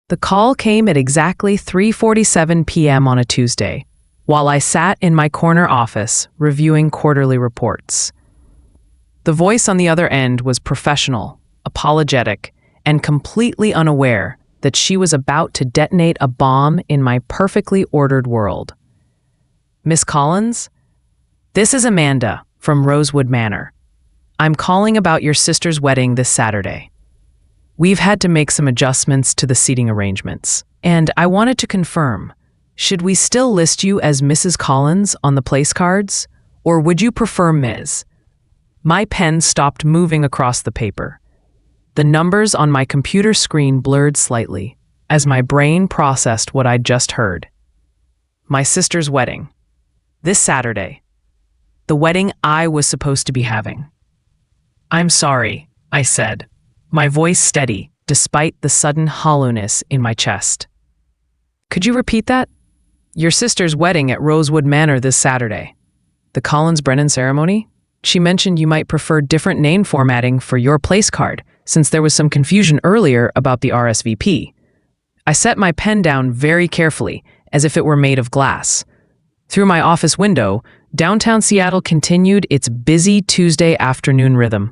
The call came at exactly 3:47 p.m. on a Tuesday, while I sat in my corner office reviewing quarterly reports. The voice on the other end was professional, apologetic, and completely unaware that she was about to detonate a bomb in my perfectly ordered world. "Miss Collins? This is Amanda from Rosewood Manor. I'm calling about your sister's wedding this Saturday. We've had to make some adjustments to the seating arrangements, and I wanted to confirm, should we still list you as Mrs. Collins on the place cards, or would you prefer Ms.?" My pen stopped moving across the paper. The numbers on my computer screen blurred slightly as my brain processed what I'd just heard. My sister's wedding. This Saturday. The wedding I was supposed to be having. "I'm sorry," I said, my voice steady despite the sudden hollowness in my chest. "Could you repeat that?" "Your sister's wedding at Rosewood Manor this Saturday. The Collins-Brennan ceremony? She mentioned you might prefer different name formatting for your place card, since there was some confusion earlier about the RSVP. I set my pen down very carefully, as if it were made of glass. Through my office window, downtown Seattle continued its busy Tuesday afternoon rhythm.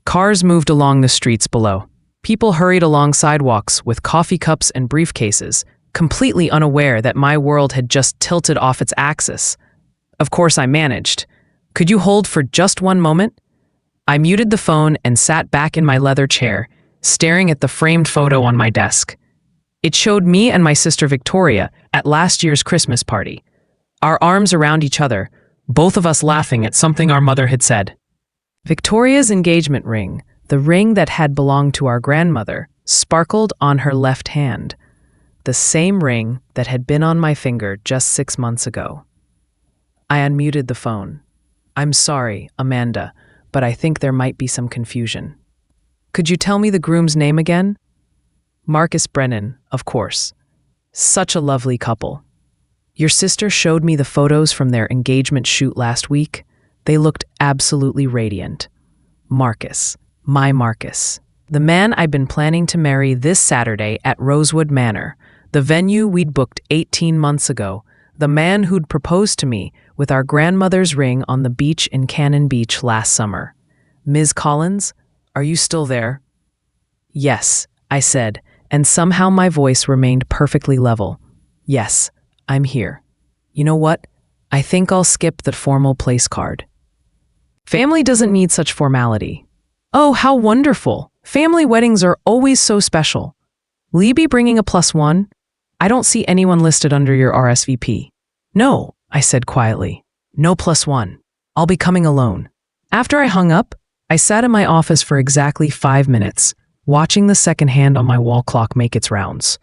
Cars moved along the streets below. People hurried along sidewalks with coffee cups and briefcases, completely unaware that my world had just tilted off its axis. Of course, I managed. "Could you hold for just one moment?" I muted the phone and sat back in my leather chair, staring at the framed photo on my desk. It showed me and my sister Victoria at last year's Christmas party, our arms around each other, both of us laughing at something our mother had said. Victoria's engagement ring, the ring that had belonged to our grandmother, sparkled on her left hand, the same ring that had been on my finger just 6 months ago. I unmuted the phone. "I'm sorry, Amanda, but I think there might be some confusion. Could you tell me the groom's name again?" "Marcus Brennan, of course. Such a lovely couple. Your sister showed me the photos from their engagement shoot last week. They looked absolutely radiant. Marcus, my Marcus, the man I've been planning to marry this Saturday at Rosewood Manor, the venue we'd booked 18 months ago, the man who'd proposed to me with our grandmother's ring on the beach in Cannon Beach last summer. Ms. Collins, are you still there?" "Yes," I said, and somehow my voice remained perfectly level. "Yes, I'm here. You know what? I think I'll skip the formal place card. Family doesn't need such formality." "Oh, how wonderful. Family weddings are always so special. Will you be bringing a +1? I don't see anyone listed under your RSVP." "No," I said quietly. "No +1. I'll be coming alone." After I hung up, I sat in my office for exactly 5 minutes, watching the second hand on my wall clock make its rounds.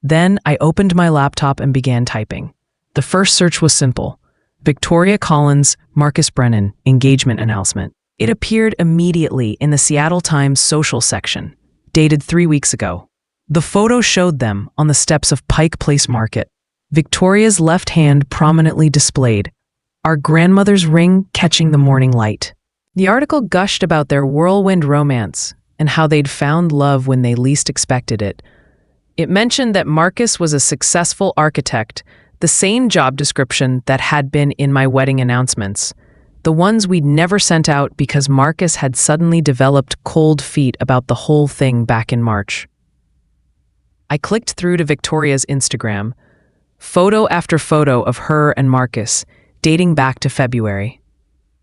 Then I opened my laptop and began typing. The first search was simple. Victoria Collins, Marcus Brennan, engagement announcement. It appeared immediately in the Seattle Times social section, dated 3 weeks ago. The photo showed them on the steps of Pike Place Market, Victoria's left hand prominently displayed, our grandmother's ring catching the morning light. The article gushed about their whirlwind romance and how they'd found love when they least expected it. It mentioned that Marcus was a successful architect, the same job description that had been in my wedding announcements, the ones we'd never sent out because Marcus had suddenly developed cold feet about the whole thing back in March. I clicked through to Victoria's Instagram, photo after photo of her and Marcus, dating back to February.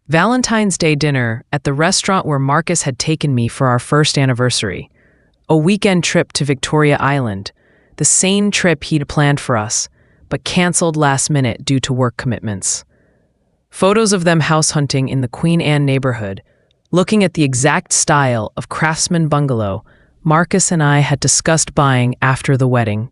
Valentine's Day dinner at the restaurant where Marcus had taken me for our first anniversary, a weekend trip to Victoria Island, the same trip he'd planned for us, but canceled last minute due to work commitments. Photos of them house hunting in the Queen Anne neighborhood, looking at the exact style of craftsman bungalow Marcus and I had discussed buying after the wedding.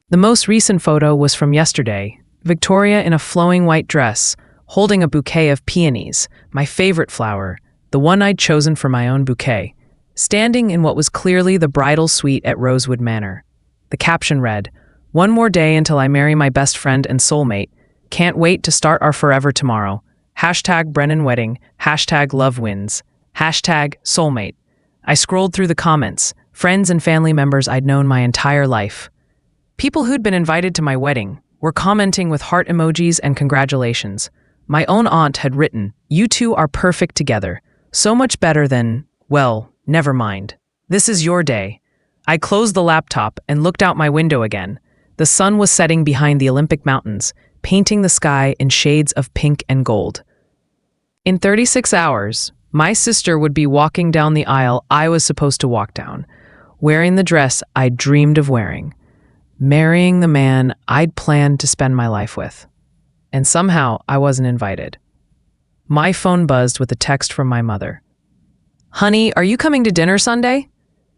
The most recent photo was from yesterday, Victoria in a flowing white dress, holding a bouquet of peonies, my favorite flower, the one I'd chosen for my own bouquet, standing in what was clearly the bridal suite at Rosewood Manor. The caption read, "One more day until I marry my best friend and soulmate. Can't wait to start our forever tomorrow. #Brennan Wedding, #Love Wins, #soulmate. I scrolled through the comments, friends and family members I'd known my entire life. People who'd been invited to my wedding were commenting with heart emojis and congratulations. My own aunt had written, "You two are perfect together. So much better than, well, never mind. This is your day." I closed the laptop and looked out my window again. The sun was setting behind the Olympic Mountains, painting the sky in shades of pink and gold. In 36 hours, my sister would be walking down the aisle I was supposed to walk down, wearing the dress I dreamed of wearing, marrying the man I'd planned to spend my life with. And somehow I wasn't invited. My phone buzzed with a text from my mother. "Honey, are you coming to dinner Sunday?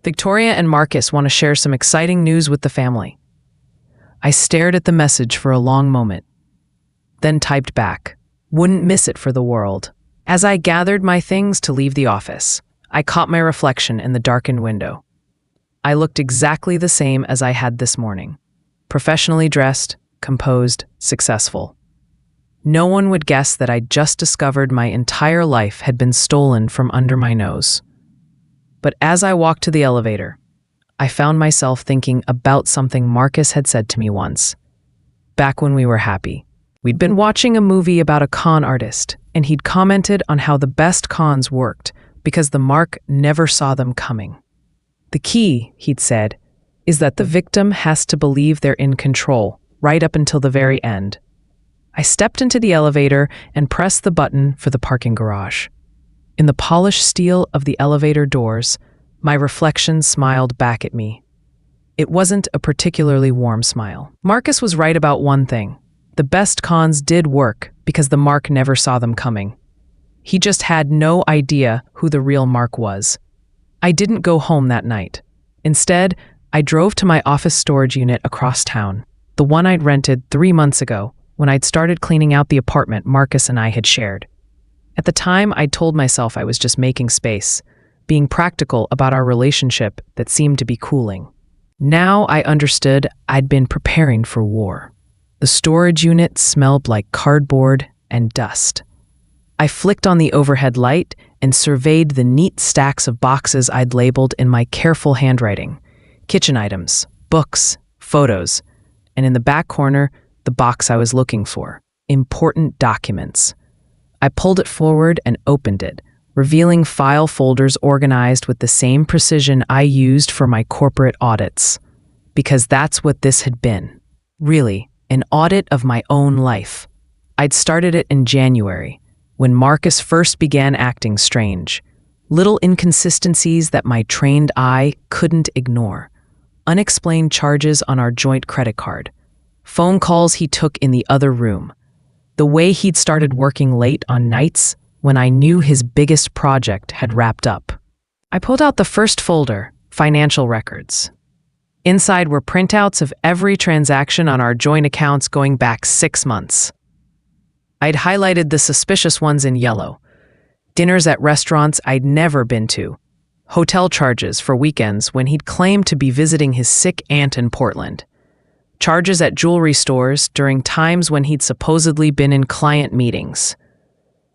Victoria and Marcus want to share some exciting news with the family." I stared at the message for a long moment, then typed back, "Wouldn't miss it for the world." As I gathered my things to leave the office, I caught my reflection in the darkened window. I looked exactly the same as I had this morning. Professionally dressed, composed, successful. No one would guess that I'd just discovered my entire life had been stolen from under my nose. But as I walked to the elevator, I found myself thinking about something Marcus had said to me once. Back when we were happy, we'd been watching a movie about a con artist, and he'd commented on how the best cons worked because the mark never saw them coming. The key, he'd said, is that the victim has to believe they're in control right up until the very end. I stepped into the elevator and pressed the button for the parking garage. In the polished steel of the elevator doors, my reflection smiled back at me. It wasn't a particularly warm smile. Marcus was right about one thing. The best cons did work because the mark never saw them coming. He just had no idea who the real mark was. I didn't go home that night. Instead, I drove to my office storage unit across town, the one I'd rented 3 months ago when I'd started cleaning out the apartment Marcus and I had shared. At the time, I'd told myself I was just making space, being practical about our relationship that seemed to be cooling. Now I understood I'd been preparing for war. The storage unit smelled like cardboard and dust. I flicked on the overhead light and surveyed the neat stacks of boxes I'd labeled in my careful handwriting. Kitchen items, books, photos, and in the back corner, the box I was looking for, important documents. I pulled it forward and opened it, revealing file folders organized with the same precision I used for my corporate audits. Because that's what this had been. Really, an audit of my own life. I'd started it in January, when Marcus first began acting strange. Little inconsistencies that my trained eye couldn't ignore. Unexplained charges on our joint credit card. Phone calls he took in the other room. The way he'd started working late on nights when I knew his biggest project had wrapped up. I pulled out the first folder, financial records. Inside were printouts of every transaction on our joint accounts going back 6 months. I'd highlighted the suspicious ones in yellow. Dinners at restaurants I'd never been to. Hotel charges for weekends when he'd claimed to be visiting his sick aunt in Portland. Charges at jewelry stores during times when he'd supposedly been in client meetings.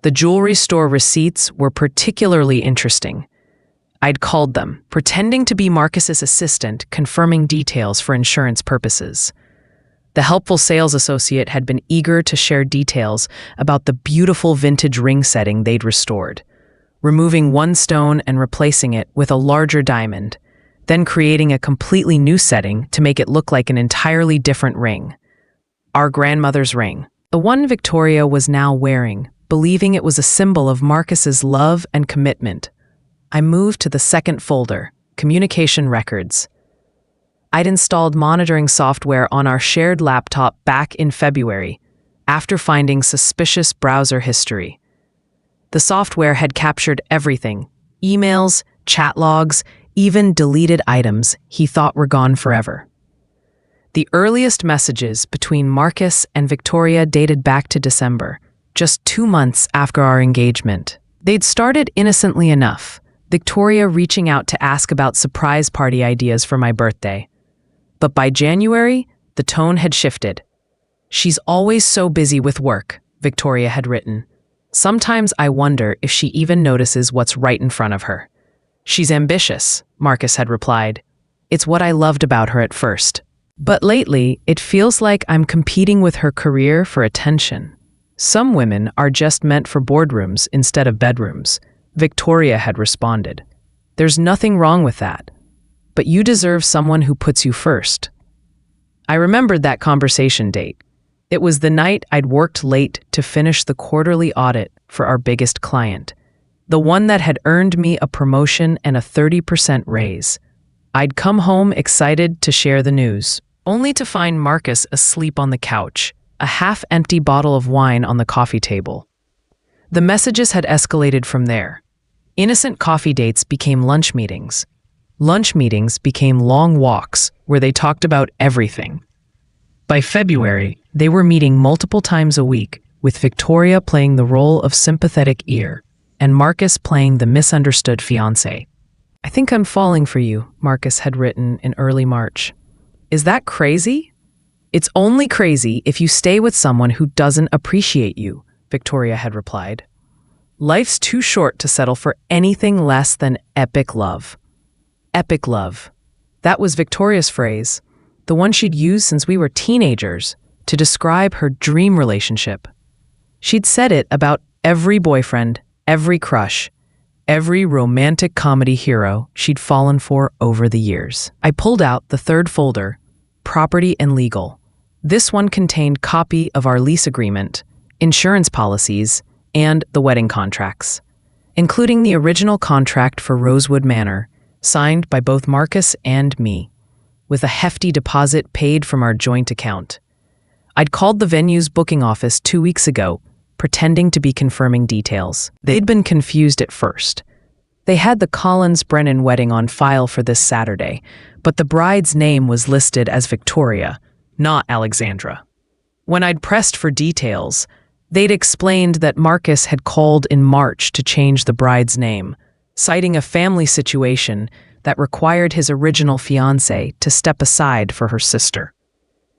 The jewelry store receipts were particularly interesting. I'd called them, pretending to be Marcus's assistant, confirming details for insurance purposes. The helpful sales associate had been eager to share details about the beautiful vintage ring setting they'd restored, removing one stone and replacing it with a larger diamond, then creating a completely new setting to make it look like an entirely different ring. Our grandmother's ring, the one Victoria was now wearing, believing it was a symbol of Marcus's love and commitment. I moved to the second folder, communication records. I'd installed monitoring software on our shared laptop back in February, after finding suspicious browser history. The software had captured everything, emails, chat logs, even deleted items he thought were gone forever. The earliest messages between Marcus and Victoria dated back to December, just 2 months after our engagement. They'd started innocently enough, Victoria reaching out to ask about surprise party ideas for my birthday. But by January, the tone had shifted. "She's always so busy with work," Victoria had written. "Sometimes I wonder if she even notices what's right in front of her." "She's ambitious," Marcus had replied. "It's what I loved about her at first." But lately, it feels like I'm competing with her career for attention. Some women are just meant for boardrooms instead of bedrooms, Victoria had responded. There's nothing wrong with that. But you deserve someone who puts you first. I remembered that conversation date. It was the night I'd worked late to finish the quarterly audit for our biggest client, the one that had earned me a promotion and a 30% raise. I'd come home excited to share the news, only to find Marcus asleep on the couch, a half-empty bottle of wine on the coffee table. The messages had escalated from there. Innocent coffee dates became lunch meetings. Lunch meetings became long walks where they talked about everything. By February, they were meeting multiple times a week, with Victoria playing the role of sympathetic ear and Marcus playing the misunderstood fiancé. I think I'm falling for you, Marcus had written in early March. Is that crazy? It's only crazy if you stay with someone who doesn't appreciate you, Victoria had replied. Life's too short to settle for anything less than epic love. Epic love. That was Victoria's phrase, the one she'd used since we were teenagers to describe her dream relationship. She'd said it about every boyfriend, every crush, every romantic comedy hero she'd fallen for over the years. I pulled out the third folder, Property and Legal. This one contained copy of our lease agreement, insurance policies, and the wedding contracts, including the original contract for Rosewood Manor, signed by both Marcus and me, with a hefty deposit paid from our joint account. I'd called the venue's booking office 2 weeks ago, pretending to be confirming details. They'd been confused at first. They had the Collins-Brennan wedding on file for this Saturday, but the bride's name was listed as Victoria, not Alexandra. When I'd pressed for details, they'd explained that Marcus had called in March to change the bride's name, citing a family situation that required his original fiancé to step aside for her sister.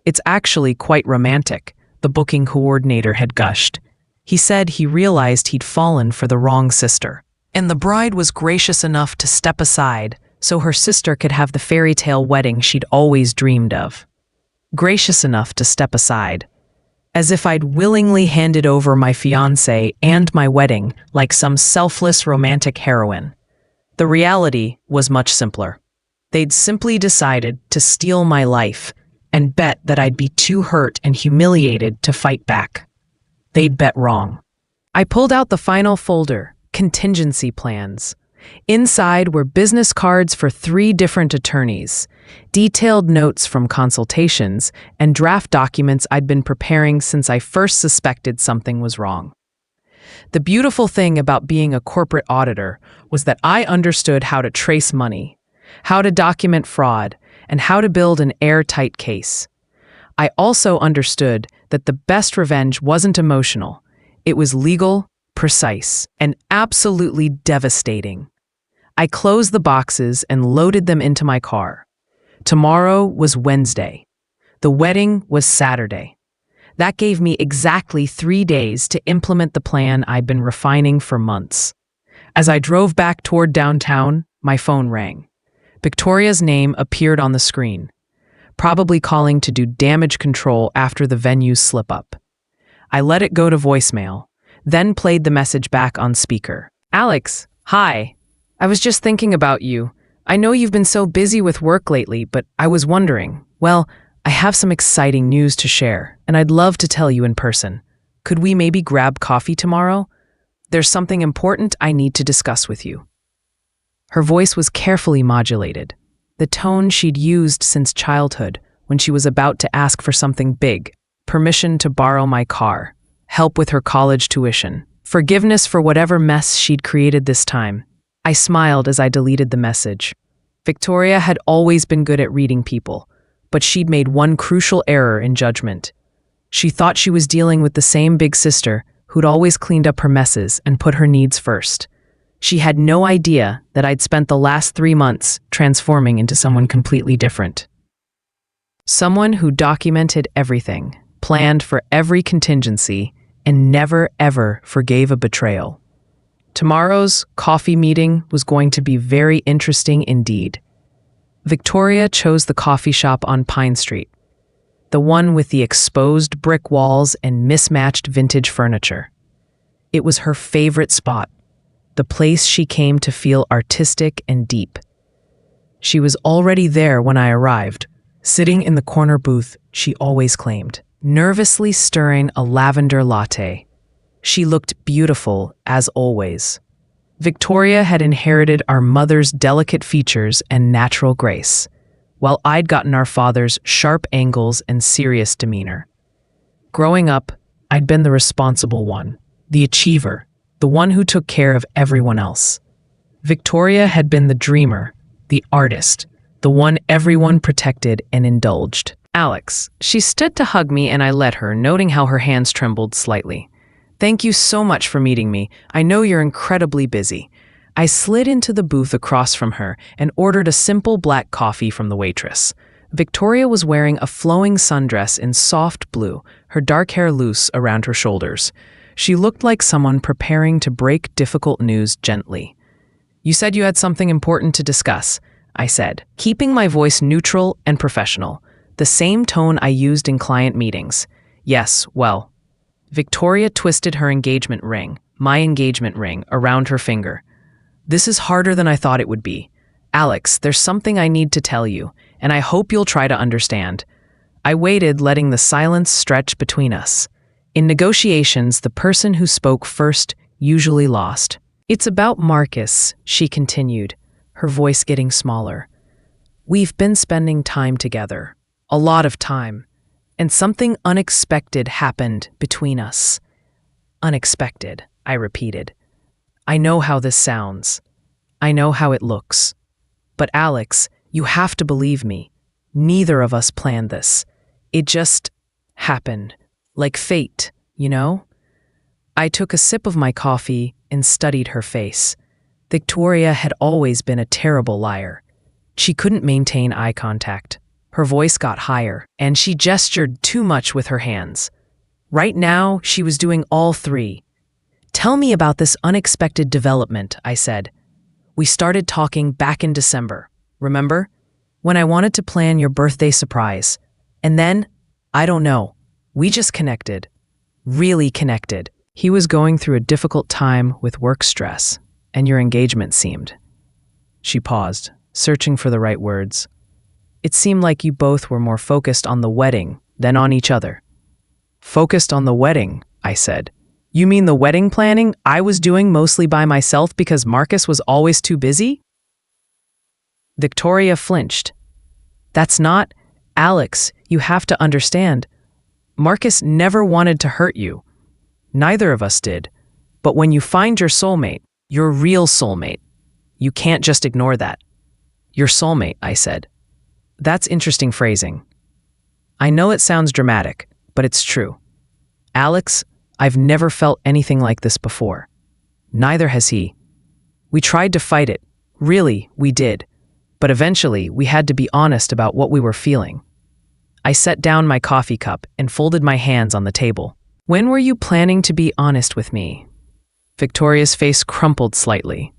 It's actually quite romantic, the booking coordinator had gushed. He said he realized he'd fallen for the wrong sister, and the bride was gracious enough to step aside so her sister could have the fairy tale wedding she'd always dreamed of. Gracious enough to step aside. As if I'd willingly handed over my fiancé and my wedding like some selfless romantic heroine. The reality was much simpler. They'd simply decided to steal my life and bet that I'd be too hurt and humiliated to fight back. They'd bet wrong. I pulled out the final folder, Contingency Plans. Inside were business cards for 3 different attorneys, detailed notes from consultations, and draft documents I'd been preparing since I first suspected something was wrong. The beautiful thing about being a corporate auditor was that I understood how to trace money, how to document fraud, and how to build an airtight case. I also understood that the best revenge wasn't emotional. It was legal, precise, and absolutely devastating. I closed the boxes and loaded them into my car. Tomorrow was Wednesday. The wedding was Saturday. That gave me exactly 3 days to implement the plan I'd been refining for months. As I drove back toward downtown, my phone rang. Victoria's name appeared on the screen, probably calling to do damage control after the venue's slip-up. I let it go to voicemail, then played the message back on speaker. Alex, hi. I was just thinking about you. I know you've been so busy with work lately, but I was wondering, well, I have some exciting news to share, and I'd love to tell you in person. Could we maybe grab coffee tomorrow? There's something important I need to discuss with you. Her voice was carefully modulated, the tone she'd used since childhood when she was about to ask for something big, permission to borrow my car, help with her college tuition, forgiveness for whatever mess she'd created this time. I smiled as I deleted the message. Victoria had always been good at reading people, but she'd made one crucial error in judgment. She thought she was dealing with the same big sister who'd always cleaned up her messes and put her needs first. She had no idea that I'd spent the last 3 months transforming into someone completely different. Someone who documented everything, planned for every contingency, and never ever forgave a betrayal. Tomorrow's coffee meeting was going to be very interesting indeed. Victoria chose the coffee shop on Pine Street, the one with the exposed brick walls and mismatched vintage furniture. It was her favorite spot, the place she came to feel artistic and deep. She was already there when I arrived, sitting in the corner booth she always claimed, nervously stirring a lavender latte. She looked beautiful, as always. Victoria had inherited our mother's delicate features and natural grace, while I'd gotten our father's sharp angles and serious demeanor. Growing up, I'd been the responsible one, the achiever, the one who took care of everyone else. Victoria had been the dreamer, the artist, the one everyone protected and indulged. Alex, she stood to hug me and I let her, noting how her hands trembled slightly. Thank you so much for meeting me. I know you're incredibly busy. I slid into the booth across from her and ordered a simple black coffee from the waitress. Victoria was wearing a flowing sundress in soft blue, her dark hair loose around her shoulders. She looked like someone preparing to break difficult news gently. You said you had something important to discuss, I said, keeping my voice neutral and professional, the same tone I used in client meetings. Yes, well. Victoria twisted her engagement ring, my engagement ring, around her finger. This is harder than I thought it would be. Alex, there's something I need to tell you, and I hope you'll try to understand. I waited, letting the silence stretch between us. In negotiations, the person who spoke first usually lost. It's about Marcus, she continued, her voice getting smaller. We've been spending time together, a lot of time, and something unexpected happened between us. Unexpected, I repeated. I know how this sounds. I know how it looks. But Alex, you have to believe me. Neither of us planned this. It just happened. Like fate, you know? I took a sip of my coffee and studied her face. Victoria had always been a terrible liar. She couldn't maintain eye contact. Her voice got higher, and she gestured too much with her hands. Right now, she was doing all three. Tell me about this unexpected development, I said. We started talking back in December, remember? When I wanted to plan your birthday surprise. And then, I don't know, we just connected. Really connected. He was going through a difficult time with work stress, and your engagement seemed. She paused, searching for the right words. It seemed like you both were more focused on the wedding than on each other. Focused on the wedding, I said. You mean the wedding planning I was doing mostly by myself because Marcus was always too busy? Victoria flinched. That's not, Alex, you have to understand. Marcus never wanted to hurt you. Neither of us did. But when you find your soulmate, your real soulmate, you can't just ignore that. Your soulmate, I said. That's interesting phrasing. I know it sounds dramatic, but it's true. Alex, I've never felt anything like this before. Neither has he. We tried to fight it. Really, we did. But eventually, we had to be honest about what we were feeling. I set down my coffee cup and folded my hands on the table. When were you planning to be honest with me? Victoria's face crumpled slightly.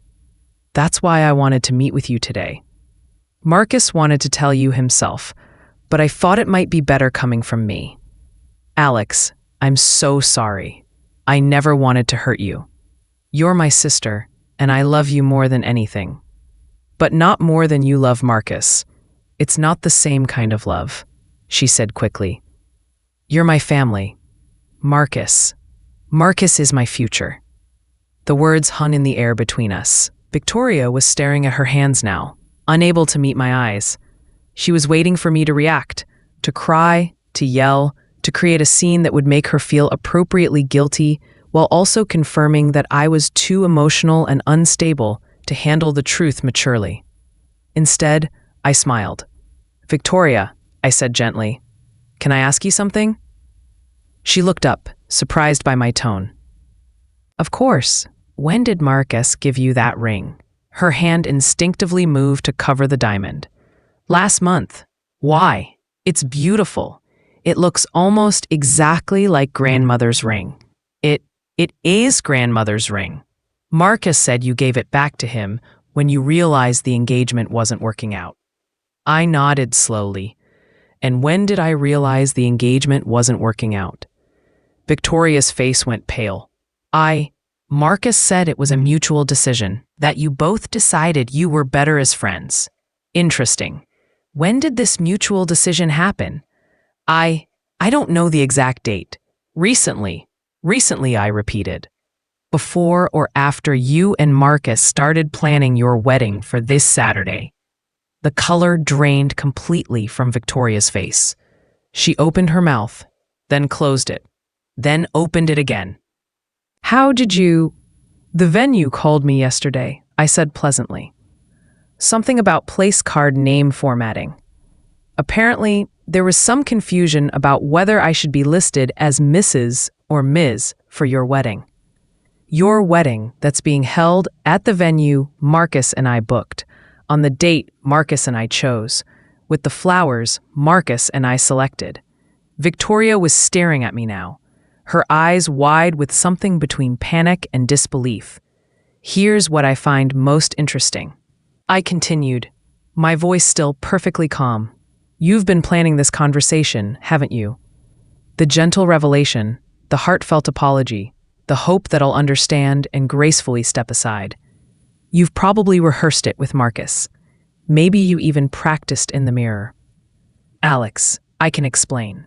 That's why I wanted to meet with you today. Marcus wanted to tell you himself, but I thought it might be better coming from me. Alex, I'm so sorry. I never wanted to hurt you. You're my sister, and I love you more than anything. But not more than you love Marcus. It's not the same kind of love, she said quickly. You're my family. Marcus. Marcus is my future. The words hung in the air between us. Victoria was staring at her hands now, unable to meet my eyes. She was waiting for me to react, to cry, to yell, to create a scene that would make her feel appropriately guilty, while also confirming that I was too emotional and unstable to handle the truth maturely. Instead, I smiled. Victoria, I said gently, can I ask you something? She looked up, surprised by my tone. Of course. When did Marcus give you that ring? Her hand instinctively moved to cover the diamond. Last month. Why? It's beautiful. It looks almost exactly like grandmother's ring. It is grandmother's ring. Marcus said you gave it back to him when you realized the engagement wasn't working out. I nodded slowly. And when did I realize the engagement wasn't working out? Victoria's face went pale. Marcus said it was a mutual decision, that you both decided you were better as friends. Interesting. When did this mutual decision happen? I don't know the exact date. Recently, I repeated. Before or after you and Marcus started planning your wedding for this Saturday. The color drained completely from Victoria's face. She opened her mouth, then closed it, then opened it again. How did you... The venue called me yesterday, I said pleasantly. Something about place card name formatting. Apparently, there was some confusion about whether I should be listed as Mrs. or Ms. for your wedding. Your wedding that's being held at the venue Marcus and I booked, on the date Marcus and I chose, with the flowers Marcus and I selected. Victoria was staring at me now, her eyes wide with something between panic and disbelief. Here's what I find most interesting. I continued, my voice still perfectly calm. You've been planning this conversation, haven't you? The gentle revelation, the heartfelt apology, the hope that I'll understand and gracefully step aside. You've probably rehearsed it with Marcus. Maybe you even practiced in the mirror. Alex, I can explain.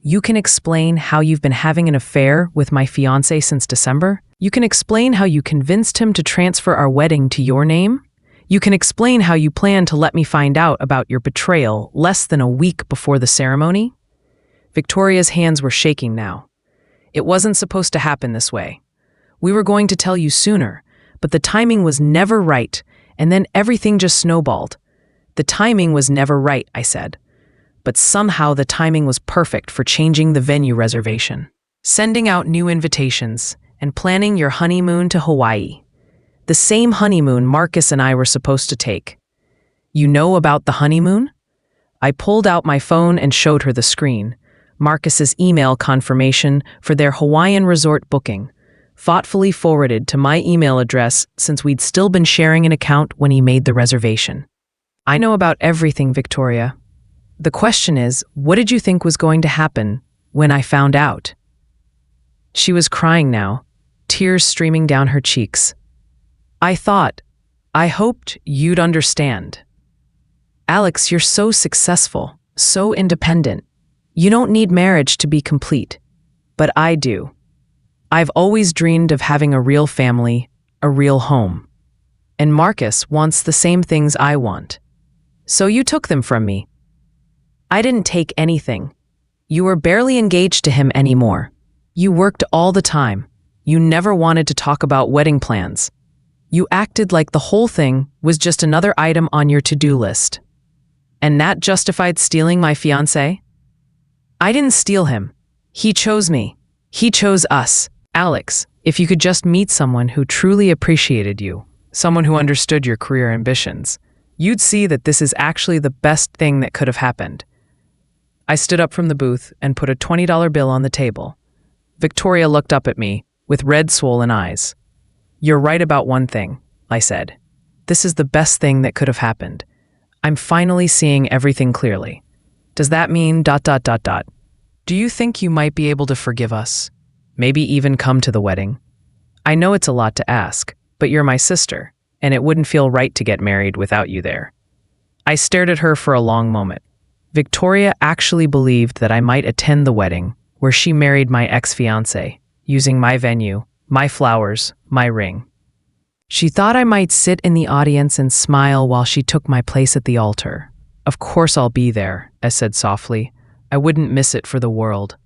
You can explain how you've been having an affair with my fiancé since December? You can explain how you convinced him to transfer our wedding to your name? You can explain how you plan to let me find out about your betrayal less than a week before the ceremony? Victoria's hands were shaking now. It wasn't supposed to happen this way. We were going to tell you sooner, but the timing was never right, and then everything just snowballed. The timing was never right, I said. But somehow the timing was perfect for changing the venue reservation, sending out new invitations, and planning your honeymoon to Hawaii. The same honeymoon Marcus and I were supposed to take. You know about the honeymoon? I pulled out my phone and showed her the screen, Marcus's email confirmation for their Hawaiian resort booking, thoughtfully forwarded to my email address since we'd still been sharing an account when he made the reservation. I know about everything, Victoria. The question is, what did you think was going to happen when I found out? She was crying now, tears streaming down her cheeks. I hoped you'd understand. Alex, you're so successful, so independent. You don't need marriage to be complete. But I do. I've always dreamed of having a real family, a real home. And Marcus wants the same things I want. So you took them from me. I didn't take anything. You were barely engaged to him anymore. You worked all the time. You never wanted to talk about wedding plans. You acted like the whole thing was just another item on your to-do list. And that justified stealing my fiancé? I didn't steal him. He chose me. He chose us. Alex, if you could just meet someone who truly appreciated you, someone who understood your career ambitions, you'd see that this is actually the best thing that could have happened. I stood up from the booth and put a $20 bill on the table. Victoria looked up at me with red, swollen eyes. You're right about one thing, I said. This is the best thing that could have happened. I'm finally seeing everything clearly. Does that mean ... Do you think you might be able to forgive us? Maybe even come to the wedding? I know it's a lot to ask, but you're my sister, and it wouldn't feel right to get married without you there. I stared at her for a long moment. Victoria actually believed that I might attend the wedding where she married my ex-fiancé, using my venue, my flowers, my ring. She thought I might sit in the audience and smile while she took my place at the altar. Of course I'll be there, I said softly. I wouldn't miss it for the world.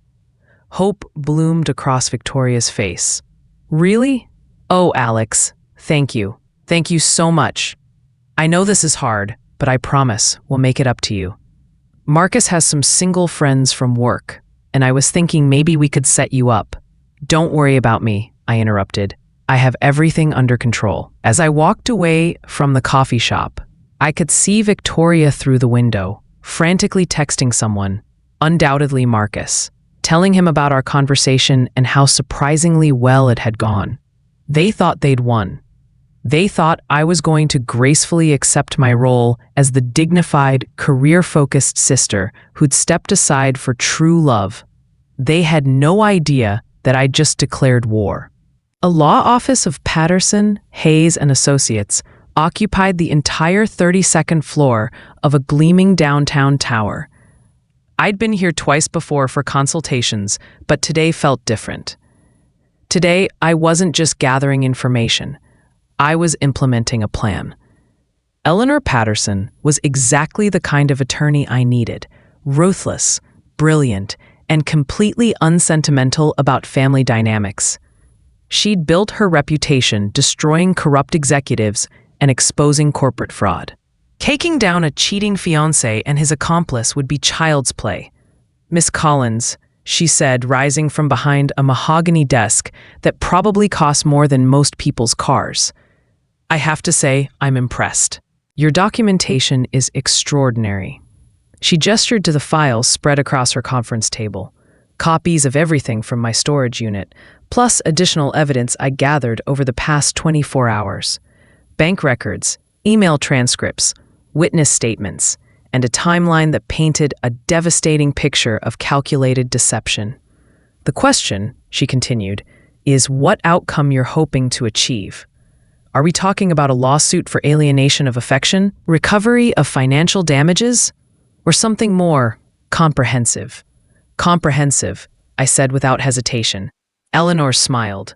Hope bloomed across Victoria's face. Really? Oh, Alex, thank you. Thank you so much. I know this is hard, but I promise we'll make it up to you. Marcus has some single friends from work, and I was thinking maybe we could set you up. Don't worry about me, I interrupted. I have everything under control. As I walked away from the coffee shop, I could see Victoria through the window, frantically texting someone, undoubtedly Marcus, telling him about our conversation and how surprisingly well it had gone. They thought they'd won. They thought I was going to gracefully accept my role as the dignified, career-focused sister who'd stepped aside for true love. They had no idea that I'd just declared war. A law office of Patterson, Hayes, and Associates occupied the entire 32nd floor of a gleaming downtown tower. I'd been here twice before for consultations, but today felt different. Today, I wasn't just gathering information. I was implementing a plan. Eleanor Patterson was exactly the kind of attorney I needed, ruthless, brilliant, and completely unsentimental about family dynamics. She'd built her reputation destroying corrupt executives and exposing corporate fraud. Taking down a cheating fiancé and his accomplice would be child's play. "Miss Collins," she said, rising from behind a mahogany desk that probably cost more than most people's cars. "I have to say, I'm impressed. Your documentation is extraordinary." She gestured to the files spread across her conference table, copies of everything from my storage unit, plus additional evidence I gathered over the past 24 hours. Bank records, email transcripts, witness statements, and a timeline that painted a devastating picture of calculated deception. "The question," she continued, "is what outcome you're hoping to achieve. Are we talking about a lawsuit for alienation of affection, recovery of financial damages, or something more comprehensive?" "Comprehensive," I said without hesitation. Eleanor smiled.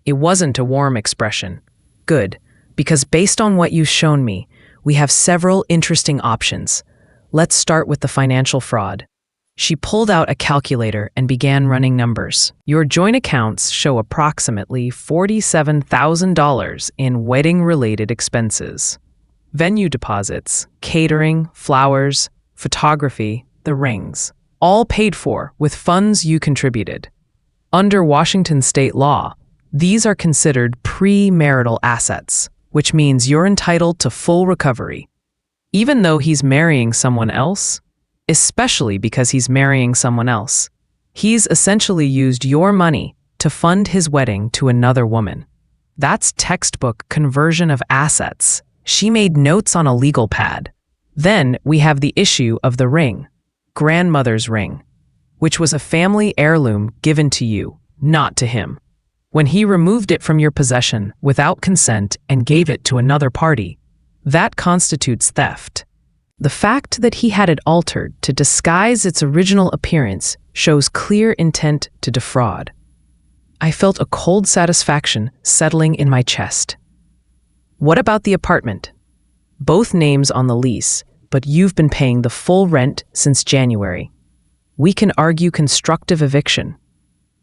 It wasn't a warm expression. "Good, because based on what you've shown me, we have several interesting options. Let's start with the financial fraud." She pulled out a calculator and began running numbers. "Your joint accounts show approximately $47,000 in wedding-related expenses. Venue deposits, catering, flowers, photography, the rings, all paid for with funds you contributed. Under Washington state law, these are considered pre-marital assets, which means you're entitled to full recovery. Even though he's marrying someone else, especially because he's marrying someone else, he's essentially used your money to fund his wedding to another woman. That's textbook conversion of assets." She made notes on a legal pad. "Then we have the issue of the ring, grandmother's ring, which was a family heirloom given to you, not to him. When he removed it from your possession without consent and gave it to another party, that constitutes theft. The fact that he had it altered to disguise its original appearance shows clear intent to defraud." I felt a cold satisfaction settling in my chest. "What about the apartment? Both names on the lease, but you've been paying the full rent since January. We can argue constructive eviction.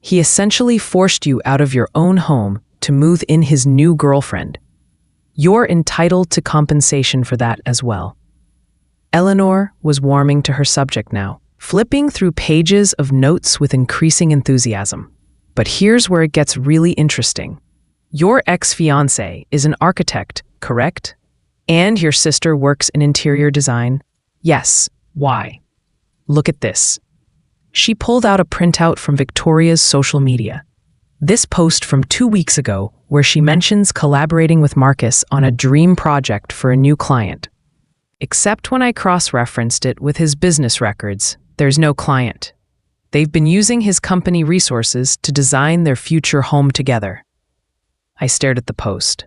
He essentially forced you out of your own home to move in his new girlfriend. You're entitled to compensation for that as well." Eleanor was warming to her subject now, flipping through pages of notes with increasing enthusiasm. "But here's where it gets really interesting. Your ex-fiancé is an architect, correct? And your sister works in interior design?" "Yes. Why?" "Look at this." She pulled out a printout from Victoria's social media. This post from 2 weeks ago, where she mentions collaborating with Marcus on a dream project for a new client. Except when I cross-referenced it with his business records, there's no client. They've been using his company resources to design their future home together. I stared at the post.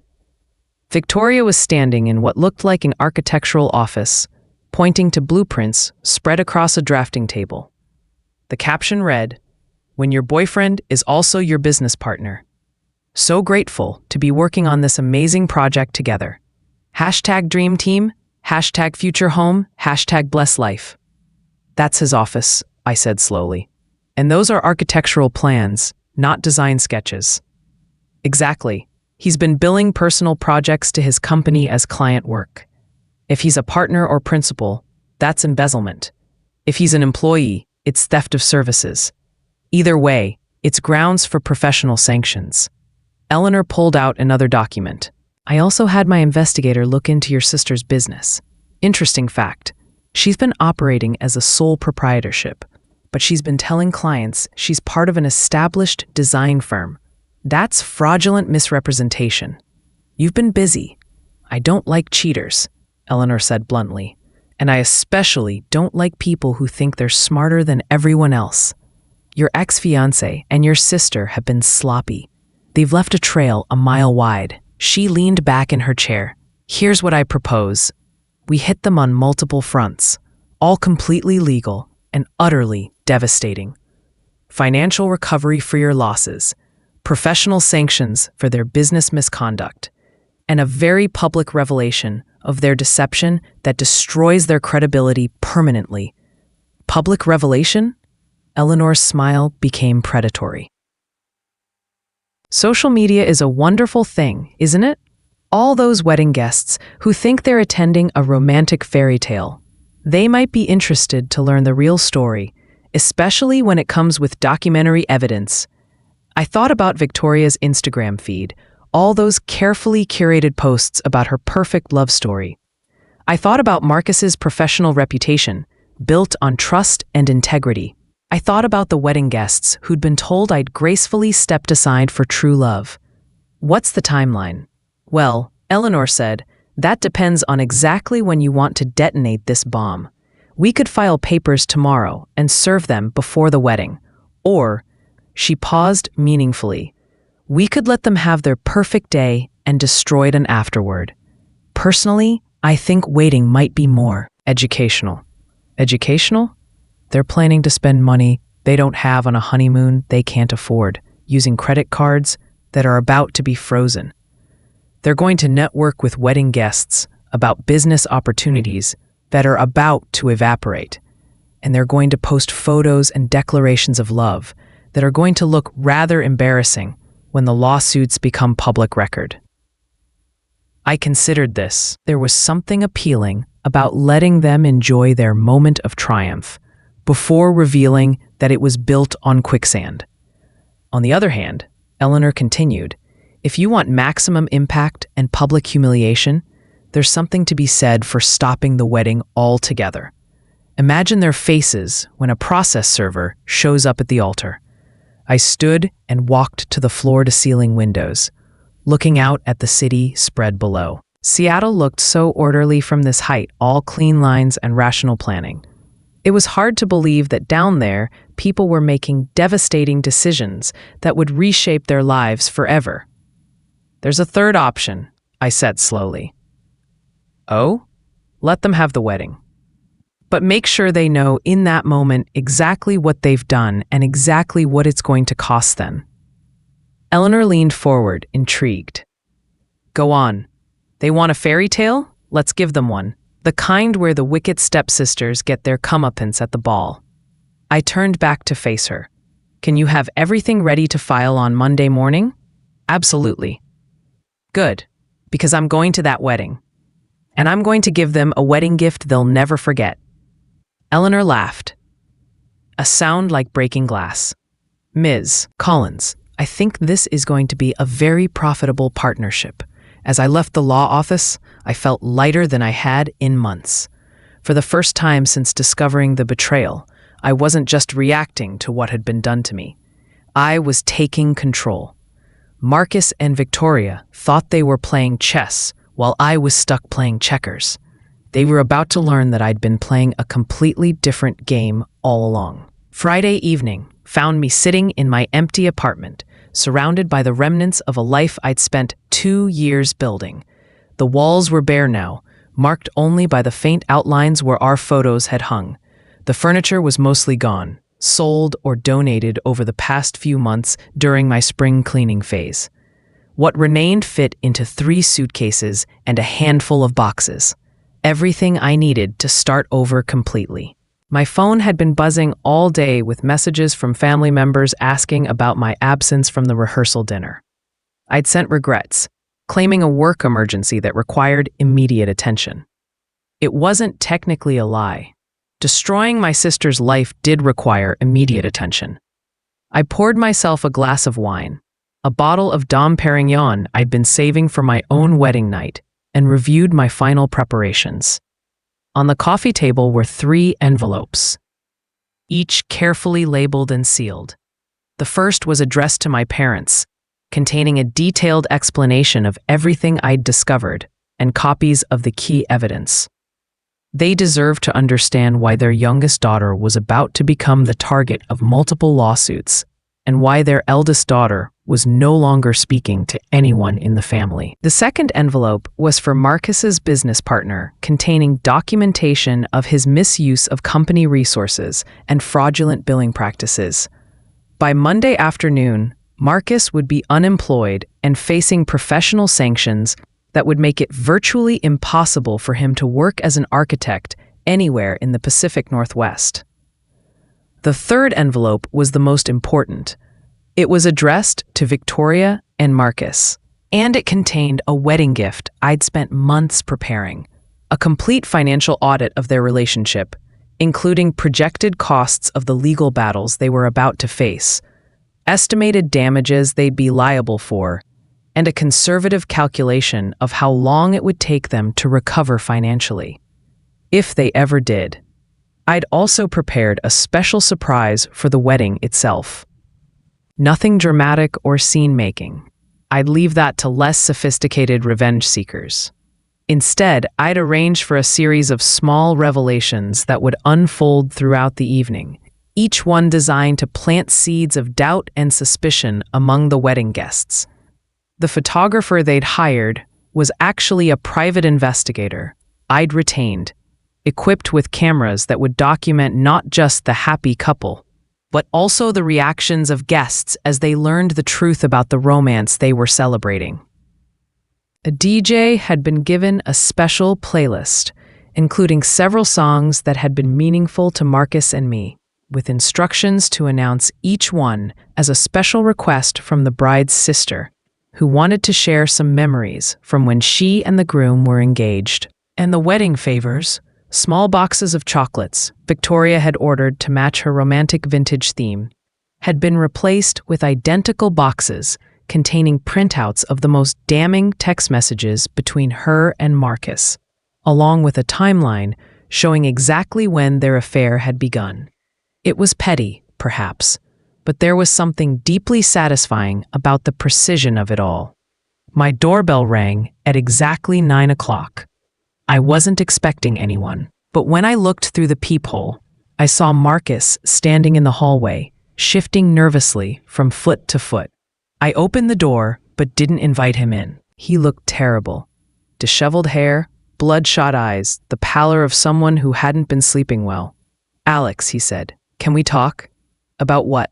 Victoria was standing in what looked like an architectural office, pointing to blueprints spread across a drafting table. The caption read, "When your boyfriend is also your business partner. So grateful to be working on this amazing project together. #dream team, #future home, #bless life." "That's his office," I said slowly. "And those are architectural plans, not design sketches." "Exactly. He's been billing personal projects to his company as client work. If he's a partner or principal, that's embezzlement. If he's an employee, it's theft of services. Either way, it's grounds for professional sanctions." Eleanor pulled out another document. "I also had my investigator look into your sister's business. Interesting fact. She's been operating as a sole proprietorship, but she's been telling clients she's part of an established design firm. That's fraudulent misrepresentation. You've been busy. I don't like cheaters, Eleanor said bluntly. And I especially don't like people who think they're smarter than everyone else. Your ex-fiancé and your sister have been sloppy. They've left a trail a mile wide. She leaned back in her chair. Here's what I propose. We hit them on multiple fronts, all completely legal and utterly devastating. Financial recovery for your losses, professional sanctions for their business misconduct, and a very public revelation of their deception that destroys their credibility permanently. Public revelation? Eleanor's smile became predatory. Social media is a wonderful thing, isn't it? All those wedding guests who think they're attending a romantic fairy tale. They might be interested to learn the real story, especially when it comes with documentary evidence. I thought about Victoria's Instagram feed, all those carefully curated posts about her perfect love story. I thought about Marcus's professional reputation, built on trust and integrity. I thought about the wedding guests who'd been told I'd gracefully stepped aside for true love. What's the timeline? Well, Eleanor said, that depends on exactly when you want to detonate this bomb. We could file papers tomorrow and serve them before the wedding. Or, she paused meaningfully, we could let them have their perfect day and destroy them afterward. Personally, I think waiting might be more educational. Educational? They're planning to spend money they don't have on a honeymoon they can't afford, using credit cards that are about to be frozen. They're going to network with wedding guests about business opportunities that are about to evaporate. And they're going to post photos and declarations of love that are going to look rather embarrassing when the lawsuits become public record. I considered this. There was something appealing about letting them enjoy their moment of triumph before revealing that it was built on quicksand. On the other hand, Eleanor continued, if you want maximum impact and public humiliation, there's something to be said for stopping the wedding altogether. Imagine their faces when a process server shows up at the altar. I stood and walked to the floor-to-ceiling windows, looking out at the city spread below. Seattle looked so orderly from this height, all clean lines and rational planning. It was hard to believe that down there, people were making devastating decisions that would reshape their lives forever. There's a third option, I said slowly. Oh? Let them have the wedding. But make sure they know in that moment exactly what they've done and exactly what it's going to cost them. Eleanor leaned forward, intrigued. Go on. They want a fairy tale? Let's give them one. The kind where the wicked stepsisters get their comeuppance at the ball. I turned back to face her. Can you have everything ready to file on Monday morning? Absolutely. Good, because I'm going to that wedding. And I'm going to give them a wedding gift they'll never forget. Eleanor laughed. A sound like breaking glass. Ms. Collins, I think this is going to be a very profitable partnership. As I left the law office, I felt lighter than I had in months. For the first time since discovering the betrayal, I wasn't just reacting to what had been done to me. I was taking control. Marcus and Victoria thought they were playing chess while I was stuck playing checkers. They were about to learn that I'd been playing a completely different game all along. Friday evening found me sitting in my empty apartment, surrounded by the remnants of a life I'd spent 2 years building. The walls were bare now, marked only by the faint outlines where our photos had hung. The furniture was mostly gone, sold or donated over the past few months during my spring cleaning phase. What remained fit into 3 suitcases and a handful of boxes. Everything I needed to start over completely. My phone had been buzzing all day with messages from family members asking about my absence from the rehearsal dinner. I'd sent regrets, claiming a work emergency that required immediate attention. It wasn't technically a lie. Destroying my sister's life did require immediate attention. I poured myself a glass of wine, a bottle of Dom Perignon I'd been saving for my own wedding night, and reviewed my final preparations. On the coffee table were 3 envelopes, each carefully labeled and sealed. The first was addressed to my parents, containing a detailed explanation of everything I'd discovered and copies of the key evidence. They deserved to understand why their youngest daughter was about to become the target of multiple lawsuits and why their eldest daughter was no longer speaking to anyone in the family. The second envelope was for Marcus's business partner, containing documentation of his misuse of company resources and fraudulent billing practices. By Monday afternoon, Marcus would be unemployed and facing professional sanctions that would make it virtually impossible for him to work as an architect anywhere in the Pacific Northwest. The third envelope was the most important. It was addressed to Victoria and Marcus, and it contained a wedding gift I'd spent months preparing, a complete financial audit of their relationship, including projected costs of the legal battles they were about to face, estimated damages they'd be liable for, and a conservative calculation of how long it would take them to recover financially, if they ever did. I'd also prepared a special surprise for the wedding itself. Nothing dramatic or scene-making. I'd leave that to less sophisticated revenge seekers. Instead, I'd arrange for a series of small revelations that would unfold throughout the evening, each one designed to plant seeds of doubt and suspicion among the wedding guests. The photographer they'd hired was actually a private investigator I'd retained, equipped with cameras that would document not just the happy couple, but also the reactions of guests as they learned the truth about the romance they were celebrating. A DJ had been given a special playlist, including several songs that had been meaningful to Marcus and me, with instructions to announce each one as a special request from the bride's sister, who wanted to share some memories from when she and the groom were engaged. And the wedding favors, small boxes of chocolates Victoria had ordered to match her romantic vintage theme, had been replaced with identical boxes containing printouts of the most damning text messages between her and Marcus, along with a timeline showing exactly when their affair had begun. It was petty, perhaps, but there was something deeply satisfying about the precision of it all. My doorbell rang at exactly 9 o'clock. I wasn't expecting anyone, but when I looked through the peephole, I saw Marcus standing in the hallway, shifting nervously from foot to foot. I opened the door, but didn't invite him in. He looked terrible. Disheveled hair, bloodshot eyes, the pallor of someone who hadn't been sleeping well. "Alex," he said, "can we talk?" "About what?"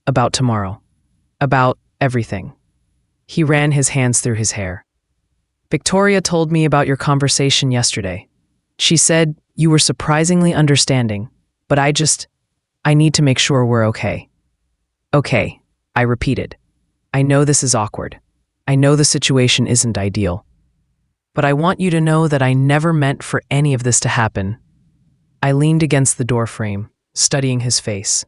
"About tomorrow. About everything." He ran his hands through his hair. "Victoria told me about your conversation yesterday. She said you were surprisingly understanding, but I need to make sure we're okay." "Okay," I repeated. "I know this is awkward. I know the situation isn't ideal. But I want you to know that I never meant for any of this to happen." I leaned against the door frame, studying his face.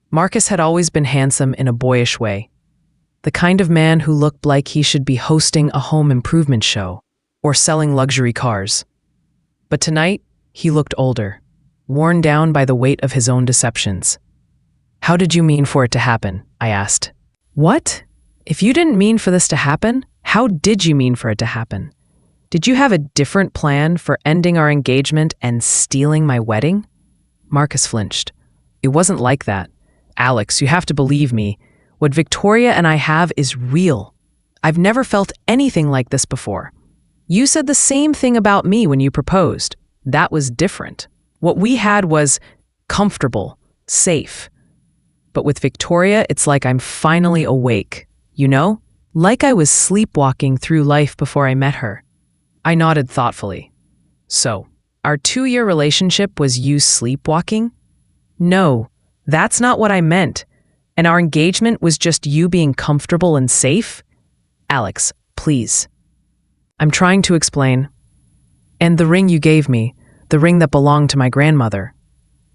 Marcus had always been handsome in a boyish way, the kind of man who looked like he should be hosting a home improvement show or selling luxury cars. But tonight, he looked older, worn down by the weight of his own deceptions. "How did you mean for it to happen?" I asked. "What? If you didn't mean for this to happen, how did you mean for it to happen? Did you have a different plan for ending our engagement and stealing my wedding?" Marcus flinched. "It wasn't like that. Alex, you have to believe me. What Victoria and I have is real. I've never felt anything like this before. You said the same thing about me when you proposed. That was different. What we had was comfortable, safe. But with Victoria, it's like I'm finally awake, you know? Like I was sleepwalking through life before I met her." I nodded thoughtfully. "So, our 2-year relationship was you sleepwalking?" "No, that's not what I meant. And our engagement was just you being comfortable and safe?" "Alex, please." "I'm trying to explain. And the ring you gave me, the ring that belonged to my grandmother,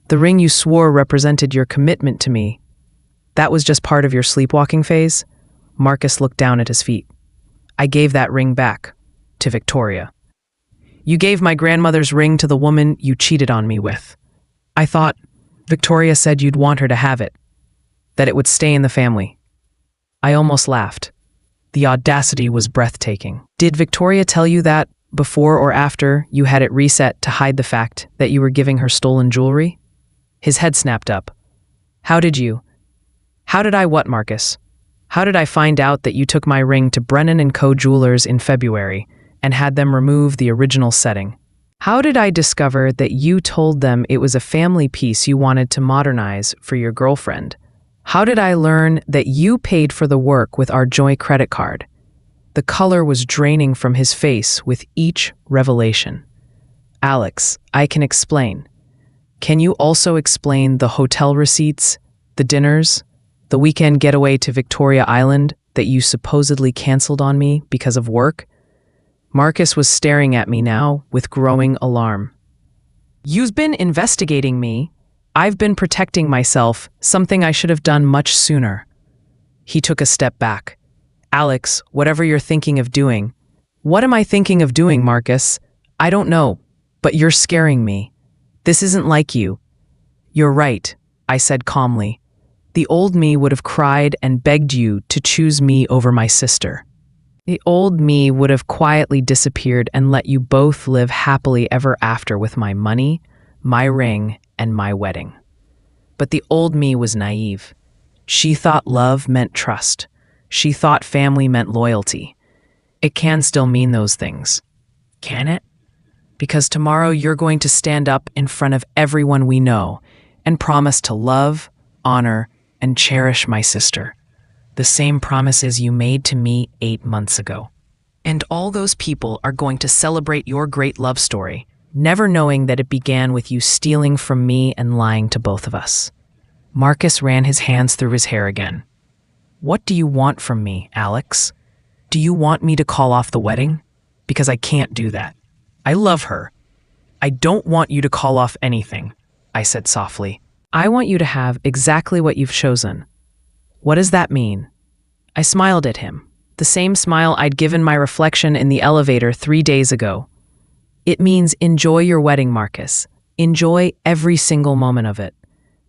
the ring you swore represented your commitment to me, that was just part of your sleepwalking phase?" Marcus looked down at his feet. "I gave that ring back to Victoria. You gave my grandmother's ring to the woman you cheated on me with. I thought Victoria said you'd want her to have it, that it would stay in the family." I almost laughed. The audacity was breathtaking. Did Victoria tell you that before or after you had it reset to hide the fact that you were giving her stolen jewelry? His head snapped up. How did I what, Marcus? How did I find out that you took my ring to Brennan & Co. Jewelers in February and had them remove the original setting? How did I discover that you told them it was a family piece you wanted to modernize for your girlfriend? How did I learn that you paid for the work with our joint credit card? The color was draining from his face with each revelation. Alex, I can explain. Can you also explain the hotel receipts, the dinners, the weekend getaway to Victoria Island that you supposedly canceled on me because of work? Marcus was staring at me now with growing alarm. You've been investigating me. I've been protecting myself, something I should have done much sooner. He took a step back. Alex, whatever you're thinking of doing. What am I thinking of doing, Marcus? I don't know, but you're scaring me. This isn't like you. You're right, I said calmly. The old me would have cried and begged you to choose me over my sister. The old me would have quietly disappeared and let you both live happily ever after with my money, my ring, and my wedding. But the old me was naive. She thought love meant trust. She thought family meant loyalty. It can still mean those things, can it? Because tomorrow you're going to stand up in front of everyone we know and promise to love, honor, and cherish my sister. The same promises you made to me 8 months ago. And all those people are going to celebrate your great love story, never knowing that it began with you stealing from me and lying to both of us. Marcus ran his hands through his hair again. What do you want from me, Alex? Do you want me to call off the wedding? Because I can't do that. I love her. I don't want you to call off anything, I said softly. I want you to have exactly what you've chosen. What does that mean? I smiled at him, the same smile I'd given my reflection in the elevator 3 days ago. It means enjoy your wedding, Marcus. Enjoy every single moment of it.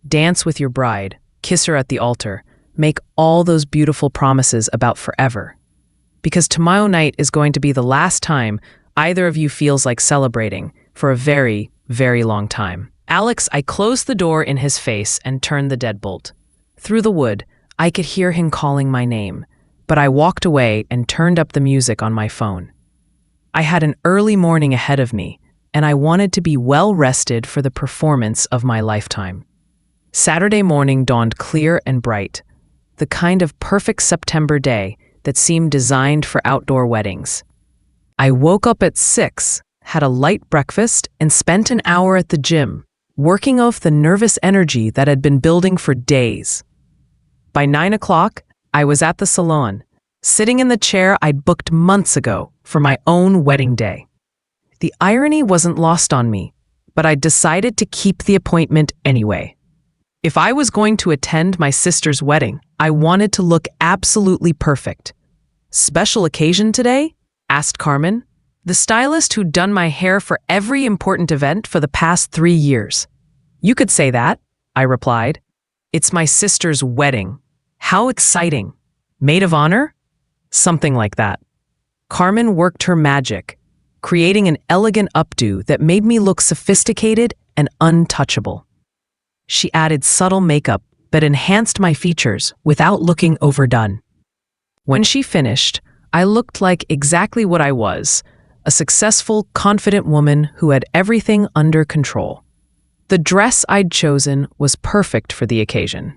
Dance with your bride, kiss her at the altar, make all those beautiful promises about forever. Because tomorrow night is going to be the last time either of you feels like celebrating for a very, very long time. Alex, I closed the door in his face and turned the deadbolt. Through the wood, I could hear him calling my name, but I walked away and turned up the music on my phone. I had an early morning ahead of me, and I wanted to be well rested for the performance of my lifetime. Saturday morning dawned clear and bright, the kind of perfect September day that seemed designed for outdoor weddings. I woke up at 6, had a light breakfast, and spent an hour at the gym, working off the nervous energy that had been building for days. By 9 o'clock, I was at the salon, sitting in the chair I'd booked months ago for my own wedding day. The irony wasn't lost on me, but I decided to keep the appointment anyway. If I was going to attend my sister's wedding, I wanted to look absolutely perfect. Special occasion today? Asked Carmen, the stylist who'd done my hair for every important event for the past 3 years. You could say that, I replied. It's my sister's wedding. How exciting. Maid of honor? Something like that. Carmen worked her magic, creating an elegant updo that made me look sophisticated and untouchable. She added subtle makeup that enhanced my features without looking overdone. When she finished, I looked like exactly what I was, a successful, confident woman who had everything under control. The dress I'd chosen was perfect for the occasion.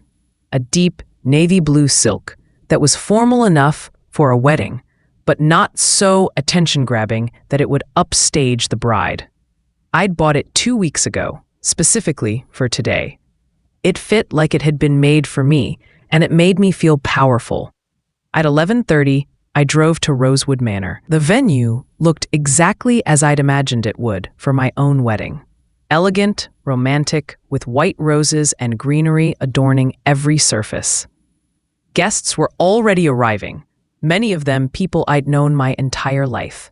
A deep, navy blue silk that was formal enough for a wedding, but not so attention-grabbing that it would upstage the bride. I'd bought it 2 weeks ago, specifically for today. It fit like it had been made for me, and it made me feel powerful. At 11:30, I drove to Rosewood Manor. The venue looked exactly as I'd imagined it would for my own wedding. Elegant, romantic, with white roses and greenery adorning every surface. Guests were already arriving, many of them people I'd known my entire life.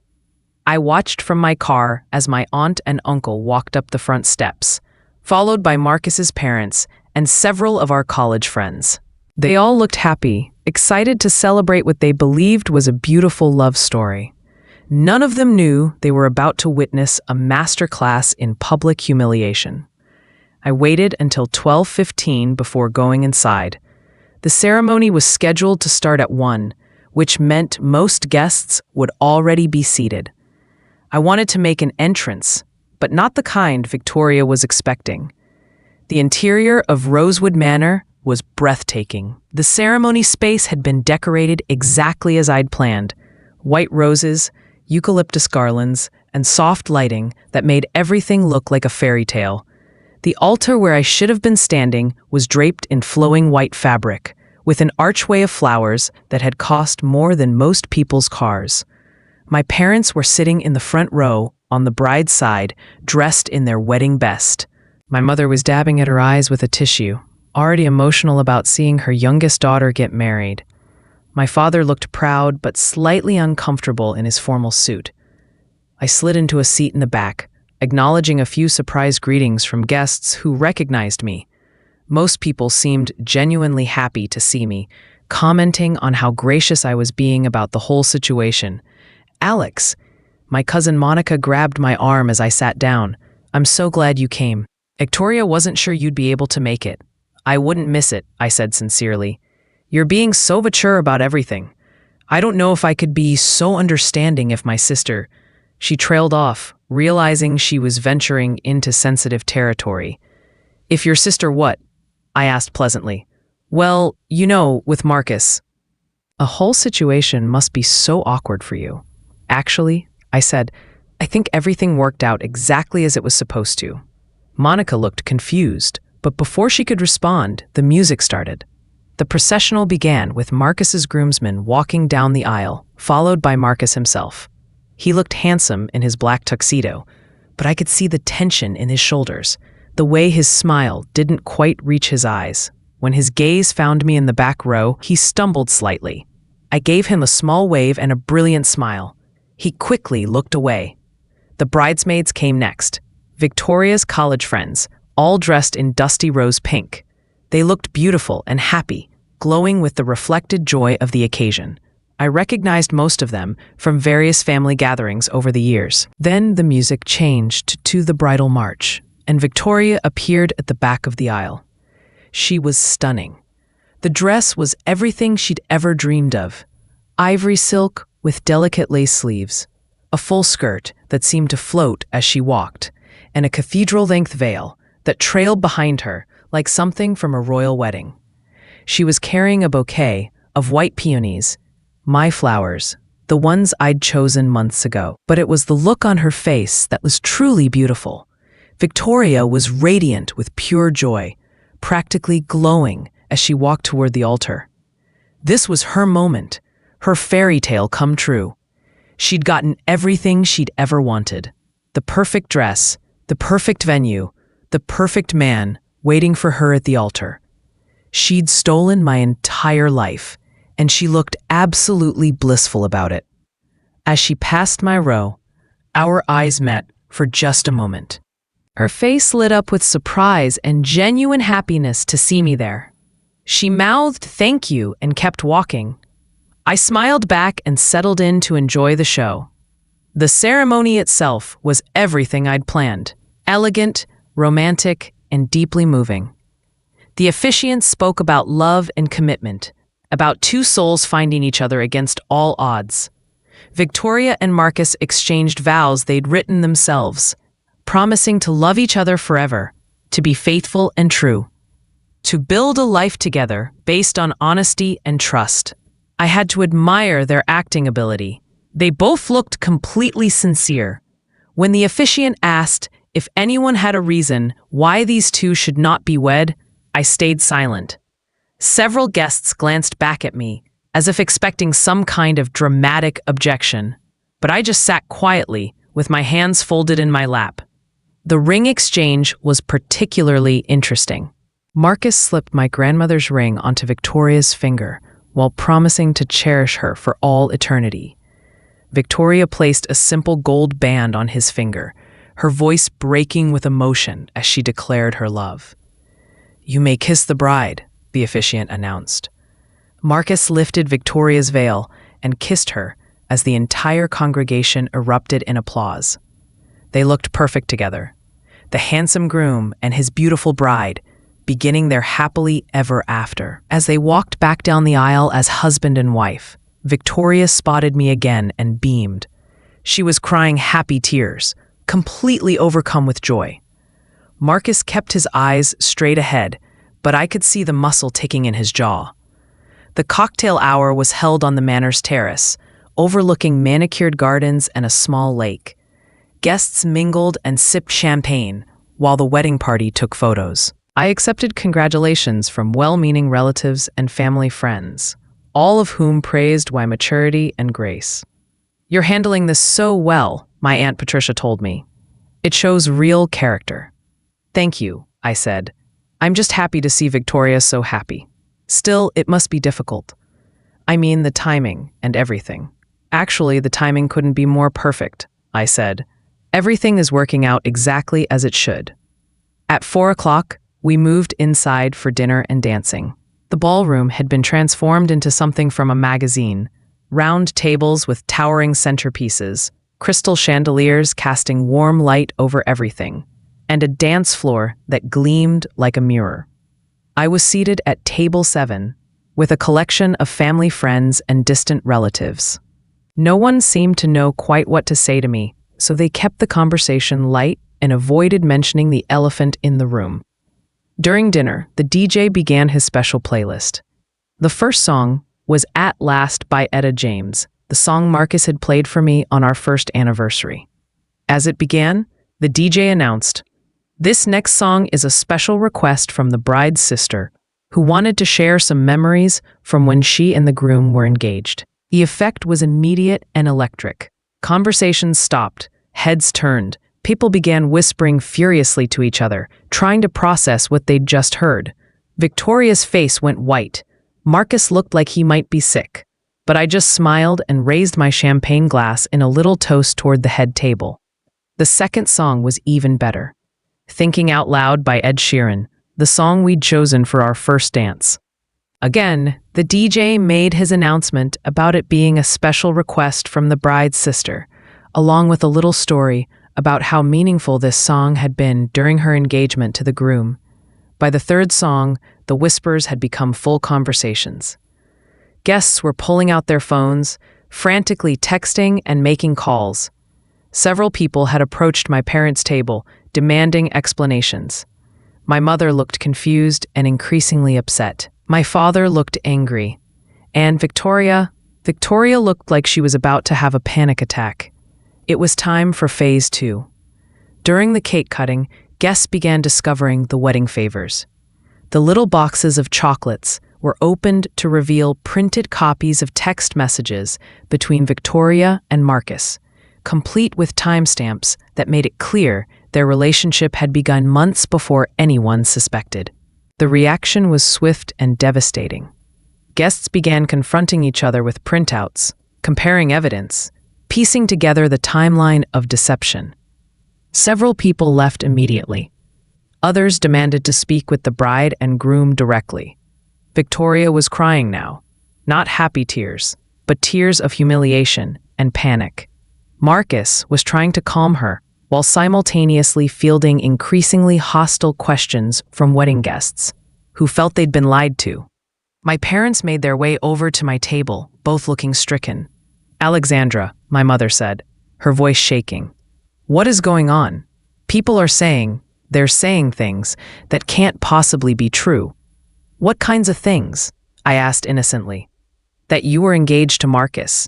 I watched from my car as my aunt and uncle walked up the front steps, followed by Marcus's parents and several of our college friends. They all looked happy, excited to celebrate what they believed was a beautiful love story. None of them knew they were about to witness a masterclass in public humiliation. I waited until 12:15 before going inside. The ceremony was scheduled to start at 1, which meant most guests would already be seated. I wanted to make an entrance, but not the kind Victoria was expecting. The interior of Rosewood Manor was breathtaking. The ceremony space had been decorated exactly as I'd planned. White roses, eucalyptus garlands, and soft lighting that made everything look like a fairy tale. The altar where I should have been standing was draped in flowing white fabric, with an archway of flowers that had cost more than most people's cars. My parents were sitting in the front row, on the bride's side, dressed in their wedding best. My mother was dabbing at her eyes with a tissue, already emotional about seeing her youngest daughter get married. My father looked proud but slightly uncomfortable in his formal suit. I slid into a seat in the back, acknowledging a few surprise greetings from guests who recognized me. Most people seemed genuinely happy to see me, commenting on how gracious I was being about the whole situation. "Alex," my cousin Monica grabbed my arm as I sat down. "I'm so glad you came. Victoria wasn't sure you'd be able to make it." "I wouldn't miss it," I said sincerely. "You're being so mature about everything. I don't know if I could be so understanding if my sister—" She trailed off, realizing she was venturing into sensitive territory. "If your sister what?" I asked pleasantly. "Well, with Marcus." "A whole situation must be so awkward for you." "Actually," I said, "I think everything worked out exactly as it was supposed to." Monica looked confused, but before she could respond, the music started. The processional began with Marcus's groomsmen walking down the aisle, followed by Marcus himself. He looked handsome in his black tuxedo, but I could see the tension in his shoulders, the way his smile didn't quite reach his eyes. When his gaze found me in the back row, he stumbled slightly. I gave him a small wave and a brilliant smile. He quickly looked away. The bridesmaids came next, Victoria's college friends, all dressed in dusty rose pink. They looked beautiful and happy, glowing with the reflected joy of the occasion. I recognized most of them from various family gatherings over the years. Then the music changed to the bridal march, and Victoria appeared at the back of the aisle. She was stunning. The dress was everything she'd ever dreamed of. Ivory silk with delicate lace sleeves, a full skirt that seemed to float as she walked, and a cathedral-length veil that trailed behind her like something from a royal wedding. She was carrying a bouquet of white peonies, my flowers, the ones I'd chosen months ago. But it was the look on her face that was truly beautiful. Victoria was radiant with pure joy, practically glowing as she walked toward the altar. This was her moment, her fairy tale come true. She'd gotten everything she'd ever wanted. The perfect dress, the perfect venue, the perfect man waiting for her at the altar. She'd stolen my entire life, and she looked absolutely blissful about it. As she passed my row, our eyes met for just a moment. Her face lit up with surprise and genuine happiness to see me there. She mouthed thank you and kept walking. I smiled back and settled in to enjoy the show. The ceremony itself was everything I'd planned: elegant, romantic, and deeply moving. The officiants spoke about love and commitment, about two souls finding each other against all odds. Victoria and Marcus exchanged vows they'd written themselves, promising to love each other forever, to be faithful and true, to build a life together based on honesty and trust. I had to admire their acting ability. They both looked completely sincere. When the officiant asked if anyone had a reason why these two should not be wed, I stayed silent. Several guests glanced back at me, as if expecting some kind of dramatic objection, but I just sat quietly, with my hands folded in my lap. The ring exchange was particularly interesting. Marcus slipped my grandmother's ring onto Victoria's finger, while promising to cherish her for all eternity. Victoria placed a simple gold band on his finger, her voice breaking with emotion as she declared her love. "You may kiss the bride, the officiant announced. Marcus lifted Victoria's veil and kissed her as the entire congregation erupted in applause. They looked perfect together, the handsome groom and his beautiful bride beginning their happily ever after. As they walked back down the aisle as husband and wife, Victoria spotted me again and beamed. She was crying happy tears, completely overcome with joy. Marcus kept his eyes straight ahead, but I could see the muscle ticking in his jaw. The cocktail hour was held on the manor's terrace, overlooking manicured gardens and a small lake. Guests mingled and sipped champagne, while the wedding party took photos. I accepted congratulations from well-meaning relatives and family friends, all of whom praised my maturity and grace. "You're handling this so well," my Aunt Patricia told me. "It shows real character." "Thank you," I said. "I'm just happy to see Victoria so happy. Still, it must be difficult. I mean, the timing and everything." "Actually, the timing couldn't be more perfect," I said. "Everything is working out exactly as it should." At 4 o'clock, we moved inside for dinner and dancing. The ballroom had been transformed into something from a magazine. Round tables with towering centerpieces, crystal chandeliers casting warm light over everything, and a dance floor that gleamed like a mirror. I was seated at table 7, with a collection of family friends and distant relatives. No one seemed to know quite what to say to me, so they kept the conversation light and avoided mentioning the elephant in the room. During dinner, the DJ began his special playlist. The first song was At Last by Etta James, the song Marcus had played for me on our first anniversary. As it began, the DJ announced, "This next song is a special request from the bride's sister, who wanted to share some memories from when she and the groom were engaged." The effect was immediate and electric. Conversations stopped, heads turned, people began whispering furiously to each other, trying to process what they'd just heard. Victoria's face went white. Marcus looked like he might be sick, but I just smiled and raised my champagne glass in a little toast toward the head table. The second song was even better. Thinking Out Loud by Ed Sheeran, the song we'd chosen for our first dance. Again, the DJ made his announcement about it being a special request from the bride's sister, along with a little story about how meaningful this song had been during her engagement to the groom. By the third song, the whispers had become full conversations. Guests were pulling out their phones, frantically texting and making calls. Several people had approached my parents' table, demanding explanations. My mother looked confused and increasingly upset. My father looked angry. And Victoria looked like she was about to have a panic attack. It was time for phase 2. During the cake cutting, guests began discovering the wedding favors. The little boxes of chocolates were opened to reveal printed copies of text messages between Victoria and Marcus, complete with timestamps that made it clear their relationship had begun months before anyone suspected. The reaction was swift and devastating. Guests began confronting each other with printouts, comparing evidence, piecing together the timeline of deception. Several people left immediately. Others demanded to speak with the bride and groom directly. Victoria was crying now, not happy tears, but tears of humiliation and panic. Marcus was trying to calm her while simultaneously fielding increasingly hostile questions from wedding guests who felt they'd been lied to. My parents made their way over to my table, both looking stricken. "Alexandra," my mother said, her voice shaking. "What is going on? People are saying, they're saying things that can't possibly be true." "What kinds of things?" I asked innocently. "That you were engaged to Marcus.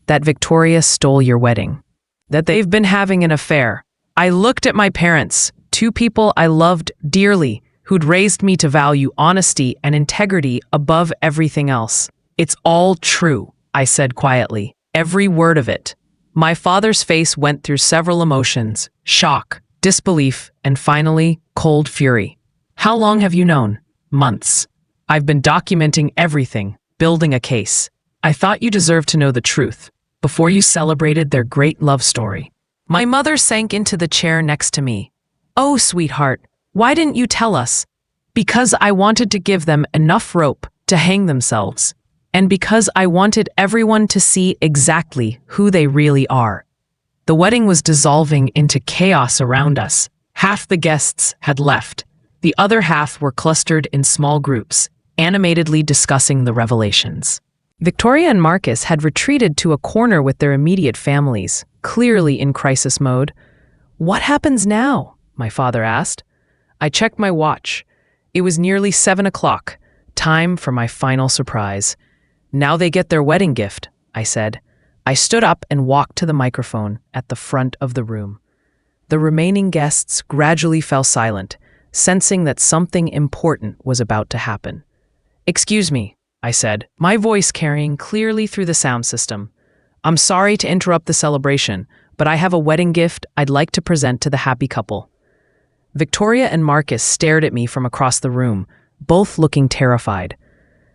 That Victoria stole your wedding. That they've been having an affair." I looked at my parents, two people I loved dearly, who'd raised me to value honesty and integrity above everything else. "It's all true," I said quietly. "Every word of it." My father's face went through several emotions: shock, disbelief, and finally, cold fury. "How long have you known?" "Months. I've been documenting everything, building a case. I thought you deserved to know the truth before you celebrated their great love story." My mother sank into the chair next to me. "Oh, sweetheart, why didn't you tell us? Because I wanted to give them enough rope to hang themselves, and because I wanted everyone to see exactly who they really are. The wedding was dissolving into chaos around us. Half the guests had left. The other half were clustered in small groups, animatedly discussing the revelations. Victoria and Marcus had retreated to a corner with their immediate families, clearly in crisis mode. "What happens now?" my father asked. I checked my watch. It was nearly 7 o'clock. Time for my final surprise. "Now they get their wedding gift," I said. I stood up and walked to the microphone at the front of the room. The remaining guests gradually fell silent, sensing that something important was about to happen. "Excuse me," I said, my voice carrying clearly through the sound system. "I'm sorry to interrupt the celebration, but I have a wedding gift I'd like to present to the happy couple." Victoria and Marcus stared at me from across the room, both looking terrified.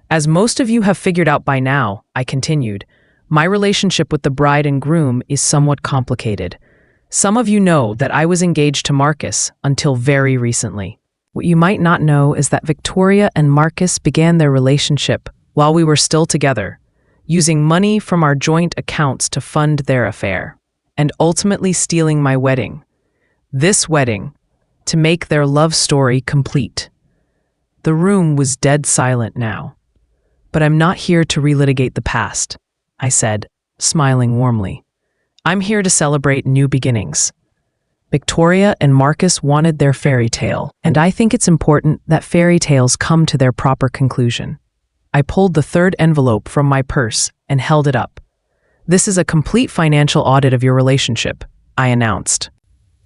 "As most of you have figured out by now," I continued, "my relationship with the bride and groom is somewhat complicated. Some of you know that I was engaged to Marcus until very recently. What you might not know is that Victoria and Marcus began their relationship while we were still together, using money from our joint accounts to fund their affair, and ultimately stealing my wedding. This wedding, to make their love story complete." The room was dead silent now. "But I'm not here to relitigate the past," I said, smiling warmly. "I'm here to celebrate new beginnings. Victoria and Marcus wanted their fairy tale, and I think it's important that fairy tales come to their proper conclusion." I pulled the third envelope from my purse and held it up. "This is a complete financial audit of your relationship," I announced.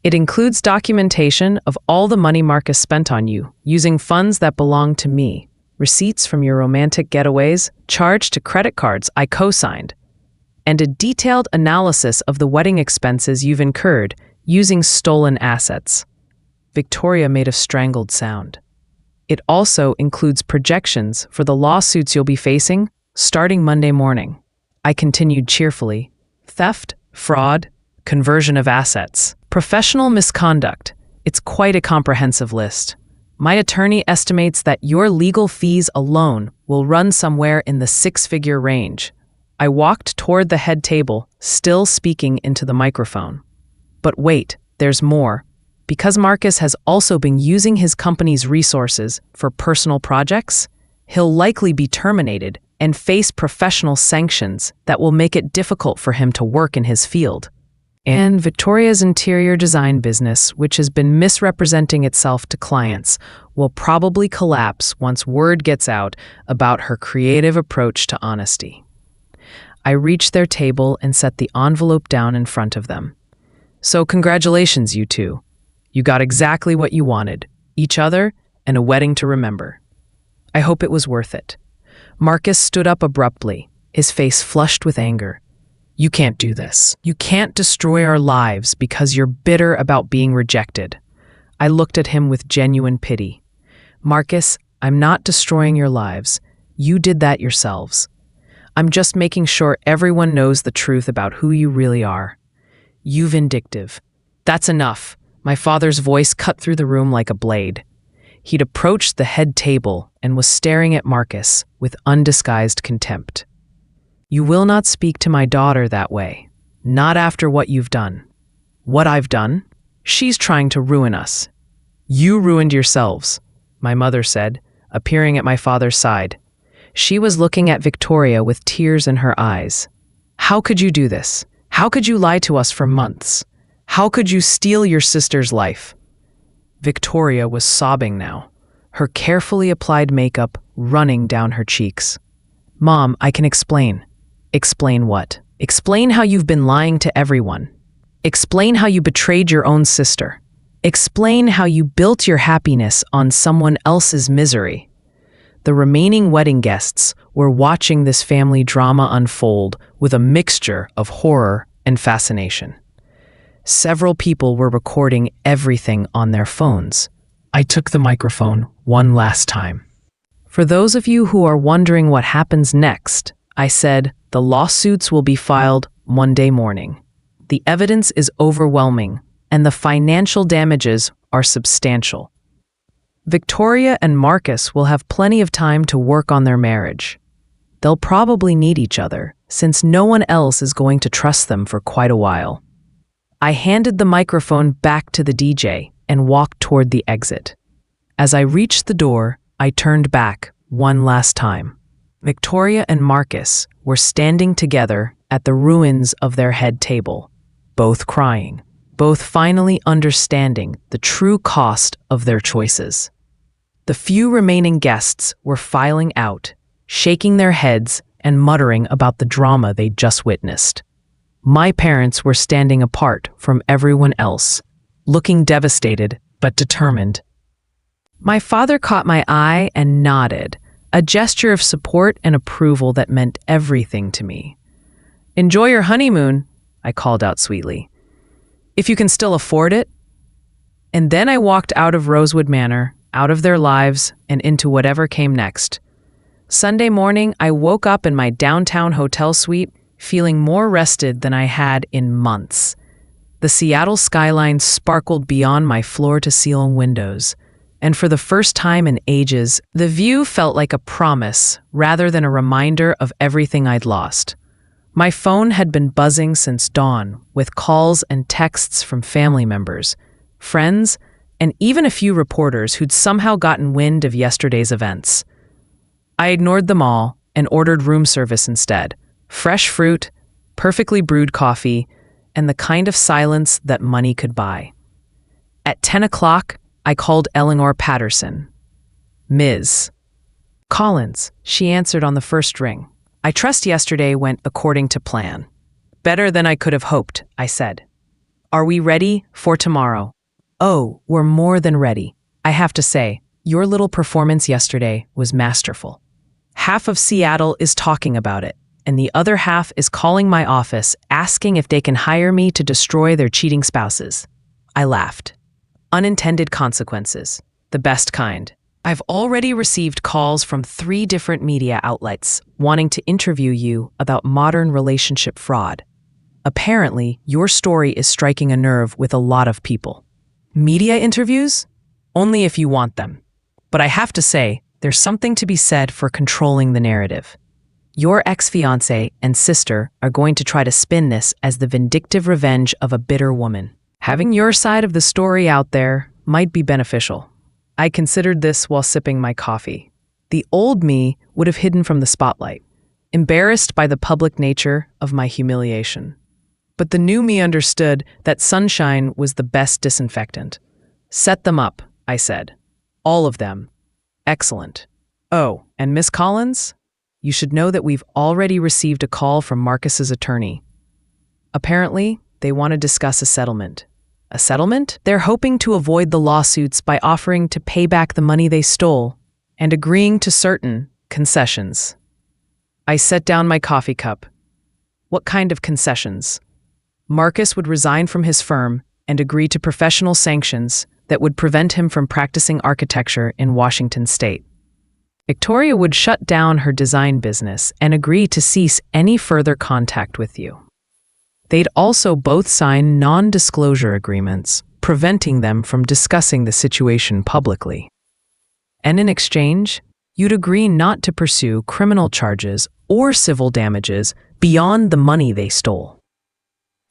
"It includes documentation of all the money Marcus spent on you, using funds that belong to me, receipts from your romantic getaways, charged to credit cards I co-signed, and a detailed analysis of the wedding expenses you've incurred using stolen assets." Victoria made a strangled sound. "It also includes projections for the lawsuits you'll be facing starting Monday morning." I continued cheerfully. "Theft, fraud, conversion of assets, professional misconduct. It's quite a comprehensive list. My attorney estimates that your legal fees alone will run somewhere in the 6-figure range." I walked toward the head table, still speaking into the microphone. "But wait, there's more. Because Marcus has also been using his company's resources for personal projects, he'll likely be terminated and face professional sanctions that will make it difficult for him to work in his field. And Victoria's interior design business, which has been misrepresenting itself to clients, will probably collapse once word gets out about her creative approach to honesty." I reached their table and set the envelope down in front of them. "So congratulations, you two. You got exactly what you wanted, each other and a wedding to remember. I hope it was worth it." Marcus stood up abruptly, his face flushed with anger. "You can't do this. You can't destroy our lives because you're bitter about being rejected." I looked at him with genuine pity. "Marcus, I'm not destroying your lives. You did that yourselves. I'm just making sure everyone knows the truth about who you really are. You vindictive." "That's enough." My father's voice cut through the room like a blade. He'd approached the head table and was staring at Marcus with undisguised contempt. "You will not speak to my daughter that way. Not after what you've done." "What I've done? She's trying to ruin us." "You ruined yourselves," my mother said, appearing at my father's side. She was looking at Victoria with tears in her eyes. "How could you do this? How could you lie to us for months? How could you steal your sister's life?" Victoria was sobbing now, her carefully applied makeup running down her cheeks. "Mom, I can explain." "Explain what?" "Explain how you've been lying to everyone. Explain how you betrayed your own sister. Explain how you built your happiness on someone else's misery." The remaining wedding guests were watching this family drama unfold with a mixture of horror and fascination. Several people were recording everything on their phones. I took the microphone one last time. "For those of you who are wondering what happens next," I said, "the lawsuits will be filed Monday morning. The evidence is overwhelming, and the financial damages are substantial. Victoria and Marcus will have plenty of time to work on their marriage. They'll probably need each other, since no one else is going to trust them for quite a while. I handed the microphone back to the DJ and walked toward the exit. As I reached the door, I turned back one last time. Victoria and Marcus were standing together at the ruins of their head table, both crying, both finally understanding the true cost of their choices. The few remaining guests were filing out, shaking their heads and muttering about the drama they'd just witnessed. My parents were standing apart from everyone else, looking devastated but determined. My father caught my eye and nodded, a gesture of support and approval that meant everything to me. "Enjoy your honeymoon," I called out sweetly. "If you can still afford it." And then I walked out of Rosewood Manor, out of their lives, and into whatever came next. Sunday morning, I woke up in my downtown hotel suite, feeling more rested than I had in months. The Seattle skyline sparkled beyond my floor-to-ceiling windows, and for the first time in ages, the view felt like a promise rather than a reminder of everything I'd lost. My phone had been buzzing since dawn, with calls and texts from family members, friends, and even a few reporters who'd somehow gotten wind of yesterday's events. I ignored them all and ordered room service instead. Fresh fruit, perfectly brewed coffee, and the kind of silence that money could buy. At 10 o'clock, I called Eleanor Patterson. "Ms. Collins," she answered on the first ring. "I trust yesterday went according to plan." "Better than I could have hoped," I said. "Are we ready for tomorrow?" "Oh, we're more than ready. I have to say, your little performance yesterday was masterful. Half of Seattle is talking about it, and the other half is calling my office asking if they can hire me to destroy their cheating spouses." I laughed. Unintended consequences, the best kind. I've already received calls from 3 different media outlets wanting to interview you about modern relationship fraud. Apparently, your story is striking a nerve with a lot of people. Media interviews? Only if you want them. But I have to say, there's something to be said for controlling the narrative. Your ex-fiancé and sister are going to try to spin this as the vindictive revenge of a bitter woman. Having your side of the story out there might be beneficial. I considered this while sipping my coffee. The old me would have hidden from the spotlight, embarrassed by the public nature of my humiliation. But the new me understood that sunshine was the best disinfectant. "Set them up," I said. "All of them." "Excellent. Oh, and Miss Collins? You should know that we've already received a call from Marcus's attorney. Apparently, they want to discuss a settlement." "A settlement?" "They're hoping to avoid the lawsuits by offering to pay back the money they stole and agreeing to certain concessions." I set down my coffee cup. "What kind of concessions?" "Marcus would resign from his firm and agree to professional sanctions that would prevent him from practicing architecture in Washington state. Victoria would shut down her design business and agree to cease any further contact with you. They'd also both sign non-disclosure agreements, preventing them from discussing the situation publicly. And in exchange, you'd agree not to pursue criminal charges or civil damages beyond the money they stole."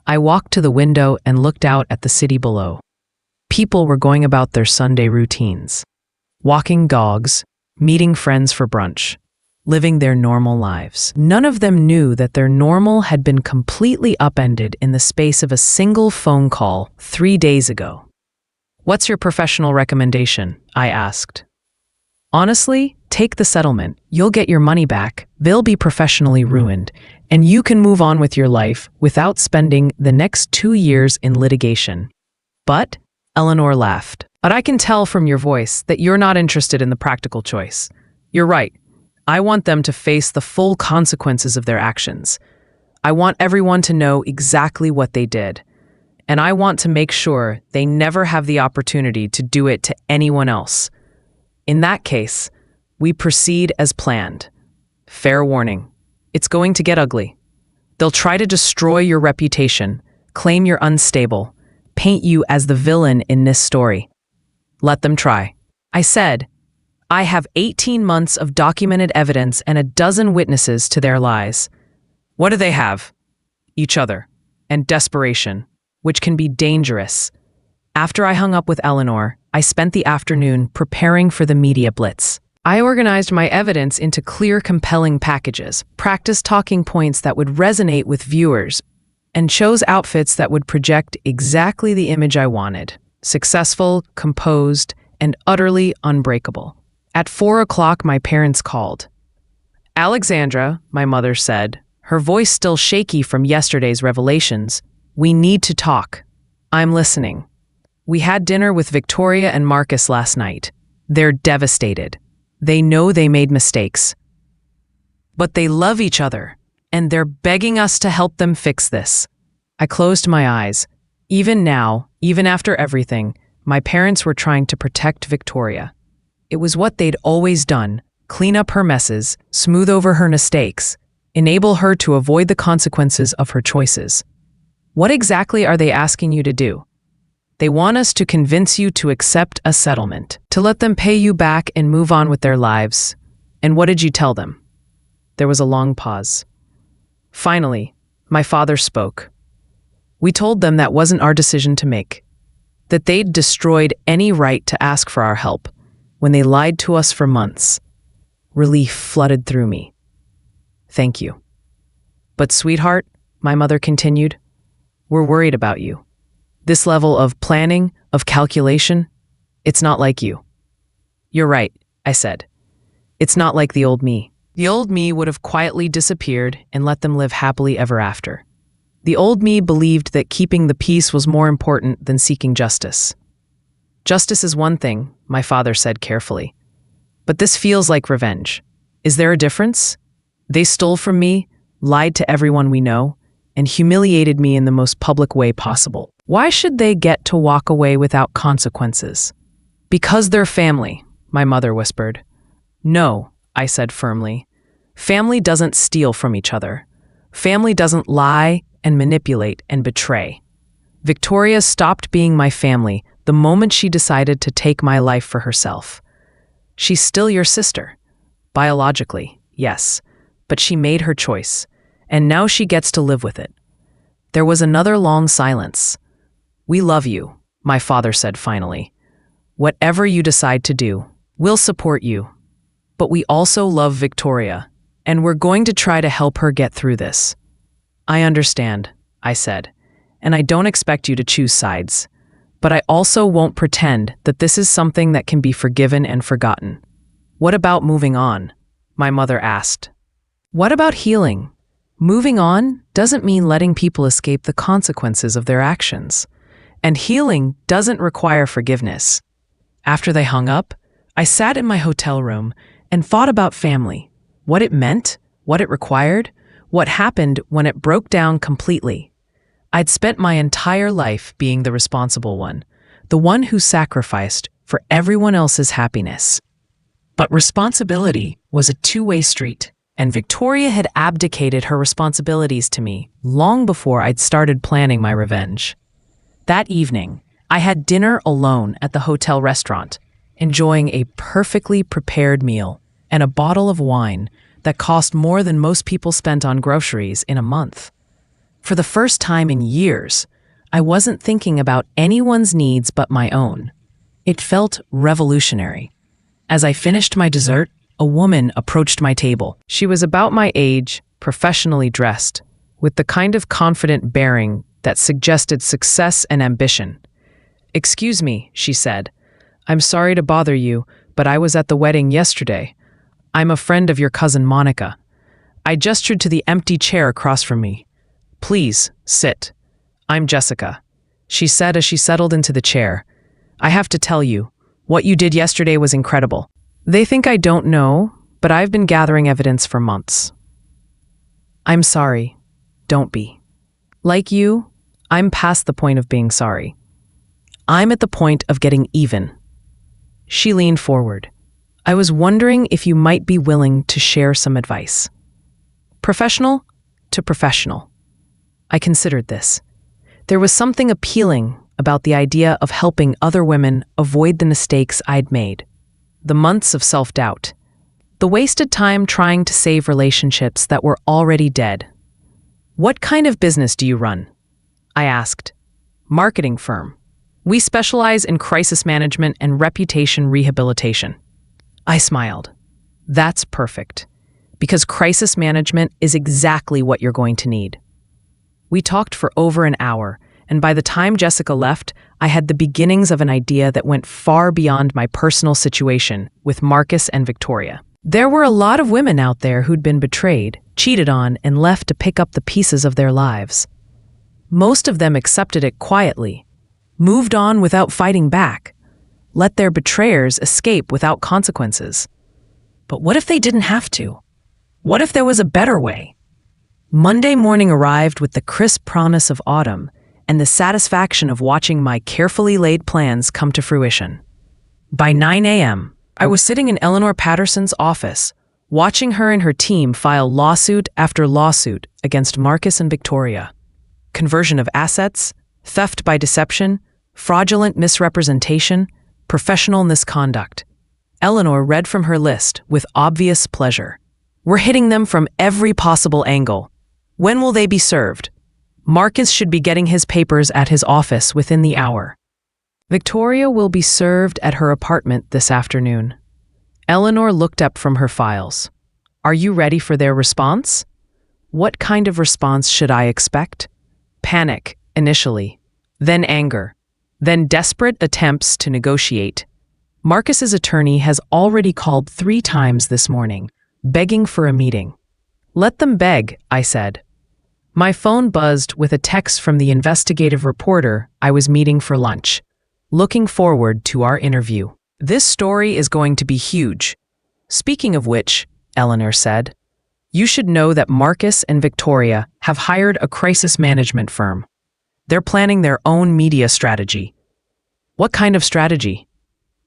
I walked to the window and looked out at the city below. People were going about their Sunday routines, walking dogs, meeting friends for brunch, living their normal lives. None of them knew that their normal had been completely upended in the space of a single phone call 3 days ago. "What's your professional recommendation?" I asked. "Honestly, take the settlement. You'll get your money back, they'll be professionally ruined, and you can move on with your life without spending the next 2 years in litigation." "But," Eleanor laughed, "but I can tell from your voice that you're not interested in the practical choice. You're right. I want them to face the full consequences of their actions. I want everyone to know exactly what they did. And I want to make sure they never have the opportunity to do it to anyone else. In that case, we proceed as planned. Fair warning, it's going to get ugly. They'll try to destroy your reputation, claim you're unstable, paint you as the villain in this story. Let them try. I said, I have 18 months of documented evidence and a dozen witnesses to their lies. What do they have? Each other. And desperation, which can be dangerous. After I hung up with Eleanor, I spent the afternoon preparing for the media blitz. I organized my evidence into clear, compelling packages, practiced talking points that would resonate with viewers, and chose outfits that would project exactly the image I wanted: successful, composed, and utterly unbreakable. At 4 o'clock, my parents called. Alexandra, my mother said, her voice still shaky from yesterday's revelations, we need to talk. I'm listening. We had dinner with Victoria and Marcus last night. They're devastated. They know they made mistakes. But they love each other, and they're begging us to help them fix this. I closed my eyes. Even now, even after everything, my parents were trying to protect Victoria. It was what they'd always done: clean up her messes, smooth over her mistakes, enable her to avoid the consequences of her choices. What exactly are they asking you to do? They want us to convince you to accept a settlement, to let them pay you back and move on with their lives. And what did you tell them? There was a long pause. Finally, my father spoke. We told them that wasn't our decision to make, that they'd destroyed any right to ask for our help when they lied to us for months. Relief flooded through me. Thank you. But sweetheart, my mother continued, we're worried about you. This level of planning, of calculation, it's not like you. You're right, I said. It's not like the old me. The old me would have quietly disappeared and let them live happily ever after. The old me believed that keeping the peace was more important than seeking justice. Justice is one thing, my father said carefully. But this feels like revenge. Is there a difference? They stole from me, lied to everyone we know, and humiliated me in the most public way possible. Why should they get to walk away without consequences? Because they're family, my mother whispered. No, I said firmly. Family doesn't steal from each other. Family doesn't lie and manipulate and betray. Victoria stopped being my family the moment she decided to take my life for herself. She's still your sister. Biologically, yes, but she made her choice, and now she gets to live with it. There was another long silence. We love you, my father said finally. Whatever you decide to do, we'll support you. But we also love Victoria, and we're going to try to help her get through this. I understand, I said, and I don't expect you to choose sides. But I also won't pretend that this is something that can be forgiven and forgotten. What about moving on? My mother asked. What about healing? Moving on doesn't mean letting people escape the consequences of their actions. And healing doesn't require forgiveness. After they hung up, I sat in my hotel room and thought about family, what it meant, what it required, what happened when it broke down completely. I'd spent my entire life being the responsible one, the one who sacrificed for everyone else's happiness. But responsibility was a two-way street, and Victoria had abdicated her responsibilities to me long before I'd started planning my revenge. That evening, I had dinner alone at the hotel restaurant, enjoying a perfectly prepared meal and a bottle of wine that cost more than most people spent on groceries in a month. For the first time in years, I wasn't thinking about anyone's needs but my own. It felt revolutionary. As I finished my dessert, a woman approached my table. She was about my age, professionally dressed, with the kind of confident bearing that suggested success and ambition. "Excuse me," she said. "I'm sorry to bother you, but I was at the wedding yesterday. I'm a friend of your cousin Monica." I gestured to the empty chair across from me. "Please, sit. I'm Jessica," she said as she settled into the chair. "I have to tell you, what you did yesterday was incredible. They think I don't know, but I've been gathering evidence for months." "I'm sorry. Don't be. Like you, I'm past the point of being sorry. I'm at the point of getting even." She leaned forward. "I was wondering if you might be willing to share some advice. Professional to professional." I considered this. There was something appealing about the idea of helping other women avoid the mistakes I'd made. the months of self-doubt, the wasted time trying to save relationships that were already dead. "What kind of business do you run?" I asked. "Marketing firm. We specialize in crisis management and reputation rehabilitation." I smiled. "That's perfect, because crisis management is exactly what you're going to need." We talked for over an hour, and by the time Jessica left, I had the beginnings of an idea that went far beyond my personal situation with Marcus and Victoria. There were a lot of women out there who'd been betrayed, cheated on, and left to pick up the pieces of their lives. Most of them accepted it quietly, moved on without fighting back, let their betrayers escape without consequences. But what if they didn't have to? What if there was a better way? Monday morning arrived with the crisp promise of autumn and the satisfaction of watching my carefully laid plans come to fruition. By 9 a.m., I was sitting in Eleanor Patterson's office, watching her and her team file lawsuit after lawsuit against Marcus and Victoria. Conversion of assets, theft by deception, fraudulent misrepresentation, professional misconduct. Eleanor read from her list with obvious pleasure. "We're hitting them from every possible angle. When will they be served? Marcus should be getting his papers at his office within the hour. Victoria will be served at her apartment this afternoon." Eleanor looked up from her files. "Are you ready for their response?" What kind of response should I expect? Panic, initially, then anger, then desperate attempts to negotiate. Marcus's attorney has already called 3 times this morning, begging for a meeting. "Let them beg," I said. My phone buzzed with a text from the investigative reporter I was meeting for lunch. "Looking forward to our interview. This story is going to be huge. Speaking of which," Eleanor said, "you should know that Marcus and Victoria have hired a crisis management firm. They're planning their own media strategy." "What kind of strategy?"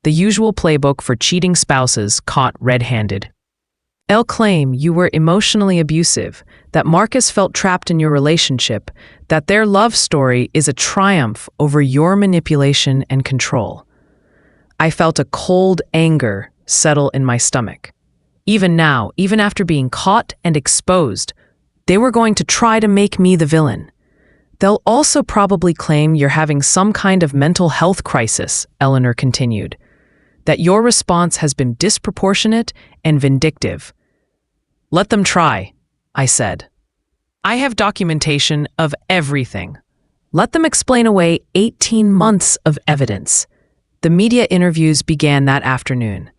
"The usual playbook for cheating spouses caught red-handed. They'll claim you were emotionally abusive, that Marcus felt trapped in your relationship, that their love story is a triumph over your manipulation and control." I felt a cold anger settle in my stomach. Even now, even after being caught and exposed, they were going to try to make me the villain. "They'll also probably claim you're having some kind of mental health crisis," Eleanor continued, "that your response has been disproportionate and vindictive." "Let them try," I said. "I have documentation of everything. Let them explain away 18 months of evidence." The media interviews began that afternoon.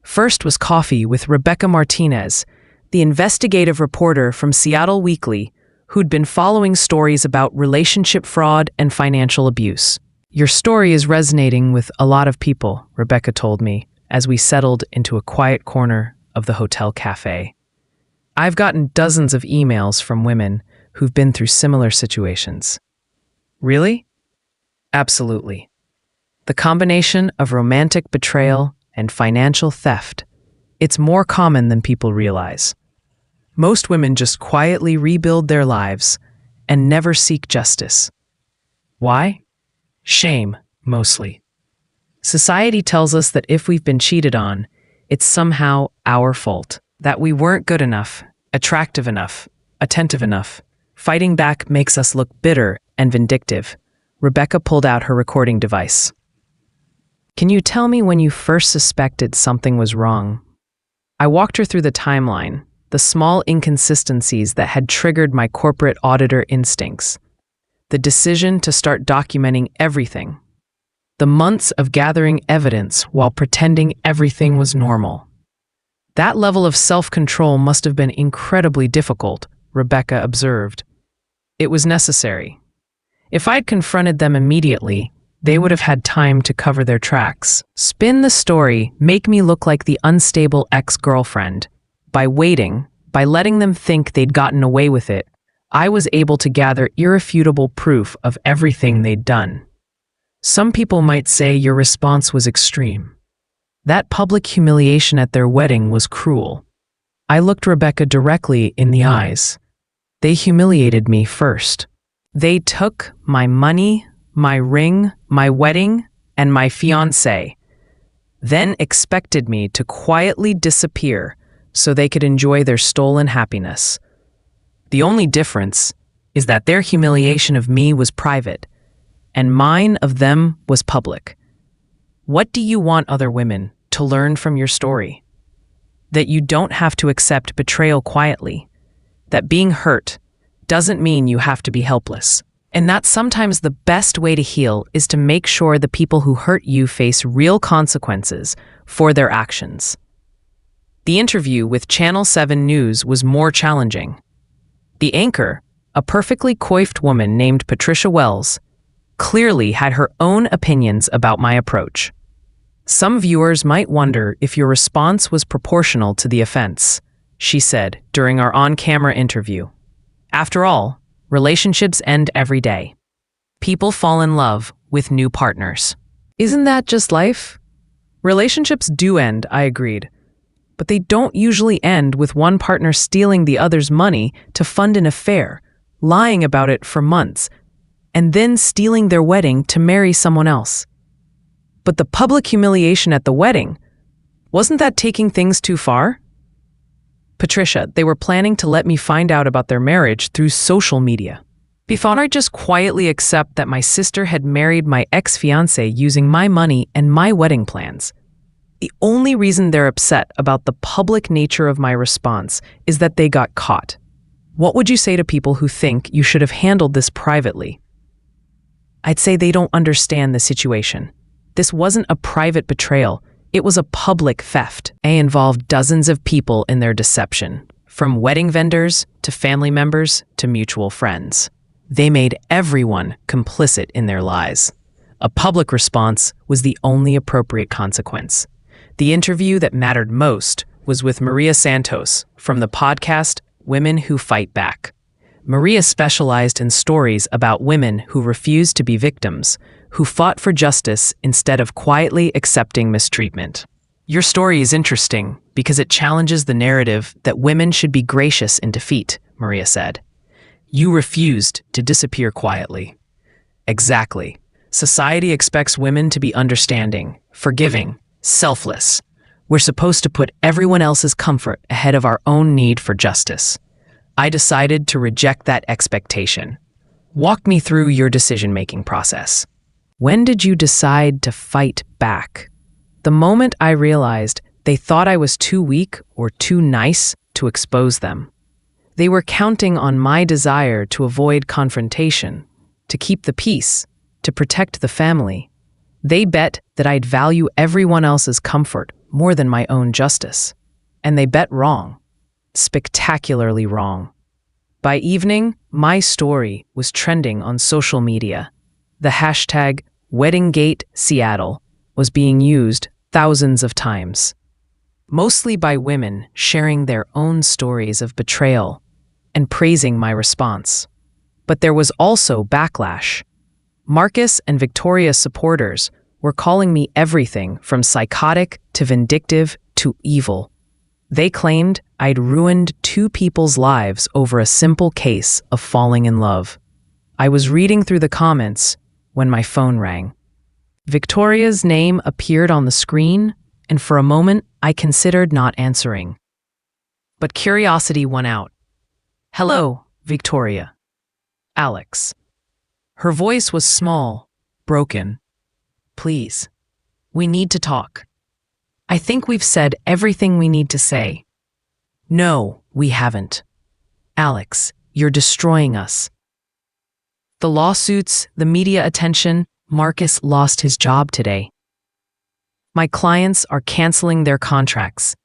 First was coffee with Rebecca Martinez, the investigative reporter from Seattle Weekly, who'd been following stories about relationship fraud and financial abuse. "Your story is resonating with a lot of people," Rebecca told me, as we settled into a quiet corner of the hotel cafe. "I've gotten dozens of emails from women who've been through similar situations." "Really?" "Absolutely. The combination of romantic betrayal and financial theft, it's more common than people realize. Most women just quietly rebuild their lives and never seek justice. Why? Shame, mostly. Society tells us that if we've been cheated on, it's somehow our fault, that we weren't good enough, attractive enough, attentive enough. Fighting back makes us look bitter and vindictive." Rebecca pulled out her recording device. "Can you tell me when you first suspected something was wrong?" I walked her through the timeline, the small inconsistencies that had triggered my corporate auditor instincts, the decision to start documenting everything, the months of gathering evidence while pretending everything was normal. "That level of self-control must have been incredibly difficult," Rebecca observed. "It was necessary. If I'd confronted them immediately, they would have had time to cover their tracks, spin the story, make me look like the unstable ex-girlfriend. By waiting, by letting them think they'd gotten away with it, I was able to gather irrefutable proof of everything they'd done. Some people might say your response was extreme. That public humiliation at their wedding was cruel." I looked Rebecca directly in the eyes. "They humiliated me first. They took my money, my ring, my wedding, and my fiancé. then expected me to quietly disappear so they could enjoy their stolen happiness. The only difference is that their humiliation of me was private, and mine of them was public. What do you want other women to learn from your story? That you don't have to accept betrayal quietly. That being hurt doesn't mean you have to be helpless. And that sometimes the best way to heal is to make sure the people who hurt you face real consequences for their actions. The interview with Channel 7 News was more challenging. The anchor, a perfectly coiffed woman named Patricia Wells, clearly had her own opinions about my approach. Some viewers might wonder if your response was proportional to the offense, she said during our on-camera interview. After all, relationships end every day. People fall in love with new partners. Isn't that just life? Relationships do end, I agreed. But they don't usually end with one partner stealing the other's money to fund an affair, lying about it for months, and then stealing their wedding to marry someone else. But the public humiliation at the wedding, wasn't that taking things too far? Patricia, they were planning to let me find out about their marriage through social media. Before I just quietly accept that my sister had married my ex-fiancé using my money and my wedding plans. The only reason they're upset about the public nature of my response is that they got caught. What would you say to people who think you should have handled this privately? I'd say they don't understand the situation. This wasn't a private betrayal. It was a public theft. It involved dozens of people in their deception, from wedding vendors to family members to mutual friends. They made everyone complicit in their lies. A public response was the only appropriate consequence. The interview that mattered most was with Maria Santos from the podcast Women Who Fight Back. Maria specialized in stories about women who refused to be victims, who fought for justice instead of quietly accepting mistreatment. Your story is interesting because it challenges the narrative that women should be gracious in defeat, Maria said. You refused to disappear quietly. Exactly. Society expects women to be understanding, forgiving, selfless. We're supposed to put everyone else's comfort ahead of our own need for justice. I decided to reject that expectation. Walk me through your decision-making process. When did you decide to fight back? The moment I realized they thought I was too weak or too nice to expose them. They were counting on my desire to avoid confrontation, to keep the peace, to protect the family. They bet that I'd value everyone else's comfort more than my own justice. And they bet wrong. Spectacularly wrong. By evening, my story was trending on social media. The hashtag #WeddingGateSeattle was being used thousands of times, mostly by women sharing their own stories of betrayal and praising my response. But there was also backlash. Marcus and Victoria's supporters were calling me everything from psychotic to vindictive to evil. They claimed I'd ruined two people's lives over a simple case of falling in love. I was reading through the comments when my phone rang. Victoria's name appeared on the screen, and for a moment I considered not answering. But curiosity won out. Hello, Victoria. Alex. Her voice was small, broken. Please, we need to talk. I think we've said everything we need to say. No, we haven't. Alex, you're destroying us. The lawsuits, the media attention, Marcus lost his job today. My clients are canceling their contracts.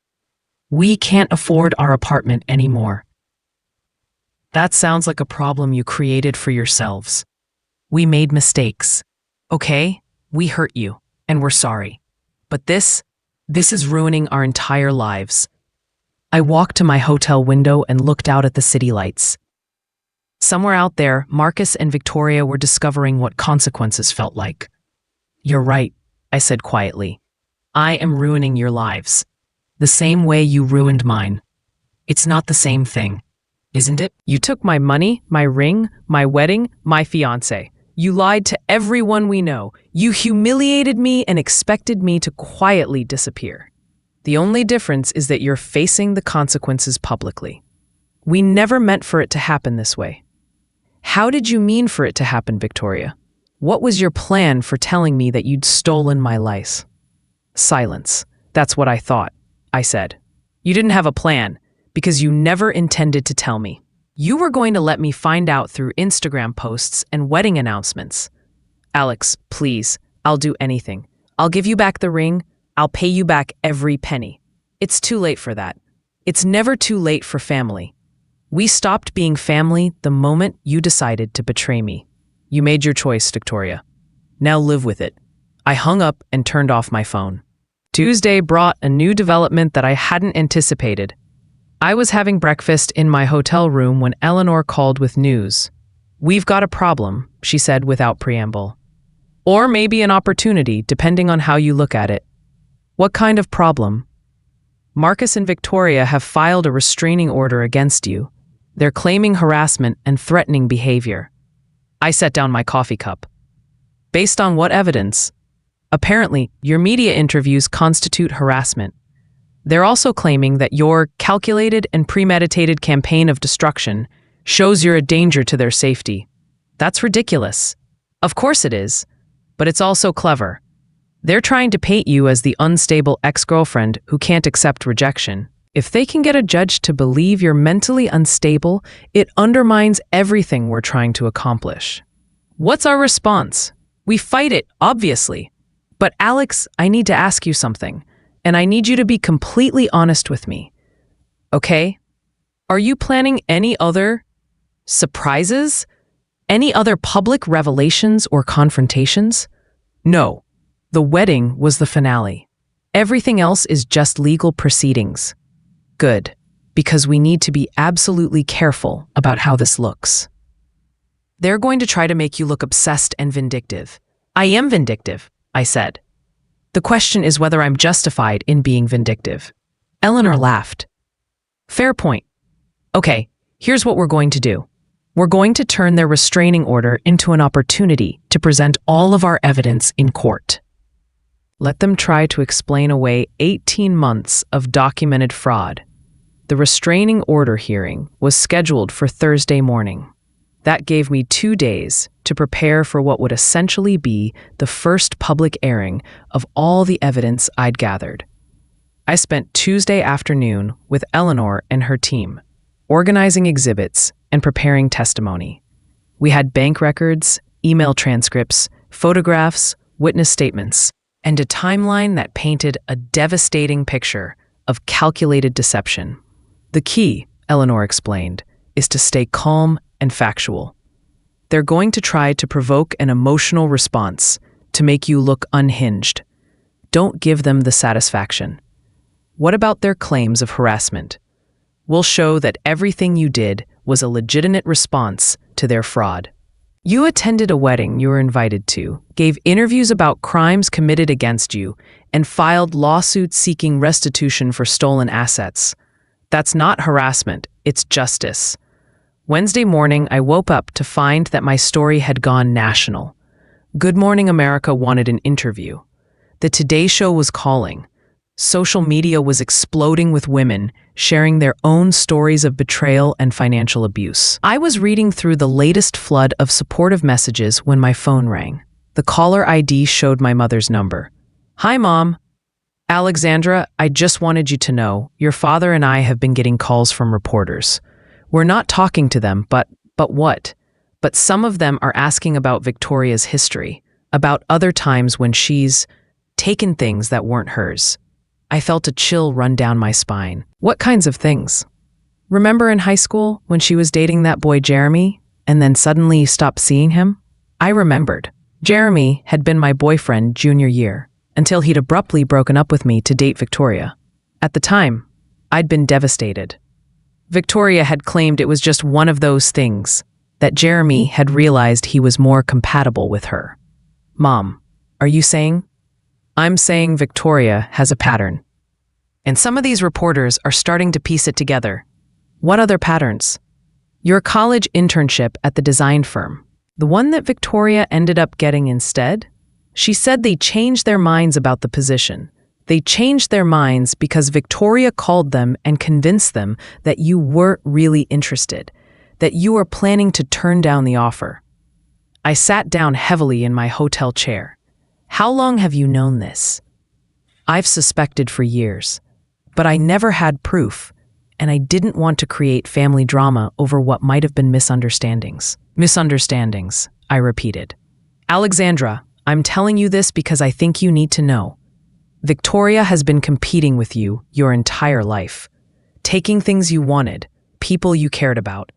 We can't afford our apartment anymore. That sounds like a problem you created for yourselves. We made mistakes. Okay, we hurt you, and we're sorry. But this is ruining our entire lives. I walked to my hotel window and looked out at the city lights. Somewhere out there, Marcus and Victoria were discovering what consequences felt like. You're right, I said quietly. I am ruining your lives. The same way you ruined mine. It's not the same thing, isn't it? You took my money, my ring, my wedding, my fiancé. You lied to everyone we know. You humiliated me and expected me to quietly disappear. The only difference is that you're facing the consequences publicly. We never meant for it to happen this way. How did you mean for it to happen, Victoria? What was your plan for telling me that you'd stolen my lice? Silence. That's what I thought, I said. You didn't have a plan because you never intended to tell me. You were going to let me find out through Instagram posts and wedding announcements. Alex, please, I'll do anything. I'll give you back the ring. I'll pay you back every penny. It's too late for that. It's never too late for family. We stopped being family the moment you decided to betray me. You made your choice, Victoria. Now live with it. I hung up and turned off my phone. Tuesday brought a new development that I hadn't anticipated. I was having breakfast in my hotel room when Eleanor called with news. We've got a problem, she said without preamble. Or maybe an opportunity, depending on how you look at it. What kind of problem? Marcus and Victoria have filed a restraining order against you. They're claiming harassment and threatening behavior. I set down my coffee cup. Based on what evidence? Apparently, your media interviews constitute harassment. They're also claiming that your calculated and premeditated campaign of destruction shows you're a danger to their safety. That's ridiculous. Of course it is, but it's also clever. They're trying to paint you as the unstable ex-girlfriend who can't accept rejection. If they can get a judge to believe you're mentally unstable, it undermines everything we're trying to accomplish. What's our response? We fight it, obviously. But Alex, I need to ask you something. And I need you to be completely honest with me. Okay? Are you planning any other surprises? Any other public revelations or confrontations? No. The wedding was the finale. Everything else is just legal proceedings. Good. Because we need to be absolutely careful about how this looks. They're going to try to make you look obsessed and vindictive. I am vindictive, I said. The question is whether I'm justified in being vindictive. Eleanor laughed. Fair point. Okay, here's what we're going to do. We're going to turn their restraining order into an opportunity to present all of our evidence in court. Let them try to explain away 18 months of documented fraud. The restraining order hearing was scheduled for Thursday morning. That gave me 2 days to prepare for what would essentially be the first public airing of all the evidence I'd gathered. I spent Tuesday afternoon with Eleanor and her team, organizing exhibits and preparing testimony. We had bank records, email transcripts, photographs, witness statements, and a timeline that painted a devastating picture of calculated deception. The key, Eleanor explained, is to stay calm and factual. They're going to try to provoke an emotional response to make you look unhinged. Don't give them the satisfaction. What about their claims of harassment? We'll show that everything you did was a legitimate response to their fraud. You attended a wedding you were invited to, gave interviews about crimes committed against you, and filed lawsuits seeking restitution for stolen assets. That's not harassment, it's justice. Wednesday morning, I woke up to find that my story had gone national. Good Morning America wanted an interview. The Today Show was calling. Social media was exploding with women sharing their own stories of betrayal and financial abuse. I was reading through the latest flood of supportive messages when my phone rang. The caller ID showed my mother's number. Hi, Mom. Alexandra, I just wanted you to know, your father and I have been getting calls from reporters. We're not talking to them, but what? But some of them are asking about Victoria's history, about other times when she's taken things that weren't hers. I felt a chill run down my spine. What kinds of things? Remember in high school when she was dating that boy Jeremy, and then suddenly you stopped seeing him? I remembered. Jeremy had been my boyfriend junior year, until he'd abruptly broken up with me to date Victoria. At the time, I'd been devastated. Victoria had claimed it was just one of those things, that Jeremy had realized he was more compatible with her. Mom, are you saying? I'm saying Victoria has a pattern. And some of these reporters are starting to piece it together. What other patterns? Your college internship at the design firm. The one that Victoria ended up getting instead? She said they changed their minds about the position. They changed their minds because Victoria called them and convinced them that you weren't really interested, that you were planning to turn down the offer. I sat down heavily in my hotel chair. How long have you known this? I've suspected for years, but I never had proof, and I didn't want to create family drama over what might have been misunderstandings. Misunderstandings, I repeated. Alexandra, I'm telling you this because I think you need to know. Victoria has been competing with you your entire life, taking things you wanted, people you cared about.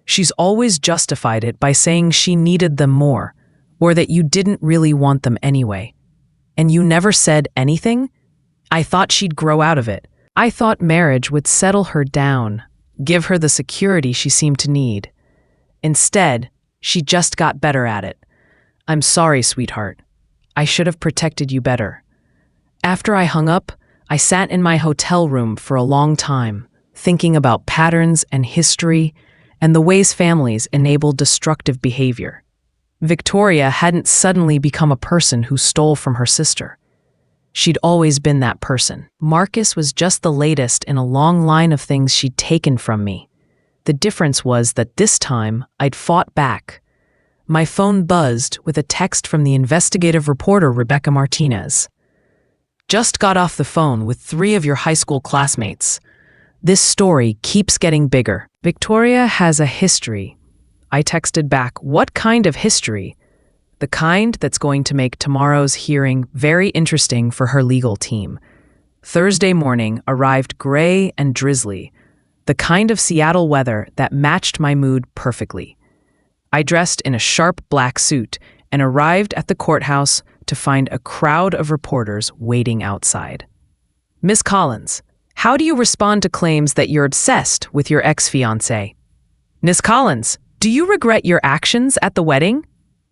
She's always justified it by saying she needed them more, or that you didn't really want them anyway. And you never said anything? I thought she'd grow out of it. I thought marriage would settle her down, give her the security she seemed to need. Instead, she just got better at it. I'm sorry, sweetheart. I should have protected you better. After I hung up, I sat in my hotel room for a long time, thinking about patterns and history and the ways families enable destructive behavior. Victoria hadn't suddenly become a person who stole from her sister. She'd always been that person. Marcus was just the latest in a long line of things she'd taken from me. The difference was that this time I'd fought back. My phone buzzed with a text from the investigative reporter Rebecca Martinez. Just got off the phone with 3 of your high school classmates. This story keeps getting bigger. Victoria has a history. I texted back, what kind of history? The kind that's going to make tomorrow's hearing very interesting for her legal team. Thursday morning arrived gray and drizzly, the kind of Seattle weather that matched my mood perfectly. I dressed in a sharp black suit and arrived at the courthouse to find a crowd of reporters waiting outside. Miss Collins, how do you respond to claims that you're obsessed with your ex-fiancé? Miss Collins, do you regret your actions at the wedding?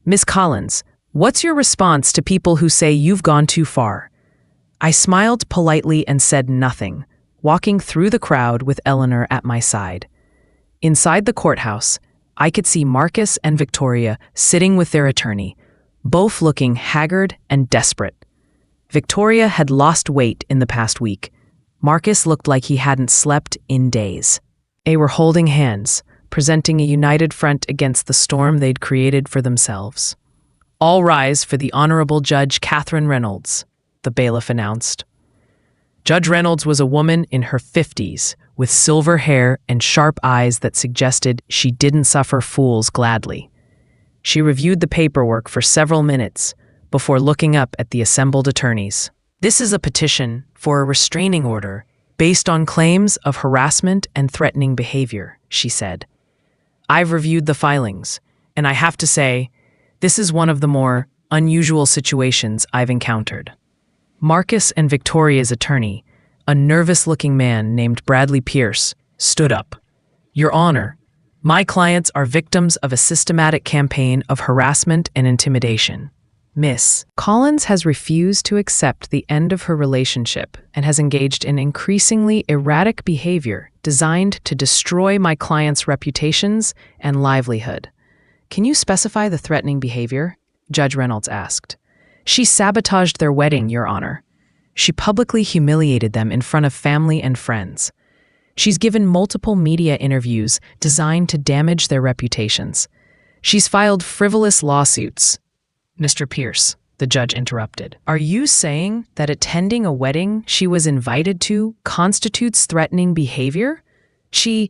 Miss Collins, what's your response to people who say you've gone too far? I smiled politely and said nothing, walking through the crowd with Eleanor at my side. Inside the courthouse, I could see Marcus and Victoria sitting with their attorney, both looking haggard and desperate. Victoria had lost weight in the past week. Marcus looked like he hadn't slept in days. They were holding hands, presenting a united front against the storm they'd created for themselves. All rise for the Honorable Judge Catherine Reynolds, the bailiff announced. Judge Reynolds was a woman in her 50s, with silver hair and sharp eyes that suggested she didn't suffer fools gladly. She reviewed the paperwork for several minutes before looking up at the assembled attorneys. This is a petition for a restraining order based on claims of harassment and threatening behavior, she said. I've reviewed the filings, and I have to say, this is one of the more unusual situations I've encountered. Marcus and Victoria's attorney, a nervous-looking man named Bradley Pierce, stood up. Your Honor, my clients are victims of a systematic campaign of harassment and intimidation. Miss Collins has refused to accept the end of her relationship and has engaged in increasingly erratic behavior designed to destroy my clients' reputations and livelihood. Can you specify the threatening behavior? Judge Reynolds asked. She sabotaged their wedding, Your Honor. She publicly humiliated them in front of family and friends. She's given multiple media interviews designed to damage their reputations. She's filed frivolous lawsuits. Mr. Pierce, the judge interrupted. Are you saying that attending a wedding she was invited to constitutes threatening behavior? She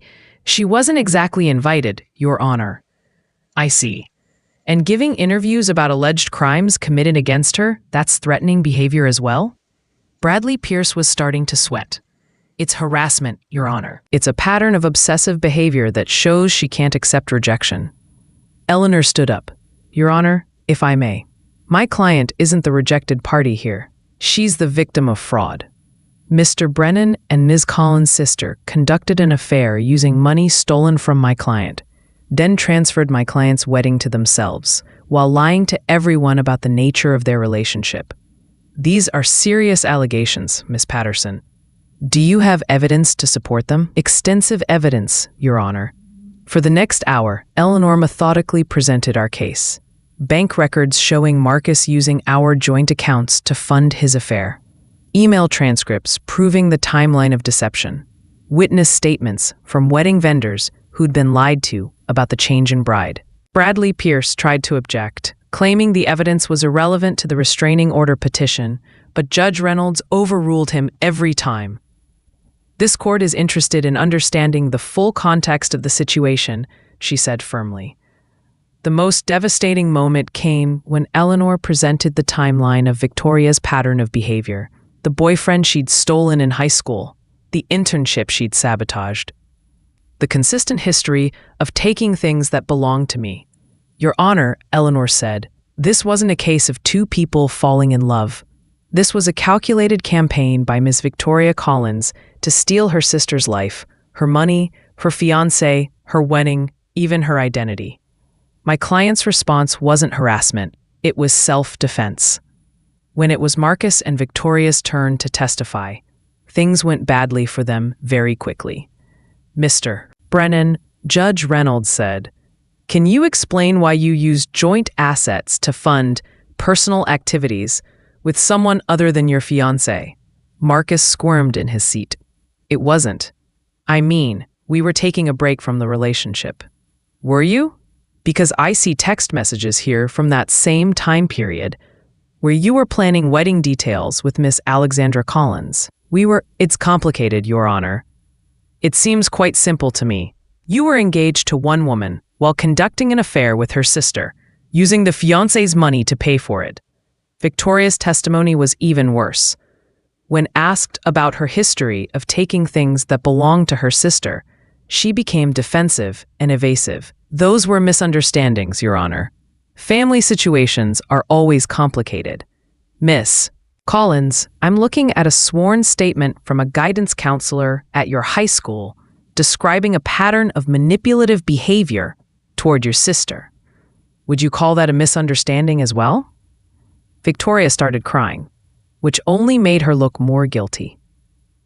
wasn't exactly invited, Your Honor. I see. And giving interviews about alleged crimes committed against her, that's threatening behavior as well? Bradley Pierce was starting to sweat. It's harassment, Your Honor. It's a pattern of obsessive behavior that shows she can't accept rejection. Eleanor stood up. Your Honor, if I may, my client isn't the rejected party here. She's the victim of fraud. Mr. Brennan and Ms. Collins' sister conducted an affair using money stolen from my client, then transferred my client's wedding to themselves, while lying to everyone about the nature of their relationship. These are serious allegations, Miss Patterson. Do you have evidence to support them? Extensive evidence, Your Honor. For the next hour, Eleanor methodically presented our case. Bank records showing Marcus using our joint accounts to fund his affair. Email transcripts proving the timeline of deception. Witness statements from wedding vendors who'd been lied to about the change in bride. Bradley Pierce tried to object, claiming the evidence was irrelevant to the restraining order petition, but Judge Reynolds overruled him every time. "This court is interested in understanding the full context of the situation," she said firmly. The most devastating moment came when Eleanor presented the timeline of Victoria's pattern of behavior, the boyfriend she'd stolen in high school, the internship she'd sabotaged, the consistent history of taking things that belonged to me. "Your Honor," Eleanor said, "this wasn't a case of two people falling in love. This was a calculated campaign by Ms. Victoria Collins to steal her sister's life, her money, her fiancé, her wedding, even her identity. My client's response wasn't harassment, it was self-defense. When it was Marcus and Victoria's turn to testify, things went badly for them very quickly. Mr. Brennan, Judge Reynolds said, "Can you explain why you used joint assets to fund personal activities with someone other than your fiancé?" Marcus squirmed in his seat. "It wasn't. I mean, we were taking a break from the relationship." "Were you? Because I see text messages here from that same time period where you were planning wedding details with Miss Alexandra Collins." "It's complicated, Your Honor. It seems quite simple to me. You were engaged to one woman while conducting an affair with her sister, using the fiancé's money to pay for it." Victoria's testimony was even worse. When asked about her history of taking things that belonged to her sister, she became defensive and evasive. "Those were misunderstandings, Your Honor. Family situations are always complicated. Miss Collins, I'm looking at a sworn statement from a guidance counselor at your high school describing a pattern of manipulative behavior toward your sister. Would you call that a misunderstanding as well?" Victoria started crying, which only made her look more guilty.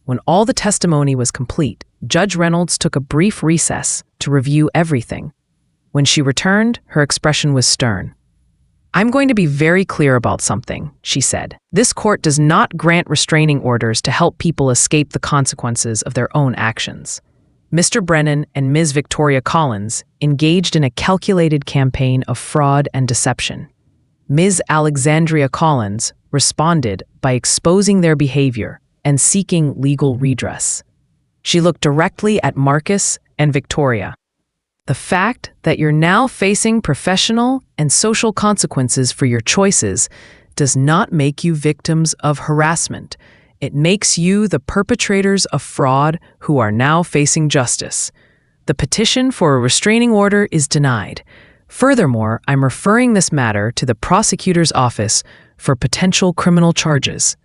When all the testimony was complete, Judge Reynolds took a brief recess to review everything. When she returned, her expression was stern. "I'm going to be very clear about something," she said. "This court does not grant restraining orders to help people escape the consequences of their own actions. Mr. Brennan and Ms. Victoria Collins engaged in a calculated campaign of fraud and deception. Ms. Alexandria Collins responded by exposing their behavior and seeking legal redress. She looked directly at Marcus and Victoria. The fact that you're now facing professional and social consequences for your choices does not make you victims of harassment. It makes you the perpetrators of fraud who are now facing justice. The petition for a restraining order is denied. Furthermore, I'm referring this matter to the prosecutor's office for potential criminal charges."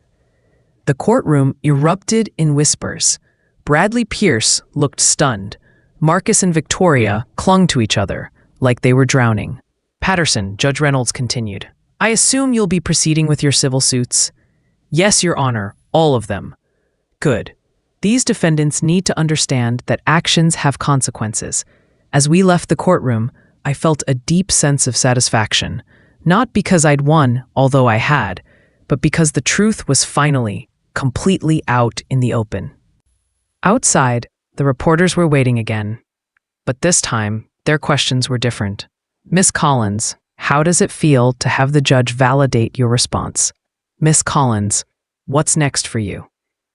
The courtroom erupted in whispers. Bradley Pierce looked stunned. Marcus and Victoria clung to each other like they were drowning. "Patterson," Judge Reynolds continued, "I assume you'll be proceeding with your civil suits?" "Yes, Your Honor, all of them." "Good. These defendants need to understand that actions have consequences." As we left the courtroom, I felt a deep sense of satisfaction, not because I'd won, although I had, but because the truth was finally, completely out in the open. Outside, the reporters were waiting again, but this time, their questions were different. "Miss Collins, how does it feel to have the judge validate your response?" "Miss Collins, what's next for you?"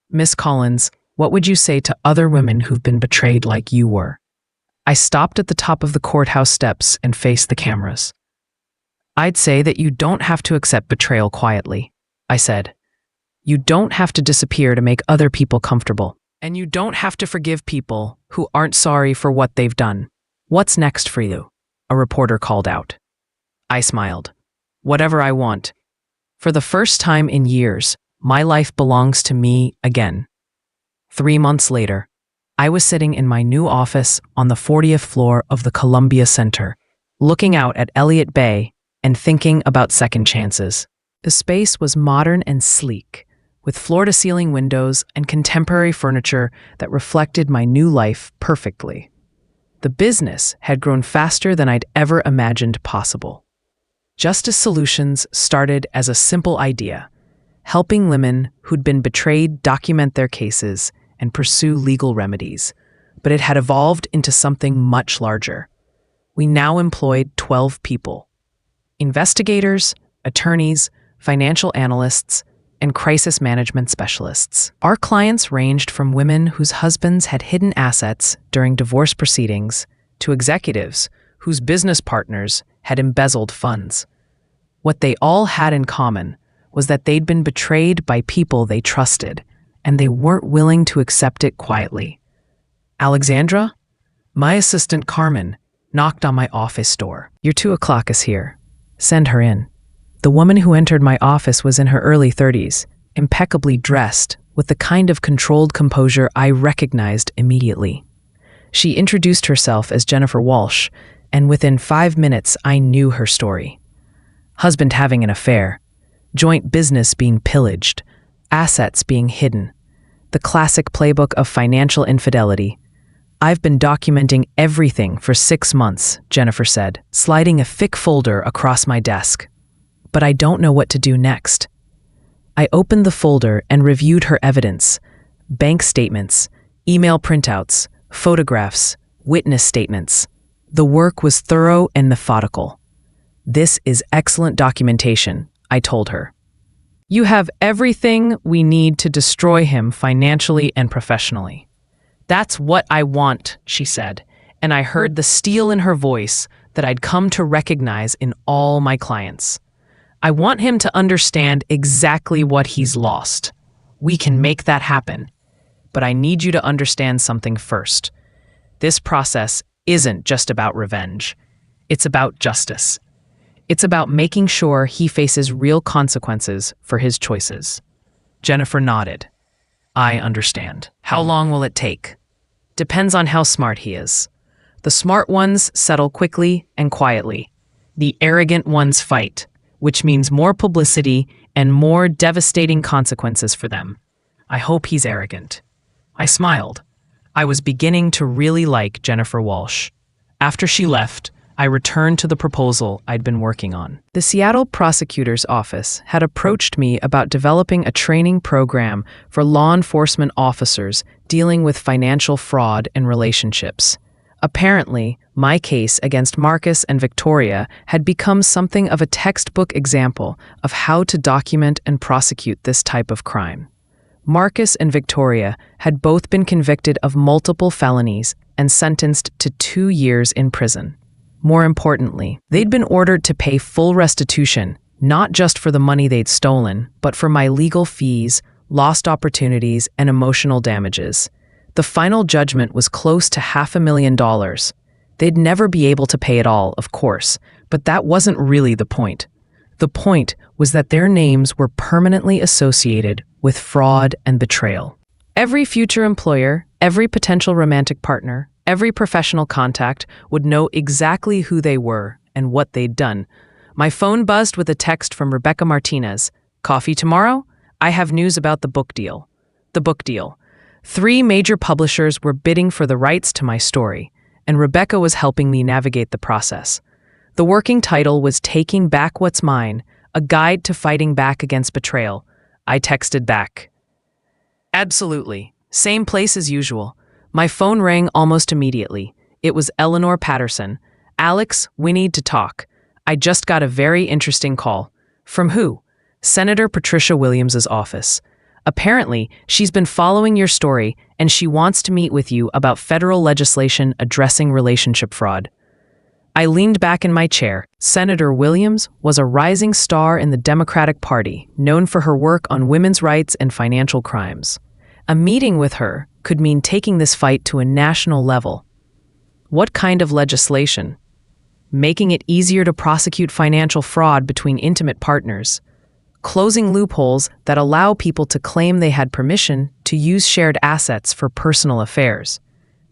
"Miss Collins, what would you say to other women who've been betrayed like you were?" I stopped at the top of the courthouse steps and faced the cameras. "I'd say that you don't have to accept betrayal quietly," I said. "You don't have to disappear to make other people comfortable. And you don't have to forgive people who aren't sorry for what they've done." "What's next for you?" a reporter called out. I smiled. "Whatever I want. For the first time in years, my life belongs to me again." 3 months later, I was sitting in my new office on the 40th floor of the Columbia Center, looking out at Elliott Bay and thinking about second chances. The space was modern and sleek, with floor-to-ceiling windows and contemporary furniture that reflected my new life perfectly. The business had grown faster than I'd ever imagined possible. Justice Solutions started as a simple idea, helping women who'd been betrayed document their cases and pursue legal remedies, but it had evolved into something much larger. We now employed 12 people: investigators, attorneys, financial analysts, and crisis management specialists. Our clients ranged from women whose husbands had hidden assets during divorce proceedings to executives whose business partners had embezzled funds. What they all had in common was that they'd been betrayed by people they trusted, and they weren't willing to accept it quietly. Alexandra, my assistant Carmen, knocked on my office door. "Your 2 o'clock is here. Send her in." The woman who entered my office was in her early 30s, impeccably dressed, with the kind of controlled composure I recognized immediately. She introduced herself as Jennifer Walsh, and within 5 minutes I knew her story. Husband having an affair, joint business being pillaged, assets being hidden. The classic playbook of financial infidelity. "I've been documenting everything for 6 months," Jennifer said, sliding a thick folder across my desk. "But I don't know what to do next." I opened the folder and reviewed her evidence: bank statements, email printouts, photographs, witness statements. The work was thorough and methodical. "This is excellent documentation," I told her. "You have everything we need to destroy him financially and professionally." "That's what I want," she said, and I heard the steel in her voice that I'd come to recognize in all my clients. "I want him to understand exactly what he's lost. We can make that happen. But I need you to understand something first. This process isn't just about revenge. It's about justice. It's about making sure he faces real consequences for his choices." Jennifer nodded. "I understand. How long will it take?" "Depends on how smart he is. The smart ones settle quickly and quietly. The arrogant ones fight, which means more publicity and more devastating consequences for them. I hope he's arrogant." I smiled. I was beginning to really like Jennifer Walsh. After she left, I returned to the proposal I'd been working on. The Seattle prosecutor's office had approached me about developing a training program for law enforcement officers dealing with financial fraud and relationships. Apparently, my case against Marcus and Victoria had become something of a textbook example of how to document and prosecute this type of crime. Marcus and Victoria had both been convicted of multiple felonies and sentenced to 2 years in prison. More importantly, they'd been ordered to pay full restitution, not just for the money they'd stolen, but for my legal fees, lost opportunities, and emotional damages. The final judgment was close to $500,000. They'd never be able to pay it all, of course, but that wasn't really the point. The point was that their names were permanently associated with fraud and betrayal. Every future employer, every potential romantic partner, every professional contact would know exactly who they were and what they'd done. My phone buzzed with a text from Rebecca Martinez. "Coffee tomorrow? I have news about the book deal." The book deal. 3 major publishers were bidding for the rights to my story, and Rebecca was helping me navigate the process. The working title was Taking Back What's Mine, a guide to fighting back against betrayal. I texted back, "Absolutely. Same place as usual." My phone rang almost immediately. It was Eleanor Patterson. "Alex, we need to talk. I just got a very interesting call." "From who?" "Senator Patricia Williams's office. Apparently, she's been following your story and she wants to meet with you about federal legislation addressing relationship fraud." I leaned back in my chair. Senator Williams was a rising star in the Democratic Party, known for her work on women's rights and financial crimes. A meeting with her could mean taking this fight to a national level. What kind of legislation? Making it easier to prosecute financial fraud between intimate partners. Closing loopholes that allow people to claim they had permission to use shared assets for personal affairs.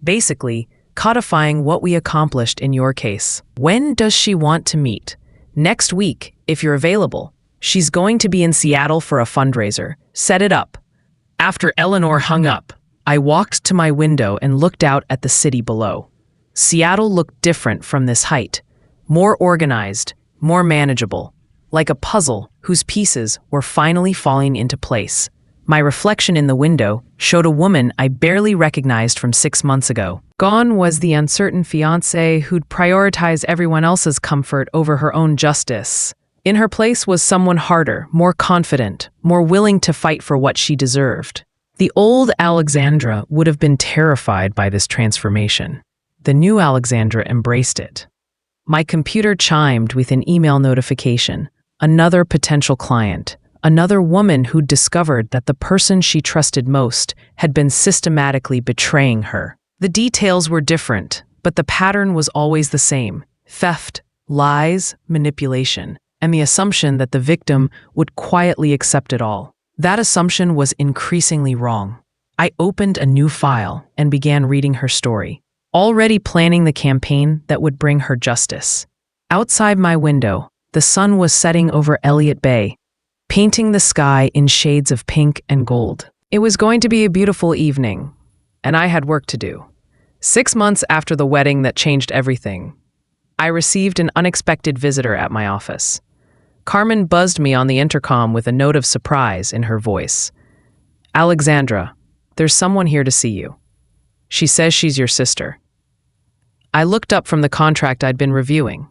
Basically, codifying what we accomplished in your case. When does she want to meet? Next week, if you're available. She's going to be in Seattle for a fundraiser. Set it up. After Eleanor hung up, I walked to my window and looked out at the city below. Seattle looked different from this height, more organized, more manageable, like a puzzle whose pieces were finally falling into place. My reflection in the window showed a woman I barely recognized from 6 months ago. Gone was the uncertain fiancé who'd prioritize everyone else's comfort over her own justice. In her place was someone harder, more confident, more willing to fight for what she deserved. The old Alexandra would have been terrified by this transformation. The new Alexandra embraced it. My computer chimed with an email notification. Another potential client. Another woman who'd discovered that the person she trusted most had been systematically betraying her. The details were different, but the pattern was always the same: theft, lies, manipulation, and the assumption that the victim would quietly accept it all. That assumption was increasingly wrong. I opened a new file and began reading her story, already planning the campaign that would bring her justice. Outside my window, the sun was setting over Elliott Bay, painting the sky in shades of pink and gold. It was going to be a beautiful evening, and I had work to do. 6 months after the wedding that changed everything, I received an unexpected visitor at my office. Carmen buzzed me on the intercom with a note of surprise in her voice. "Alexandra, there's someone here to see you. She says she's your sister." I looked up from the contract I'd been reviewing,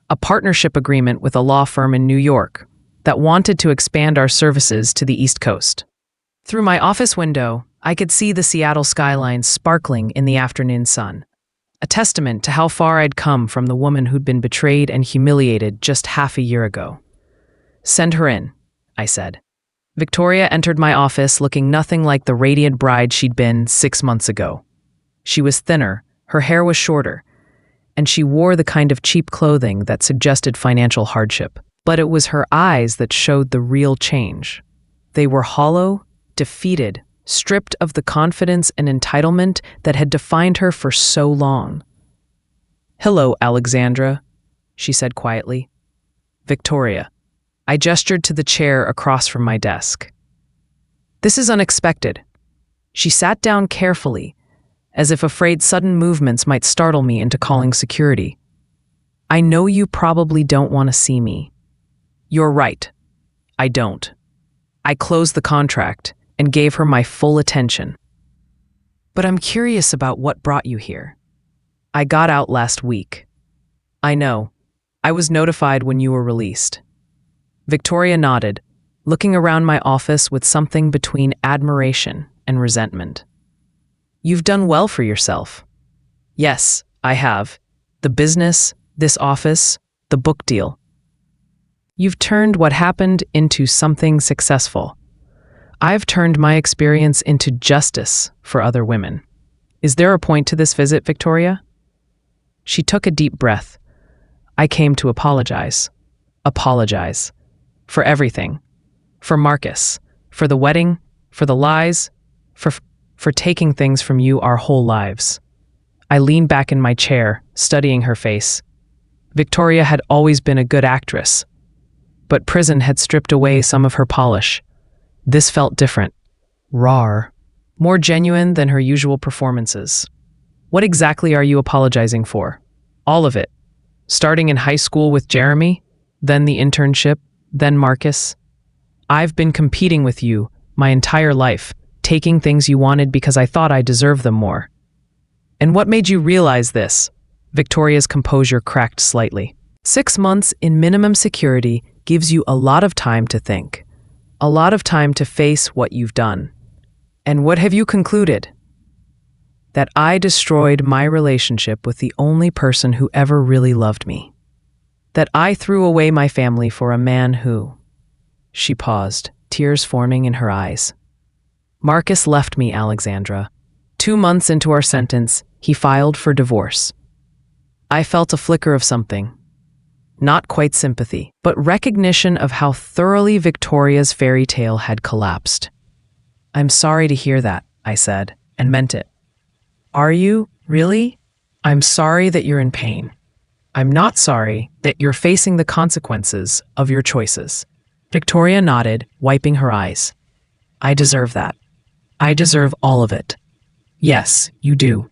a partnership agreement with a law firm in New York that wanted to expand our services to the East Coast. Through my office window, I could see the Seattle skyline sparkling in the afternoon sun, a testament to how far I'd come from the woman who'd been betrayed and humiliated just half a year ago. "Send her in," I said. Victoria entered my office looking nothing like the radiant bride she'd been 6 months ago. She was thinner, her hair was shorter, and she wore the kind of cheap clothing that suggested financial hardship. But it was her eyes that showed the real change. They were hollow, defeated, stripped of the confidence and entitlement that had defined her for so long. "Hello, Alexandra," she said quietly. "Victoria." I gestured to the chair across from my desk. "This is unexpected." She sat down carefully, as if afraid sudden movements might startle me into calling security. "I know you probably don't want to see me." "You're right. I don't." I closed the contract and gave her my full attention. "But I'm curious about what brought you here. I got out last week." "I know. I was notified when you were released." Victoria nodded, looking around my office with something between admiration and resentment. "You've done well for yourself." "Yes, I have. The business, this office, the book deal. You've turned what happened into something successful. I've turned my experience into justice for other women. Is there a point to this visit, Victoria?" She took a deep breath. "I came to apologize. Apologize. For everything. For Marcus. For the wedding. For the lies. For taking things from you our whole lives." I leaned back in my chair, studying her face. Victoria had always been a good actress, but prison had stripped away some of her polish. This felt different, raw, more genuine than her usual performances. "What exactly are you apologizing for?" "All of it. Starting in high school with Jeremy, then the internship, then Marcus. I've been competing with you my entire life, taking things you wanted because I thought I deserved them more." "And what made you realize this?" Victoria's composure cracked slightly. 6 months in minimum security gives you a lot of time to think, a lot of time to face what you've done. And what have you concluded? That I destroyed my relationship with the only person who ever really loved me. That I threw away my family for a man who... She paused, tears forming in her eyes. "Marcus left me, Alexandra. 2 months into our sentence, he filed for divorce. I felt a flicker of something. Not quite sympathy, but recognition of how thoroughly Victoria's fairy tale had collapsed. "I'm sorry to hear that," I said, and meant it. "Are you, really? I'm sorry that you're in pain. I'm not sorry that you're facing the consequences of your choices." Victoria nodded, wiping her eyes. "I deserve that. I deserve all of it." "Yes, you do.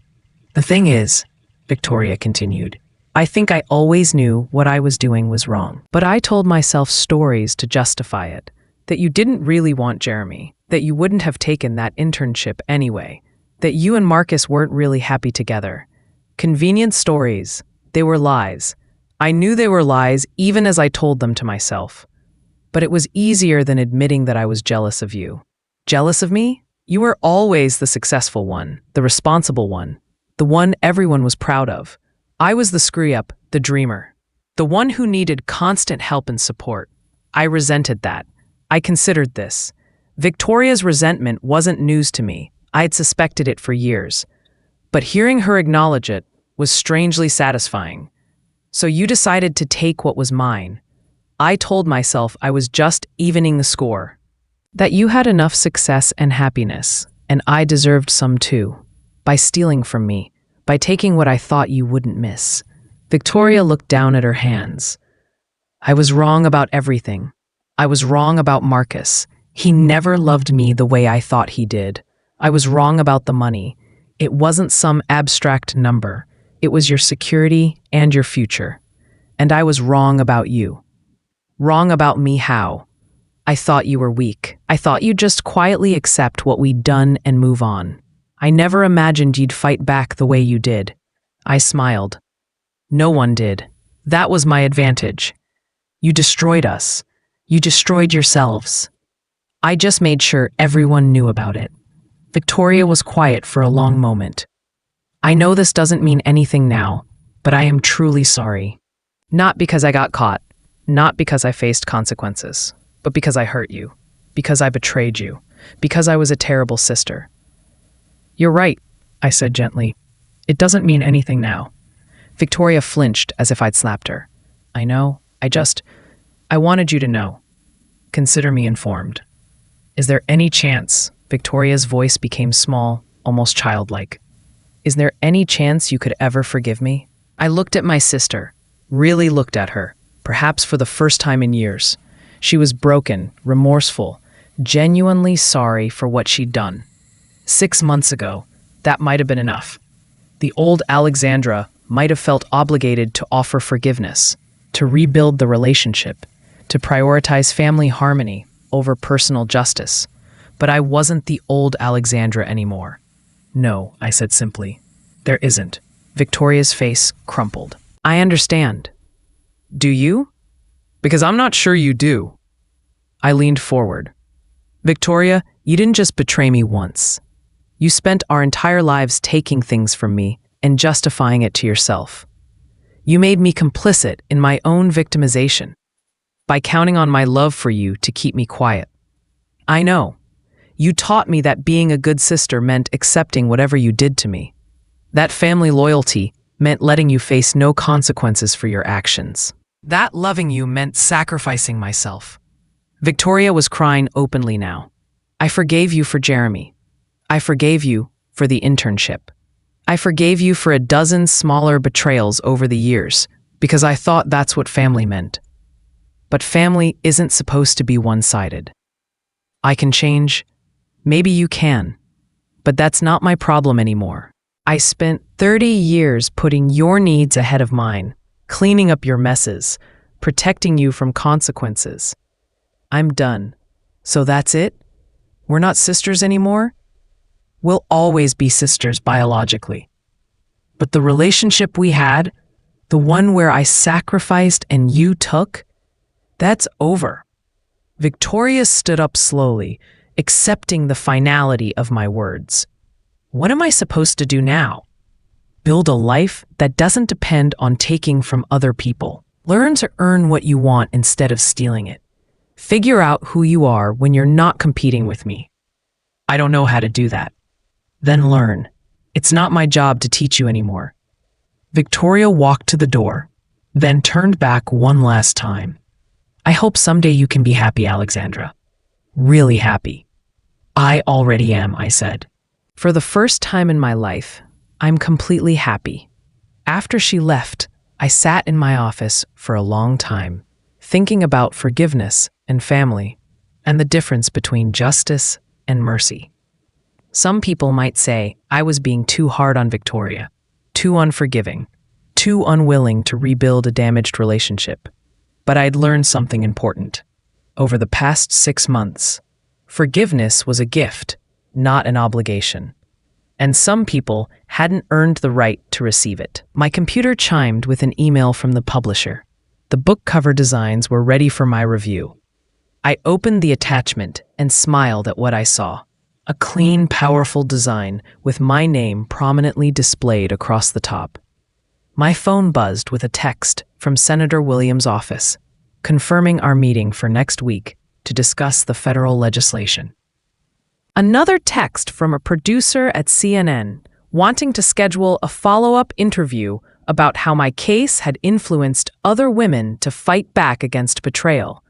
The thing is, Victoria continued. I think I always knew what I was doing was wrong. But I told myself stories to justify it. That you didn't really want Jeremy. That you wouldn't have taken that internship anyway. That you and Marcus weren't really happy together. Convenient stories. They were lies. I knew they were lies even as I told them to myself. But it was easier than admitting that I was jealous of you. Jealous of me? You were always the successful one, the responsible one, the one everyone was proud of. I was the screw-up, the dreamer, the one who needed constant help and support. I resented that. I considered this. Victoria's resentment wasn't news to me. I had suspected it for years. But hearing her acknowledge it was strangely satisfying. So you decided to take what was mine. I told myself I was just evening the score. That you had enough success and happiness, and I deserved some too. By stealing from me, by taking what I thought you wouldn't miss. Victoria looked down at her hands. I was wrong about everything. I was wrong about Marcus. He never loved me the way I thought he did. I was wrong about the money. It wasn't some abstract number. It was your security and your future. And I was wrong about you. Wrong about me how? I thought you were weak. I thought you'd just quietly accept what we'd done and move on. I never imagined you'd fight back the way you did. I smiled. No one did. That was my advantage. You destroyed us. You destroyed yourselves. I just made sure everyone knew about it. Victoria was quiet for a long moment. I know this doesn't mean anything now, but I am truly sorry. Not because I got caught, not because I faced consequences, but because I hurt you, because I betrayed you, because I was a terrible sister. You're right, I said gently. It doesn't mean anything now. Victoria flinched as if I'd slapped her. I know, I wanted you to know. Consider me informed. Is there any chance? Victoria's voice became small, almost childlike. Is there any chance you could ever forgive me? I looked at my sister, really looked at her, perhaps for the first time in years. She was broken, remorseful, genuinely sorry for what she'd done. 6 months ago, that might have been enough. The old Alexandra might have felt obligated to offer forgiveness, to rebuild the relationship, to prioritize family harmony over personal justice. But I wasn't the old Alexandra anymore. No, I said simply. There isn't. Victoria's face crumpled. I understand. Do you? Because I'm not sure you do. I leaned forward. Victoria, you didn't just betray me once. You spent our entire lives taking things from me and justifying it to yourself. You made me complicit in my own victimization by counting on my love for you to keep me quiet. I know. You taught me that being a good sister meant accepting whatever you did to me. That family loyalty meant letting you face no consequences for your actions. That loving you meant sacrificing myself. Victoria was crying openly now. I forgave you for Jeremy. I forgave you for the internship. I forgave you for a dozen smaller betrayals over the years because I thought that's what family meant. But family isn't supposed to be one-sided. I can change. Maybe you can. But that's not my problem anymore. I spent 30 years putting your needs ahead of mine, cleaning up your messes, protecting you from consequences. I'm done. So that's it? We're not sisters anymore? We'll always be sisters biologically. But the relationship we had, the one where I sacrificed and you took, that's over. Victoria stood up slowly, accepting the finality of my words. What am I supposed to do now? Build a life that doesn't depend on taking from other people. Learn to earn what you want instead of stealing it. Figure out who you are when you're not competing with me. I don't know how to do that. Then learn. It's not my job to teach you anymore. Victoria walked to the door, then turned back one last time. I hope someday you can be happy, Alexandra. Really happy. I already am, I said. For the first time in my life, I'm completely happy. After she left, I sat in my office for a long time, thinking about forgiveness and family, and the difference between justice and mercy. Some people might say I was being too hard on Victoria, too unforgiving, too unwilling to rebuild a damaged relationship. But I'd learned something important. Over the past 6 months, forgiveness was a gift, not an obligation. And some people hadn't earned the right to receive it. My computer chimed with an email from the publisher. The book cover designs were ready for my review. I opened the attachment and smiled at what I saw. A clean, powerful design with my name prominently displayed across the top. My phone buzzed with a text from Senator Williams' office, confirming our meeting for next week to discuss the federal legislation. Another text from a producer at CNN wanting to schedule a follow-up interview about how my case had influenced other women to fight back against betrayal.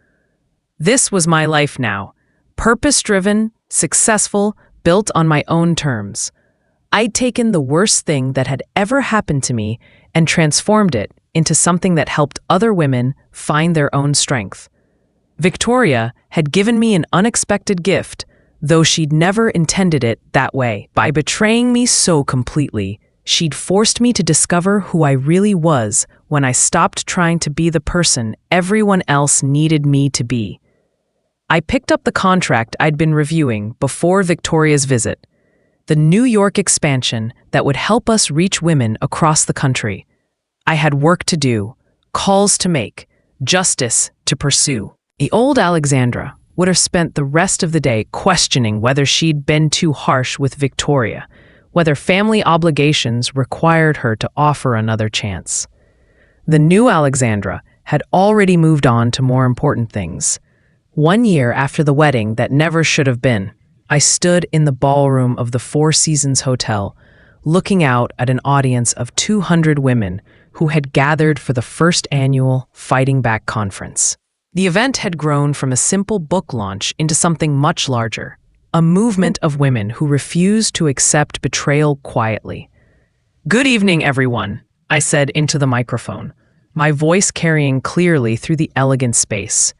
This was my life now, purpose-driven, successful, built on my own terms. I'd taken the worst thing that had ever happened to me and transformed it into something that helped other women find their own strength. Victoria had given me an unexpected gift, though she'd never intended it that way. By betraying me so completely, she'd forced me to discover who I really was when I stopped trying to be the person everyone else needed me to be. I picked up the contract I'd been reviewing before Victoria's visit, the New York expansion that would help us reach women across the country. I had work to do, calls to make, justice to pursue. The old Alexandra would have spent the rest of the day questioning whether she'd been too harsh with Victoria, whether family obligations required her to offer another chance. The new Alexandra had already moved on to more important things. 1 year after the wedding that never should have been, I stood in the ballroom of the Four Seasons Hotel, looking out at an audience of 200 women who had gathered for the first annual Fighting Back conference. The event had grown from a simple book launch into something much larger, a movement of women who refused to accept betrayal quietly. "Good evening, everyone," I said into the microphone, my voice carrying clearly through the elegant space.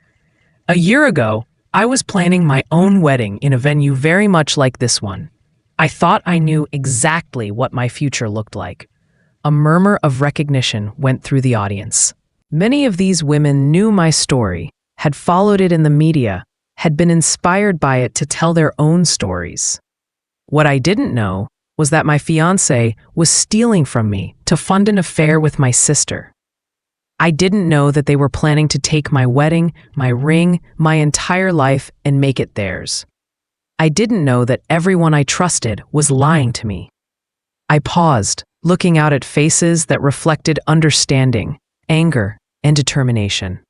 "A year ago, I was planning my own wedding in a venue very much like this one. I thought I knew exactly what my future looked like." A murmur of recognition went through the audience. Many of these women knew my story, had followed it in the media, had been inspired by it to tell their own stories. What I didn't know was that my fiancé was stealing from me to fund an affair with my sister. I didn't know that they were planning to take my wedding, my ring, my entire life and make it theirs. I didn't know that everyone I trusted was lying to me. I paused, looking out at faces that reflected understanding, anger, and determination.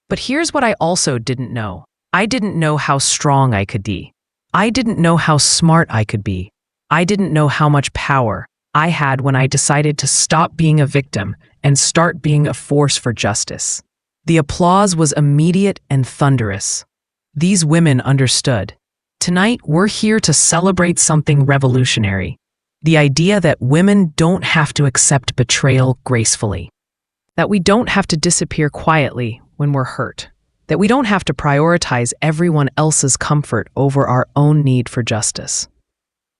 But here's what I also didn't know. I didn't know how strong I could be. I didn't know how smart I could be. I didn't know how much power I had when I decided to stop being a victim and start being a force for justice. The applause was immediate and thunderous. These women understood. Tonight, we're here to celebrate something revolutionary. The idea that women don't have to accept betrayal gracefully. That we don't have to disappear quietly when we're hurt. That we don't have to prioritize everyone else's comfort over our own need for justice.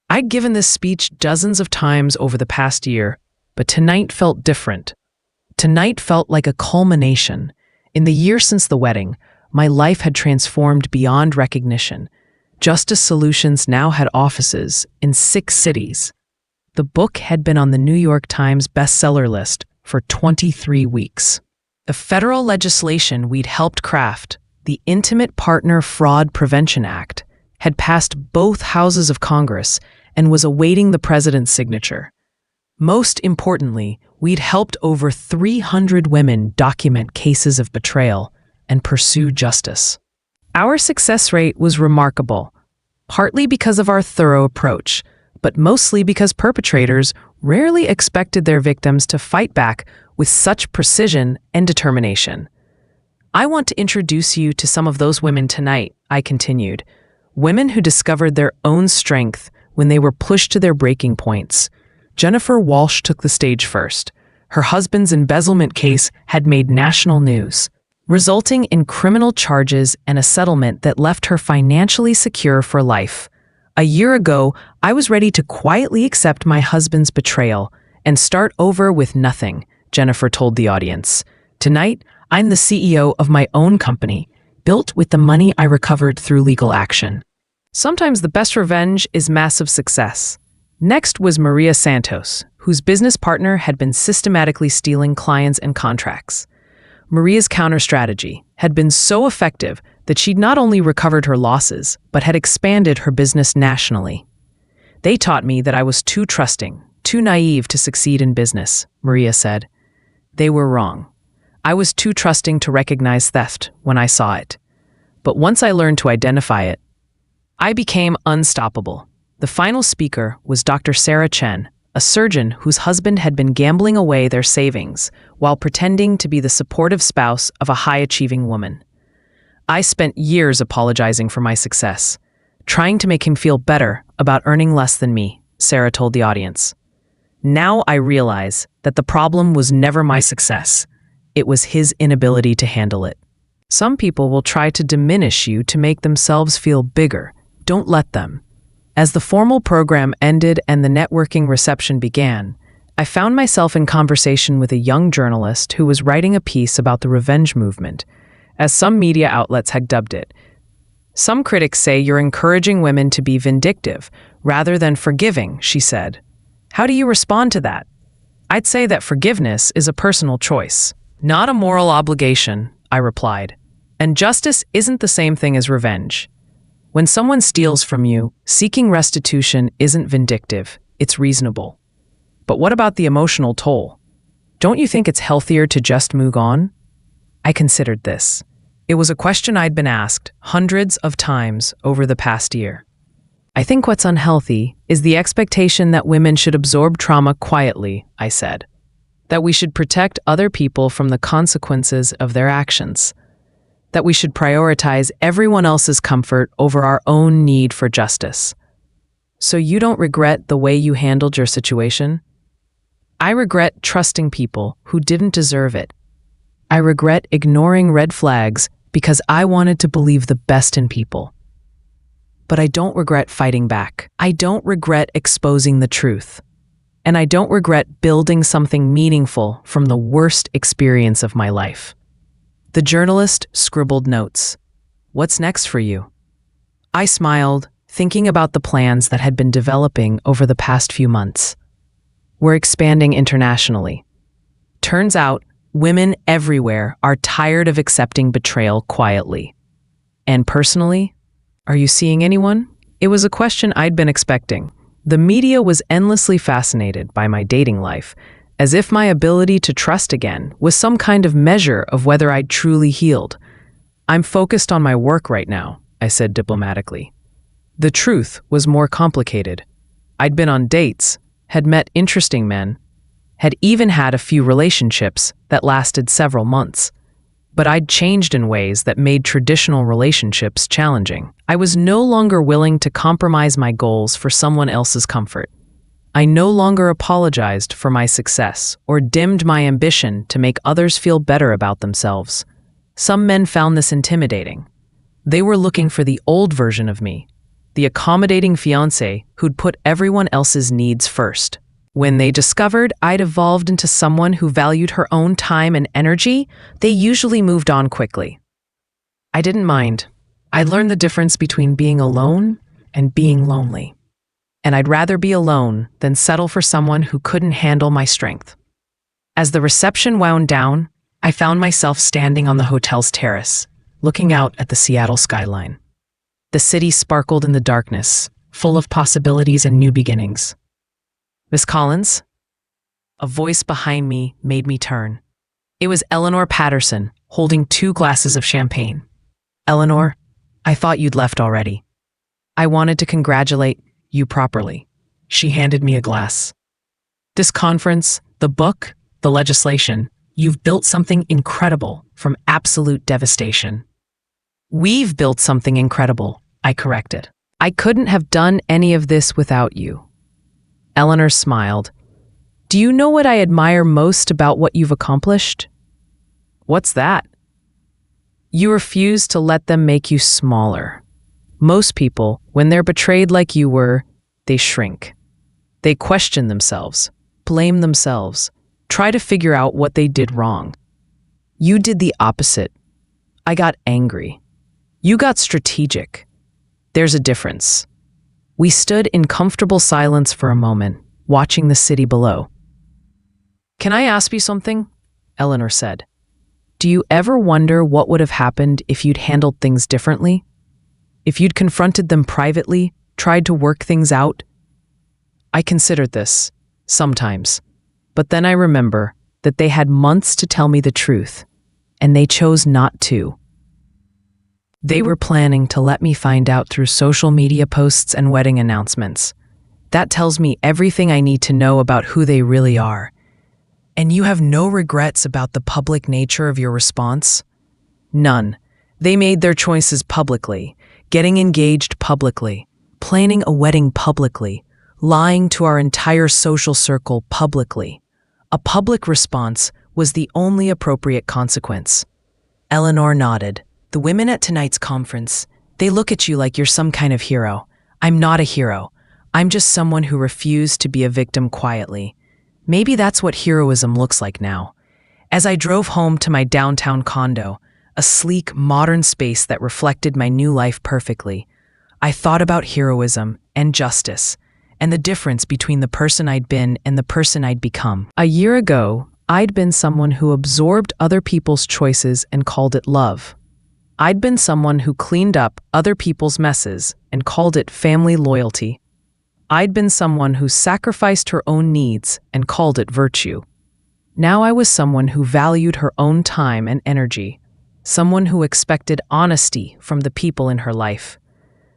I'd given this speech dozens of times over the past year, but tonight felt different. Tonight felt like a culmination. In the year since the wedding, my life had transformed beyond recognition. Justice Solutions now had offices in 6 cities. The book had been on the New York Times bestseller list for 23 weeks. The federal legislation we'd helped craft, the Intimate Partner Fraud Prevention Act, had passed both houses of Congress and was awaiting the president's signature. Most importantly, we'd helped over 300 women document cases of betrayal and pursue justice. Our success rate was remarkable, partly because of our thorough approach, but mostly because perpetrators rarely expected their victims to fight back with such precision and determination. I want to introduce you to some of those women tonight, I continued. Women who discovered their own strength when they were pushed to their breaking points. Jennifer Walsh took the stage first. Her husband's embezzlement case had made national news, resulting in criminal charges and a settlement that left her financially secure for life. A year ago, I was ready to quietly accept my husband's betrayal, and start over with nothing, Jennifer told the audience. Tonight, I'm the CEO of my own company, built with the money I recovered through legal action. Sometimes the best revenge is massive success. Next was Maria Santos, whose business partner had been systematically stealing clients and contracts. Maria's counter-strategy had been so effective that she'd not only recovered her losses, but had expanded her business nationally. They taught me that I was too trusting, too naive to succeed in business, Maria said. They were wrong. I was too trusting to recognize theft when I saw it. But once I learned to identify it, I became unstoppable. The final speaker was Dr. Sarah Chen, a surgeon whose husband had been gambling away their savings while pretending to be the supportive spouse of a high-achieving woman. I spent years apologizing for my success, trying to make him feel better about earning less than me, Sarah told the audience. Now I realize that the problem was never my success. It was his inability to handle it. Some people will try to diminish you to make themselves feel bigger. Don't let them. As the formal program ended and the networking reception began, I found myself in conversation with a young journalist who was writing a piece about the revenge movement, as some media outlets had dubbed it. Some critics say you're encouraging women to be vindictive rather than forgiving, she said. How do you respond to that? I'd say that forgiveness is a personal choice, not a moral obligation, I replied. And justice isn't the same thing as revenge. When someone steals from you, seeking restitution isn't vindictive, it's reasonable. But what about the emotional toll? Don't you think it's healthier to just move on? I considered this. It was a question I'd been asked hundreds of times over the past year. I think what's unhealthy is the expectation that women should absorb trauma quietly, I said. That we should protect other people from the consequences of their actions. That we should prioritize everyone else's comfort over our own need for justice. So you don't regret the way you handled your situation? I regret trusting people who didn't deserve it. I regret ignoring red flags because I wanted to believe the best in people. But I don't regret fighting back. I don't regret exposing the truth. And I don't regret building something meaningful from the worst experience of my life. The journalist scribbled notes. What's next for you? I smiled, thinking about the plans that had been developing over the past few months. We're expanding internationally. Turns out, women everywhere are tired of accepting betrayal quietly. And personally, are you seeing anyone? It was a question I'd been expecting. The media was endlessly fascinated by my dating life, as if my ability to trust again was some kind of measure of whether I'd truly healed. I'm focused on my work right now, I said diplomatically. The truth was more complicated. I'd been on dates, had met interesting men, had even had a few relationships that lasted several months. But I'd changed in ways that made traditional relationships challenging. I was no longer willing to compromise my goals for someone else's comfort. I no longer apologized for my success or dimmed my ambition to make others feel better about themselves. Some men found this intimidating. They were looking for the old version of me, the accommodating fiancé who'd put everyone else's needs first. When they discovered I'd evolved into someone who valued her own time and energy, they usually moved on quickly. I didn't mind. I learned the difference between being alone and being lonely. And I'd rather be alone than settle for someone who couldn't handle my strength. As the reception wound down, I found myself standing on the hotel's terrace, looking out at the Seattle skyline. The city sparkled in the darkness, full of possibilities and new beginnings. Miss Collins? A voice behind me made me turn. It was Eleanor Patterson, holding 2 glasses of champagne. Eleanor, I thought you'd left already. I wanted to congratulate you properly. She handed me a glass. This conference, the book, the legislation, you've built something incredible from absolute devastation. We've built something incredible, I corrected. I couldn't have done any of this without you. Eleanor smiled. Do you know what I admire most about what you've accomplished? What's that? You refuse to let them make you smaller. Most people, when they're betrayed like you were, they shrink. They question themselves, blame themselves, try to figure out what they did wrong. You did the opposite. I got angry. You got strategic. There's a difference. We stood in comfortable silence for a moment, watching the city below. "Can I ask you something?" Eleanor said. "Do you ever wonder what would have happened if you'd handled things differently? If you'd confronted them privately, tried to work things out?" I considered this, sometimes, but then I remember that they had months to tell me the truth, and they chose not to. They were planning to let me find out through social media posts and wedding announcements. That tells me everything I need to know about who they really are. And you have no regrets about the public nature of your response? None. They made their choices publicly, getting engaged publicly, planning a wedding publicly, lying to our entire social circle publicly. A public response was the only appropriate consequence. Eleanor nodded. "The women at tonight's conference, they look at you like you're some kind of hero. I'm not a hero. I'm just someone who refused to be a victim quietly. Maybe that's what heroism looks like now." As I drove home to my downtown condo, a sleek, modern space that reflected my new life perfectly, I thought about heroism and justice, and the difference between the person I'd been and the person I'd become. A year ago, I'd been someone who absorbed other people's choices and called it love. I'd been someone who cleaned up other people's messes and called it family loyalty. I'd been someone who sacrificed her own needs and called it virtue. Now I was someone who valued her own time and energy, someone who expected honesty from the people in her life,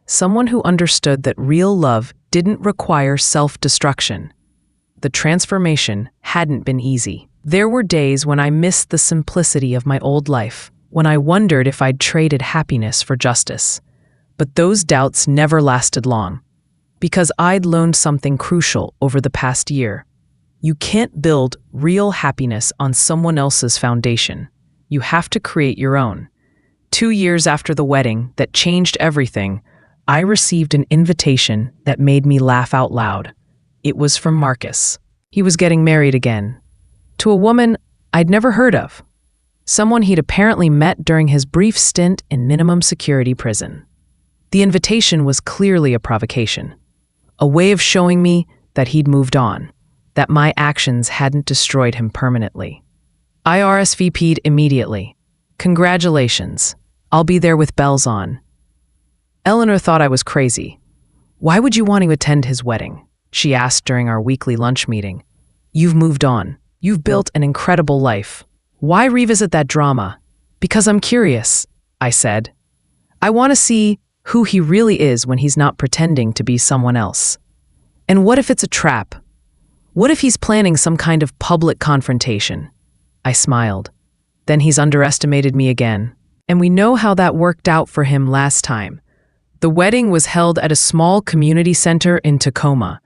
someone who understood that real love didn't require self-destruction. The transformation hadn't been easy. There were days when I missed the simplicity of my old life, when I wondered if I'd traded happiness for justice. But those doubts never lasted long, because I'd learned something crucial over the past year. You can't build real happiness on someone else's foundation. You have to create your own. 2 years after the wedding that changed everything, I received an invitation that made me laugh out loud. It was from Marcus. He was getting married again, to a woman I'd never heard of. Someone he'd apparently met during his brief stint in minimum security prison. The invitation was clearly a provocation, a way of showing me that he'd moved on, that my actions hadn't destroyed him permanently. I RSVP'd immediately. "Congratulations. I'll be there with bells on." Eleanor thought I was crazy. "Why would you want to attend his wedding?" she asked during our weekly lunch meeting. "You've moved on. You've built an incredible life. Why revisit that drama?" "Because I'm curious," I said. "I want to see who he really is when he's not pretending to be someone else. And what if it's a trap? What if he's planning some kind of public confrontation?" I smiled. "Then he's underestimated me again. And we know how that worked out for him last time. The wedding was held at a small community center in Tacoma,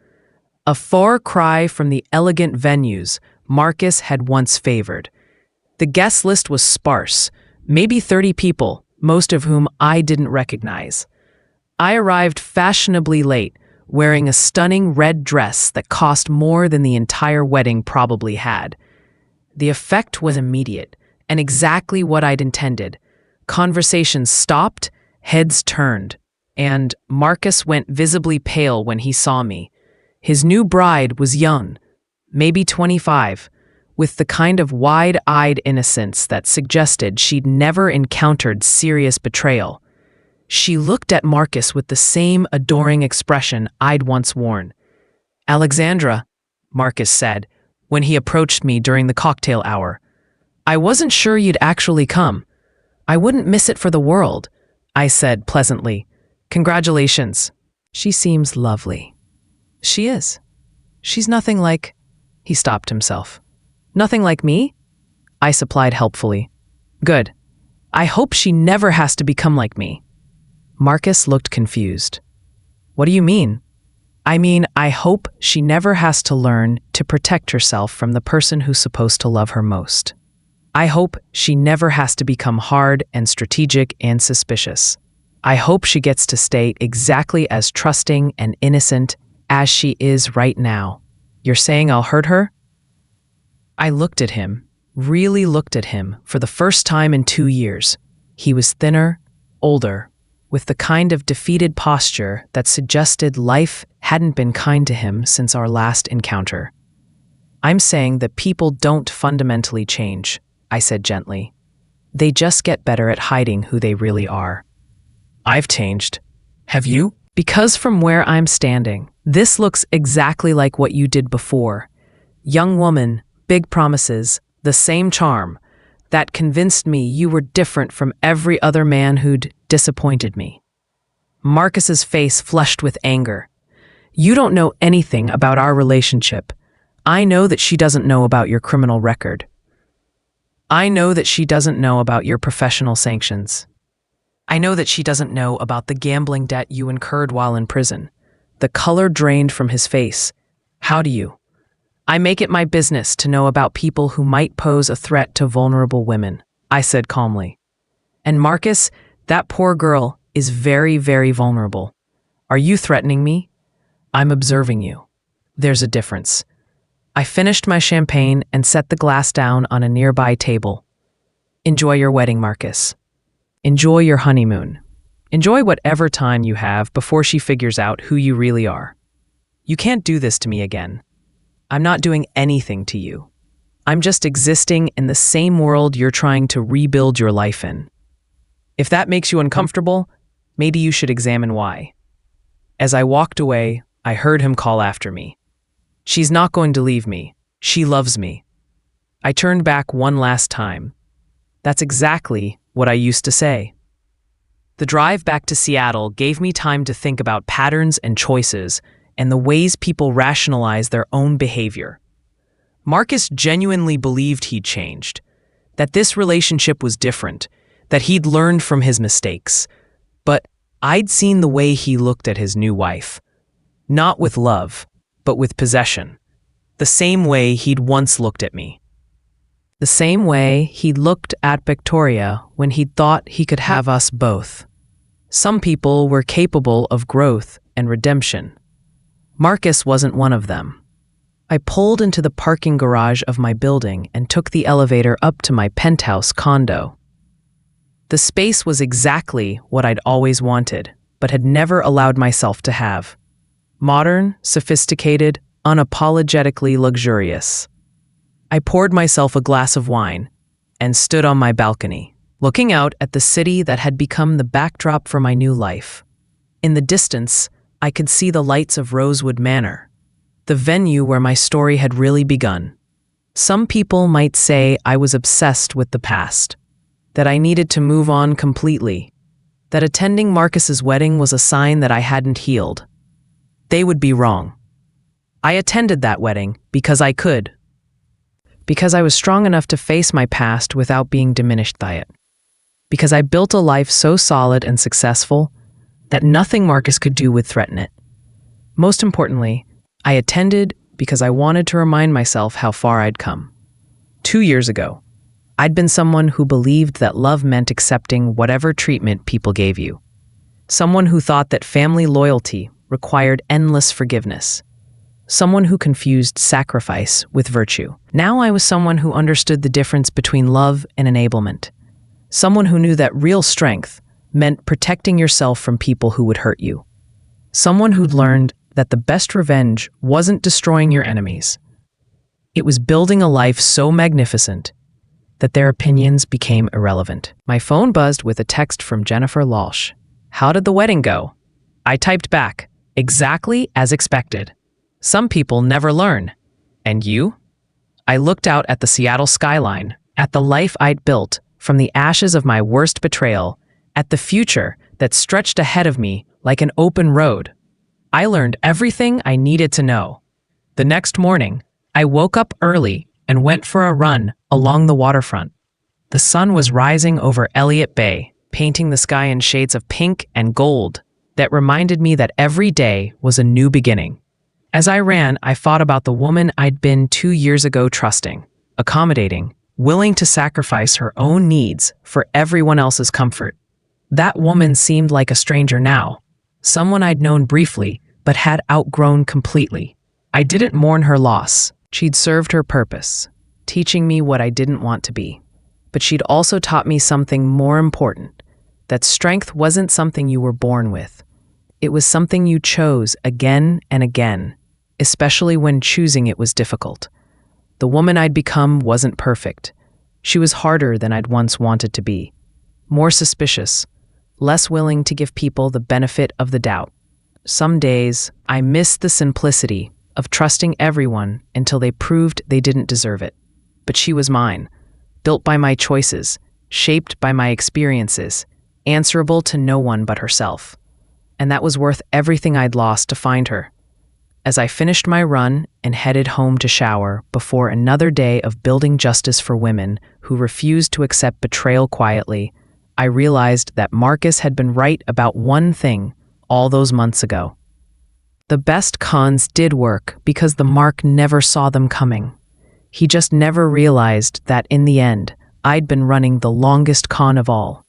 a far cry from the elegant venues Marcus had once favored. The guest list was sparse, maybe 30 people, most of whom I didn't recognize. I arrived fashionably late, wearing a stunning red dress that cost more than the entire wedding probably had. The effect was immediate, and exactly what I'd intended. Conversations stopped, heads turned, and Marcus went visibly pale when he saw me. His new bride was young, maybe 25, with the kind of wide-eyed innocence that suggested she'd never encountered serious betrayal. She looked at Marcus with the same adoring expression I'd once worn. "Alexandra," Marcus said, when he approached me during the cocktail hour. "I wasn't sure you'd actually come. I wouldn't miss it for the world," I said pleasantly. "Congratulations. She seems lovely." "She is. She's nothing like—" He stopped himself. "Nothing like me?" I supplied helpfully. "Good. I hope she never has to become like me." Marcus looked confused. "What do you mean?" "I mean, I hope she never has to learn to protect herself from the person who's supposed to love her most. I hope she never has to become hard and strategic and suspicious. I hope she gets to stay exactly as trusting and innocent as she is right now." "You're saying I'll hurt her?" I looked at him, really looked at him, for the first time in 2 years. He was thinner, older, with the kind of defeated posture that suggested life hadn't been kind to him since our last encounter. "I'm saying that people don't fundamentally change," I said gently. "They just get better at hiding who they really are." "I've changed. Have you?" "Because from where I'm standing, this looks exactly like what you did before. Young woman, big promises, the same charm. That convinced me you were different from every other man who'd disappointed me." Marcus's face flushed with anger. "You don't know anything about our relationship. I know that she doesn't know about your criminal record. I know that she doesn't know about your professional sanctions. I know that she doesn't know about the gambling debt you incurred while in prison." The color drained from his face. "How do you? I make it my business to know about people who might pose a threat to vulnerable women," I said calmly. "And Marcus, that poor girl, is very, very vulnerable. Are you threatening me? I'm observing you. There's a difference." I finished my champagne and set the glass down on a nearby table. "Enjoy your wedding, Marcus. Enjoy your honeymoon. Enjoy whatever time you have before she figures out who you really are. You can't do this to me again. I'm not doing anything to you. I'm just existing in the same world you're trying to rebuild your life in. If that makes you uncomfortable, maybe you should examine why." As I walked away, I heard him call after me. "She's not going to leave me. She loves me." I turned back one last time. That's exactly what I used to say. The drive back to Seattle gave me time to think about patterns and choices and the ways people rationalize their own behavior. Marcus genuinely believed he'd changed, that this relationship was different, that he'd learned from his mistakes. But I'd seen the way he looked at his new wife. Not with love, but with possession. The same way he'd once looked at me. The same way he'd looked at Victoria when he'd thought he could have us both. Some people were capable of growth and redemption. Marcus wasn't one of them. I pulled into the parking garage of my building and took the elevator up to my penthouse condo. The space was exactly what I'd always wanted, but had never allowed myself to have. Modern, sophisticated, unapologetically luxurious. I poured myself a glass of wine and stood on my balcony, looking out at the city that had become the backdrop for my new life. In the distance, I could see the lights of Rosewood Manor, the venue where my story had really begun. Some people might say I was obsessed with the past, that I needed to move on completely, that attending Marcus's wedding was a sign that I hadn't healed. They would be wrong. I attended that wedding because I could. Because I was strong enough to face my past without being diminished by it. Because I built a life so solid and successful that nothing Marcus could do would threaten it. Most importantly, I attended because I wanted to remind myself how far I'd come. 2 years ago, I'd been someone who believed that love meant accepting whatever treatment people gave you. Someone who thought that family loyalty required endless forgiveness. Someone who confused sacrifice with virtue. Now I was someone who understood the difference between love and enablement. Someone who knew that real strength meant protecting yourself from people who would hurt you. Someone who'd learned that the best revenge wasn't destroying your enemies. It was building a life so magnificent that their opinions became irrelevant. My phone buzzed with a text from Jennifer Walsh. "How did the wedding go?" I typed back, "Exactly as expected. Some people never learn. And you?" I looked out at the Seattle skyline, at the life I'd built from the ashes of my worst betrayal, at the future that stretched ahead of me like an open road. I learned everything I needed to know. The next morning, I woke up early and went for a run along the waterfront. The sun was rising over Elliott Bay, painting the sky in shades of pink and gold that reminded me that every day was a new beginning. As I ran, I thought about the woman I'd been 2 years ago, trusting, accommodating, willing to sacrifice her own needs for everyone else's comfort. That woman seemed like a stranger now, someone I'd known briefly but had outgrown completely. I didn't mourn her loss. She'd served her purpose. teaching me what I didn't want to be. But she'd also taught me something more important, that strength wasn't something you were born with. It was something you chose again and again, especially when choosing it was difficult. The woman I'd become wasn't perfect. She was harder than I'd once wanted to be, more suspicious, less willing to give people the benefit of the doubt. Some days, I missed the simplicity of trusting everyone until they proved they didn't deserve it. But she was mine, built by my choices, shaped by my experiences, answerable to no one but herself. And that was worth everything I'd lost to find her. As I finished my run and headed home to shower before another day of building justice for women who refused to accept betrayal quietly, I realized that Marcus had been right about one thing all those months ago. The best cons did work because the Mark never saw them coming. He just never realized that in the end, I'd been running the longest con of all.